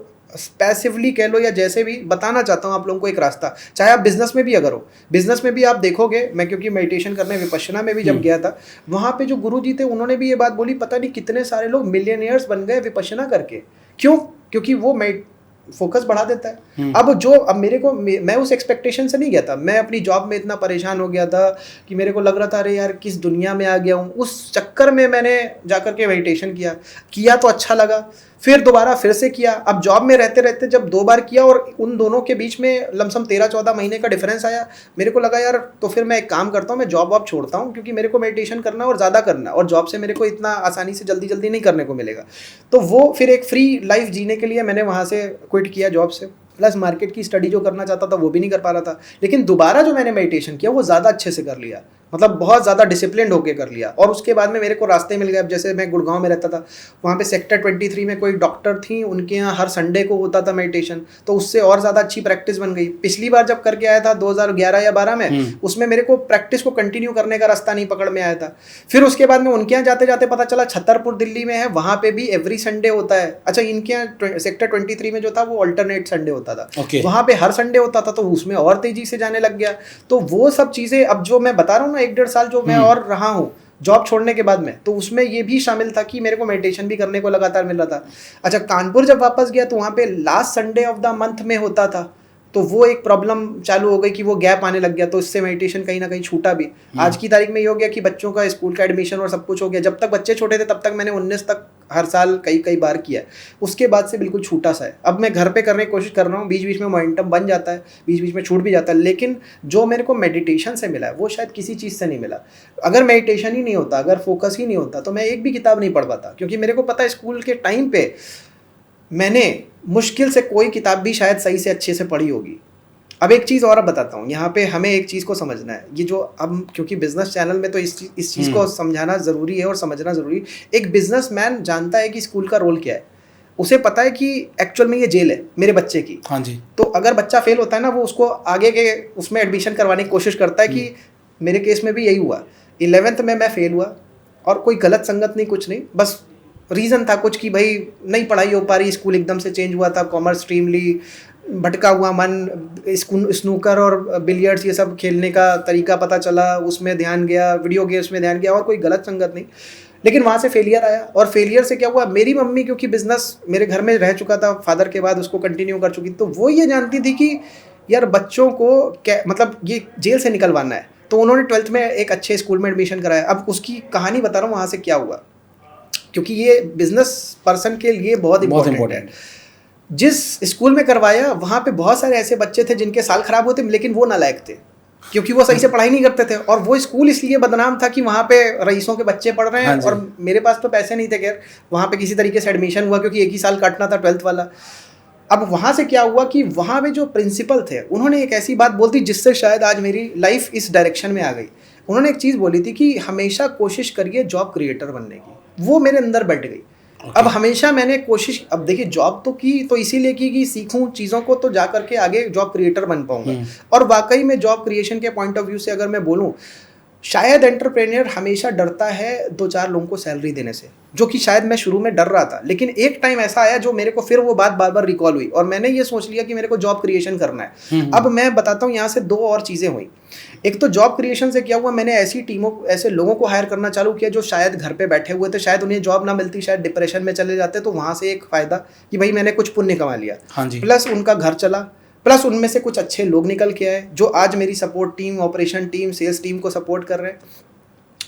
पैसिवली कह लो या जैसे भी बताना चाहता हूँ आप लोगों को एक रास्ता, चाहे आप बिजनेस में भी अगर हो, बिजनेस में भी आप देखोगे, मैं क्योंकि मेडिटेशन करने विपश्यना में भी जब गया था, वहाँ पे जो गुरु जी थे उन्होंने भी ये बात बोली, पता नहीं कितने सारे लोग मिलियनियर्स बन गए विपश्यना करके। क्यों? क्योंकि वो फोकस बढ़ा देता है। अब मेरे को, मैं उस एक्सपेक्टेशन से नहीं गया था। मैं अपनी जॉब में इतना परेशान हो गया था कि मेरे को लग रहा था अरे यार किस दुनिया में आ गया हूँ। उस चक्कर में मैंने जाकर के मेडिटेशन किया तो अच्छा लगा, फिर दोबारा फिर से किया। अब जॉब में रहते रहते जब 2 बार किया और उन दोनों के बीच में लमसम 13-14 महीने का डिफरेंस आया, मेरे को लगा यार तो फिर मैं एक काम करता हूँ, मैं जॉब वॉब छोड़ता हूँ, क्योंकि मेरे को मेडिटेशन करना और ज़्यादा करना, और जॉब से मेरे को इतना आसानी से जल्दी नहीं करने को मिलेगा। तो वो फिर एक फ्री लाइफ जीने के लिए मैंने वहाँ से क्विट किया जॉब से। प्लस मार्केट की स्टडी जो करना चाहता था वो भी नहीं कर पा रहा था। लेकिन दोबारा जो मैंने मेडिटेशन किया वो ज़्यादा अच्छे से कर लिया, मतलब बहुत ज़्यादा डिसिप्लिन होकर कर लिया। और उसके बाद में मेरे को रास्ते मिल गए। अब जैसे मैं गुड़गांव में रहता था, वहाँ पे सेक्टर 23 में कोई डॉक्टर थी, उनके यहाँ हर संडे को होता था मेडिटेशन, तो उससे और ज़्यादा अच्छी प्रैक्टिस बन गई। पिछली बार जब करके आया था 2011 या 12 में, उसमें मेरे को प्रैक्टिस को कंटिन्यू करने का रास्ता नहीं पकड़ में आया था। फिर उसके बाद में उनके यहाँ जाते जाते पता चला छतरपुर दिल्ली में है, वहाँ पे भी एवरी संडे होता है। अच्छा, इनके यहाँ सेक्टर 23 में जो था वो अल्टरनेट संडे होता था, वहाँ पे हर संडे होता था, तो उसमें और तेजी से जाने लग गया। तो वो सब चीज़ें अब जो मैं बता रहा हूँ ना, 1-1.5 साल जो मैं और रहा हूँ जॉब छोड़ने के बाद में, तो उसमें ये भी शामिल था कि मेरे को मेडिटेशन भी करने को लगातार मिल रहा था। अच्छा, कानपुर जब वापस गया तो वहाँ पे last Sunday off the month में होता था, तो वो एक प्रॉब्लम चालू हो गई कि वो गैप आने लग गया, तो इससे मेडिटेशन कहीं ना कहीं छूटा भी। आज की तारीख में ये हो गया कि बच्चों का स्कूल का एडमिशन और सब कुछ हो गया। जब तक बच्चे छोटे थे तब तक मैंने 19 तक हर साल कई बार किया है, उसके बाद से बिल्कुल छूटा सा है। अब मैं घर पे करने की कोशिश कर रहा हूँ, बीच बीच में मोमेंटम बन जाता है, बीच बीच में छूट भी जाता है, लेकिन जो मेरे को मेडिटेशन से मिला है वो शायद किसी चीज़ से नहीं मिला। अगर मेडिटेशन ही नहीं होता, अगर फोकस ही नहीं होता, तो मैं एक भी किताब नहीं पढ़ पाता, क्योंकि मेरे को पता है स्कूल के टाइम पे मैंने मुश्किल से कोई किताब भी शायद सही से अच्छे से पढ़ी होगी। अब एक चीज़ और बताता हूँ, यहाँ पे हमें एक चीज़ को समझना है, ये जो अब क्योंकि बिजनेस चैनल में तो इस चीज़ को समझाना ज़रूरी है और समझना ज़रूरी है। एक बिजनेसमैन जानता है कि स्कूल का रोल क्या है, उसे पता है कि एक्चुअल में ये जेल है मेरे बच्चे की। हाँ जी। तो अगर बच्चा फेल होता है ना, वो उसको आगे के उसमें एडमिशन करवाने की कोशिश करता है कि मेरे केस में भी यही हुआ। 11th में मैं फेल हुआ और कोई गलत संगत नहीं, कुछ नहीं, बस रीज़न था कुछ कि भाई नहीं पढ़ाई हो पा रही, स्कूल एकदम से चेंज हुआ था, कॉमर्स स्ट्रीम ली, भटका हुआ मन, स्नूकर और बिलियर्ड्स ये सब खेलने का तरीका पता चला, उसमें ध्यान गया, वीडियो गेम्स में ध्यान गया, और कोई गलत संगत नहीं। लेकिन वहाँ से फेलियर आया, और फेलियर से क्या हुआ, मेरी मम्मी क्योंकि बिजनेस मेरे घर में रह चुका था फादर के बाद, उसको कंटिन्यू कर चुकी, तो वो ये जानती थी कि यार बच्चों को क्या मतलब ये जेल से निकलवाना है, तो उन्होंने 12th में एक अच्छे स्कूल में एडमिशन कराया। अब उसकी कहानी बता रहा हूँ वहाँ से क्या हुआ, क्योंकि ये बिजनेस पर्सन के लिए बहुत इंपॉर्टेंट है। जिस स्कूल में करवाया वहाँ पे बहुत सारे ऐसे बच्चे थे जिनके साल खराब होते, लेकिन वो नालायक थे क्योंकि वो सही से पढ़ाई नहीं करते थे, और वो स्कूल इसलिए बदनाम था कि वहाँ पे रईसों के बच्चे पढ़ रहे हैं। हाँ, और मेरे पास तो पैसे नहीं थे, खैर वहाँ पे किसी तरीके से एडमिशन हुआ क्योंकि एक ही साल काटना था 12th वाला। अब वहाँ से क्या हुआ कि वहाँ पे जो प्रिंसिपल थे उन्होंने एक ऐसी बात बोल दी जिससे शायद आज मेरी लाइफ इस डायरेक्शन में आ गई। उन्होंने एक चीज़ बोली थी कि हमेशा कोशिश करिए जॉब क्रिएटर बनने की, वो मेरे अंदर बैठ गई। अब हमेशा मैंने कोशिश, अब देखिए जॉब तो की तो इसीलिए की कि सीखूं चीज़ों को तो जा करके आगे जॉब क्रिएटर बन पाऊंगा। और वाकई में जॉब क्रिएशन के पॉइंट ऑफ व्यू से अगर मैं बोलूं, शायद एंटरप्रेन्योर हमेशा डरता है 2-4 लोगों को सैलरी देने से, जो कि शायद मैं शुरू में डर रहा था, लेकिन एक टाइम ऐसा आया जो मेरे को फिर वो बात बार बार रिकॉल हुई और मैंने ये सोच लिया कि मेरे को जॉब क्रिएशन करना है। अब मैं बताता हूँ यहाँ से 2 और चीज़ें हुई। एक तो जॉब क्रिएशन से क्या हुआ, मैंने ऐसी टीमों, ऐसे लोगों को हायर करना चालू किया जो शायद घर पे बैठे हुए थे, शायद उन्हें जॉब ना मिलती, शायद डिप्रेशन में चले जाते, तो वहाँ से एक फ़ायदा कि भाई मैंने कुछ पुण्य कमा लिया। हाँ जी। प्लस उनका घर चला, प्लस उनमें से कुछ अच्छे लोग निकल के आए जो आज मेरी support team, operation team, sales team को सपोर्ट कर रहे हैं।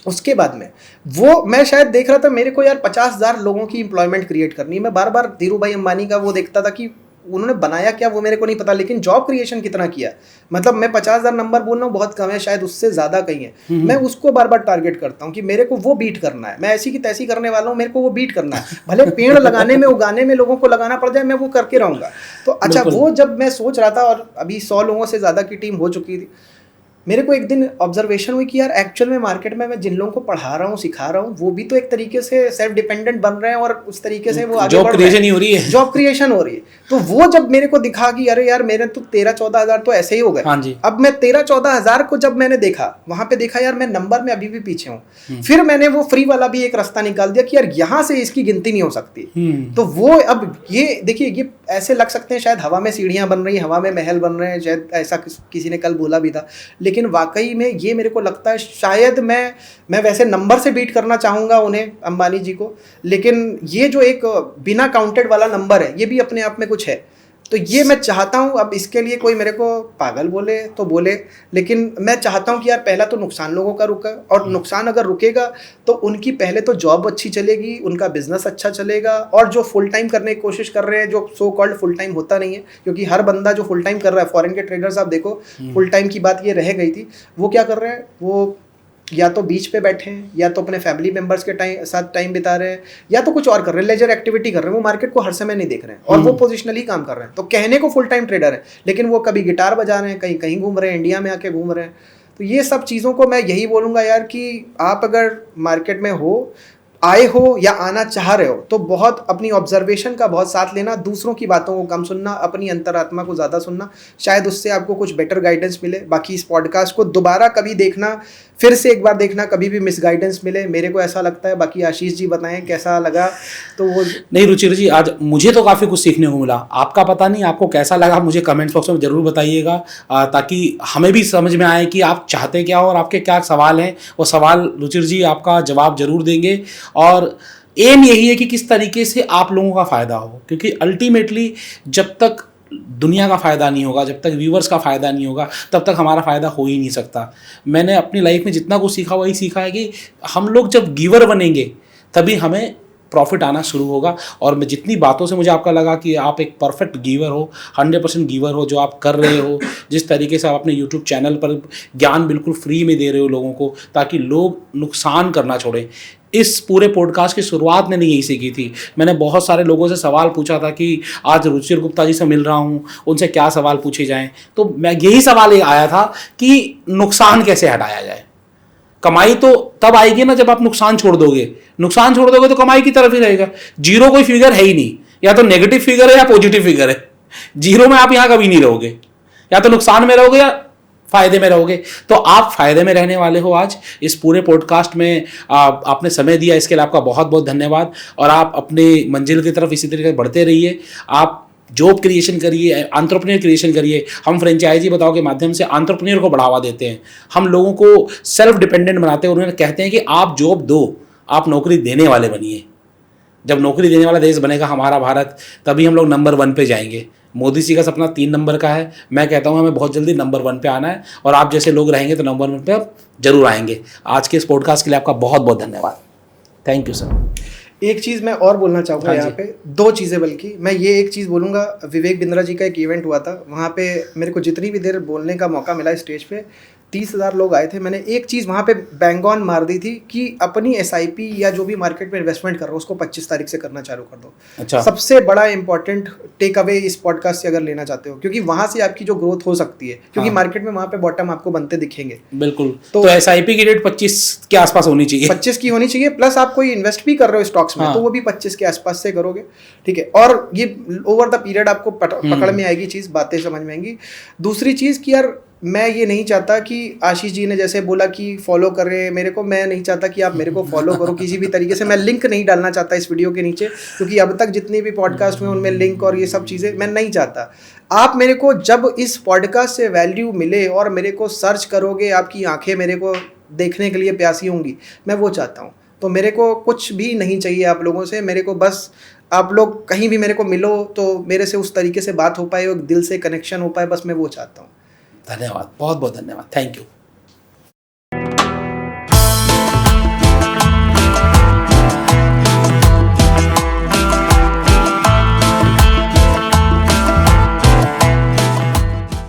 उसके बाद में वो मैं शायद देख रहा था मेरे को यार 50,000 लोगों की एम्प्लॉयमेंट क्रिएट करनी है। मैं बार बार धीरू भाई अंबानी का वो देखता था कि उन्होंने बनाया क्या वो मेरे को नहीं पता, लेकिन जॉब क्रिएशन कितना किया। मतलब मैं 50,000 नंबर बोल रहा हूँ, बहुत कम है, शायद उससे ज़्यादा कहीं है। मैं उसको बार बार टारगेट करता हूँ कि मेरे को वो बीट करना है। मैं ऐसी की तैसी करने वाला हूँ, मेरे को वो बीट करना है। भले पेड़ लगाने में, उगाने में लोगों को लगाना पड़ जाए, मैं वो करके रहूँगा। तो अच्छा, वो जब मैं सोच रहा था और अभी 100 लोगों से ज़्यादा की टीम हो चुकी थी, मेरे को एक दिन ऑब्जर्वेशन हुई कि यार एक्चुअल में मार्केट में मैं जिन लोगों को पढ़ा रहा हूँ, सिखा रहा हूँ, वो भी तो एक तरीके से सेल्फ डिपेंडेंट बन रहे हैं और उस तरीके से वो आगे जॉब क्रिएशन ही हो रही है। जॉब क्रिएशन हो रही है। तो वो जब मेरे को दिखा कि अरे यार मेरे तो 13-14 हज़ार तो ऐसे ही हो गए। हाँ जी। अब मैं 13-14 हज़ार को जब मैंने देखा, वहां पे देखा यार मैं नंबर में अभी भी पीछे हूँ। फिर मैंने वो फ्री वाला भी एक रास्ता निकाल दिया कि यार यहाँ से इसकी गिनती नहीं हो सकती। तो वो अब ये देखिए, ये ऐसे लग सकते हैं शायद हवा में सीढ़ियाँ बन रही, हवा में महल बन रहे हैं, शायद ऐसा किसी ने कल बोला भी था, लेकिन वाकई में ये मेरे को लगता है शायद मैं वैसे नंबर से बीट करना चाहूँगा उन्हें, अंबानी जी को, लेकिन ये जो एक बिना काउंटेड वाला नंबर है, ये भी अपने आप में कुछ है। तो ये मैं चाहता हूँ, अब इसके लिए कोई मेरे को पागल बोले तो बोले, लेकिन मैं चाहता हूँ कि यार पहला तो नुकसान लोगों का रुका, और नुकसान अगर रुकेगा तो उनकी पहले तो जॉब अच्छी चलेगी, उनका बिजनेस अच्छा चलेगा, और जो फुल टाइम करने की कोशिश कर रहे हैं, जो सो कॉल्ड फुल टाइम होता नहीं है, क्योंकि हर बंदा जो फुल टाइम कर रहा है, फॉरेन के ट्रेडर्स आप देखो, फुल टाइम की बात ये रह गई थी, वो क्या कर रहे हैं, वो या तो बीच पे बैठे हैं, या तो अपने फैमिली मेंबर्स के साथ टाइम बिता रहे हैं, या तो कुछ और कर रहे हैं, लेजर एक्टिविटी कर रहे हैं, वो मार्केट को हर समय नहीं देख रहे हैं, और वो पोजिशनली काम कर रहे हैं। तो कहने को फुल टाइम ट्रेडर है, लेकिन वो कभी गिटार बजा रहे हैं, कहीं कहीं घूम रहे हैं, इंडिया में आके घूम रहे हैं। तो ये सब चीज़ों को मैं यही बोलूँगा यार कि आप अगर मार्केट में आए हो या आना चाह रहे हो, तो बहुत अपनी ऑब्जर्वेशन का बहुत साथ लेना, दूसरों की बातों को कम सुनना, अपनी अंतरात्मा को ज़्यादा सुनना, शायद उससे आपको कुछ बेटर गाइडेंस मिले। बाकी इस पॉडकास्ट को दोबारा कभी देखना, फिर से एक बार देखना, कभी भी मिस गाइडेंस मिले, मेरे को ऐसा लगता है। बाकी आशीष जी बताएं कैसा लगा। तो वो नहीं रुचिर जी, आज मुझे तो काफ़ी कुछ सीखने को मिला, आपका पता नहीं आपको कैसा लगा, मुझे कमेंट्स बॉक्स में ज़रूर बताइएगा, ताकि हमें भी समझ में आए कि आप चाहते क्या हो और आपके क्या सवाल हैं। वो सवाल रुचिर जी आपका जवाब जरूर देंगे, और एम यही है कि किस तरीके से आप लोगों का फ़ायदा हो, क्योंकि अल्टीमेटली जब तक दुनिया का फ़ायदा नहीं होगा, जब तक व्यूवर्स का फ़ायदा नहीं होगा, तब तक हमारा फ़ायदा हो ही नहीं सकता। मैंने अपनी लाइफ में जितना कुछ सीखा वही सीखा है कि हम लोग जब गिवर बनेंगे तभी हमें प्रॉफिट आना शुरू होगा। और मैं जितनी बातों से मुझे आपका लगा कि आप एक परफेक्ट गिवर हो, 100% गिवर हो, जो आप कर रहे हो, जिस तरीके से आप अपने यूट्यूब चैनल पर ज्ञान बिल्कुल फ्री में दे रहे हो लोगों को, ताकि लोग नुकसान करना छोड़ें। इस पूरे पॉडकास्ट की शुरुआत मैंने यही सीखी थी। मैंने बहुत सारे लोगों से सवाल पूछा था कि आज रुचिर गुप्ता जी से मिल रहा हूँ, उनसे क्या सवाल पूछे जाएं, तो मैं यही सवाल आया था कि नुकसान कैसे हटाया जाए। कमाई तो तब आएगी ना जब आप नुकसान छोड़ दोगे, नुकसान छोड़ दोगे तो कमाई की तरफ ही रहेगा। जीरो कोई फिगर है ही नहीं, या तो नेगेटिव फिगर है या पॉजिटिव फिगर है। जीरो में आप यहाँ कभी नहीं रहोगे, या तो नुकसान में रहोगे या फायदे में रहोगे। तो आप फायदे में रहने वाले हो। आज इस पूरे पॉडकास्ट में आपने समय दिया, इसके लिए आपका बहुत बहुत धन्यवाद। और आप अपने मंजिल की तरफ इसी तरीके से बढ़ते रहिए। आप जॉब क्रिएशन करिए, एंटरप्रेन्योर क्रिएशन करिए। हम फ्रेंचाइजी बताओ के माध्यम से एंटरप्रेन्योर को बढ़ावा देते हैं, हम लोगों को सेल्फ डिपेंडेंट बनाते हैं। उन्होंने कहते हैं कि आप जॉब दो, आप नौकरी देने वाले बनिए। जब नौकरी देने वाला देश बनेगा हमारा भारत, तभी हम लोग नंबर 1 पे जाएंगे। मोदी जी का सपना 3 नंबर का है, मैं कहता हूं हमें बहुत जल्दी नंबर 1 पे आना है, और आप जैसे लोग रहेंगे तो नंबर 1 पे आप जरूर आएंगे। आज के इस पॉडकास्ट के लिए आपका बहुत बहुत धन्यवाद। Thank you sir. एक चीज़ मैं और बोलना चाहूँगा यहाँ पे, 2 चीज़ें, बल्कि मैं ये एक चीज़ बोलूँगा। विवेक बिंद्रा जी का एक इवेंट हुआ था, वहाँ पे मेरे को जितनी भी देर बोलने का मौका मिला स्टेज पे, 30,000 लोग आए थे। मैंने एक चीज़ वहाँ पे बैंग ऑन मार दी थी कि अपनी SIP या जो भी मार्केट में इन्वेस्टमेंट कर रहा हो उसको 25 तारीख से करना चालू कर दो। अच्छा। सबसे बड़ा इंपॉर्टेंट टेक अवे इस पॉडकास्ट से अगर लेना चाहते हो, क्योंकि वहाँ से आपकी जो ग्रोथ हो सकती है, क्योंकि मार्केट में वहाँ पे बॉटम आपको बनते दिखेंगे। बिल्कुल। तो SIP की रेट 25 के आसपास होनी चाहिए। 25 की होनी चाहिए, प्लस आप कोई इन्वेस्ट भी कर रहे हो स्टॉक्स में तो वो भी 25 के आसपास से करोगे, ठीक है। और ये ओवर द पीरियड आपको पकड़ में आएगी चीज़, बातें समझ में आएंगी। दूसरी चीज़ कि यार मैं ये नहीं चाहता कि आशीष जी ने जैसे बोला कि फॉलो कर रहे हैं मेरे को, मैं नहीं चाहता कि आप मेरे को फॉलो करो किसी भी तरीके से। मैं लिंक नहीं डालना चाहता इस वीडियो के नीचे, क्योंकि अब तक जितनी भी पॉडकास्ट में उनमें लिंक और ये सब चीज़ें मैं नहीं चाहता। आप मेरे को जब इस पॉडकास्ट से वैल्यू मिले और मेरे को सर्च करोगे, आपकी आंखें मेरे को देखने के लिए प्यासी होंगी, मैं वो चाहता हूँ। तो मेरे को कुछ भी नहीं चाहिए आप लोगों से, मेरे को बस आप लोग कहीं भी मेरे को मिलो तो मेरे से उस तरीके से बात हो पाए, दिल से कनेक्शन हो पाए, बस मैं वो चाहता हूँ। धन्यवाद, बहुत बहुत धन्यवाद, थैंक यू।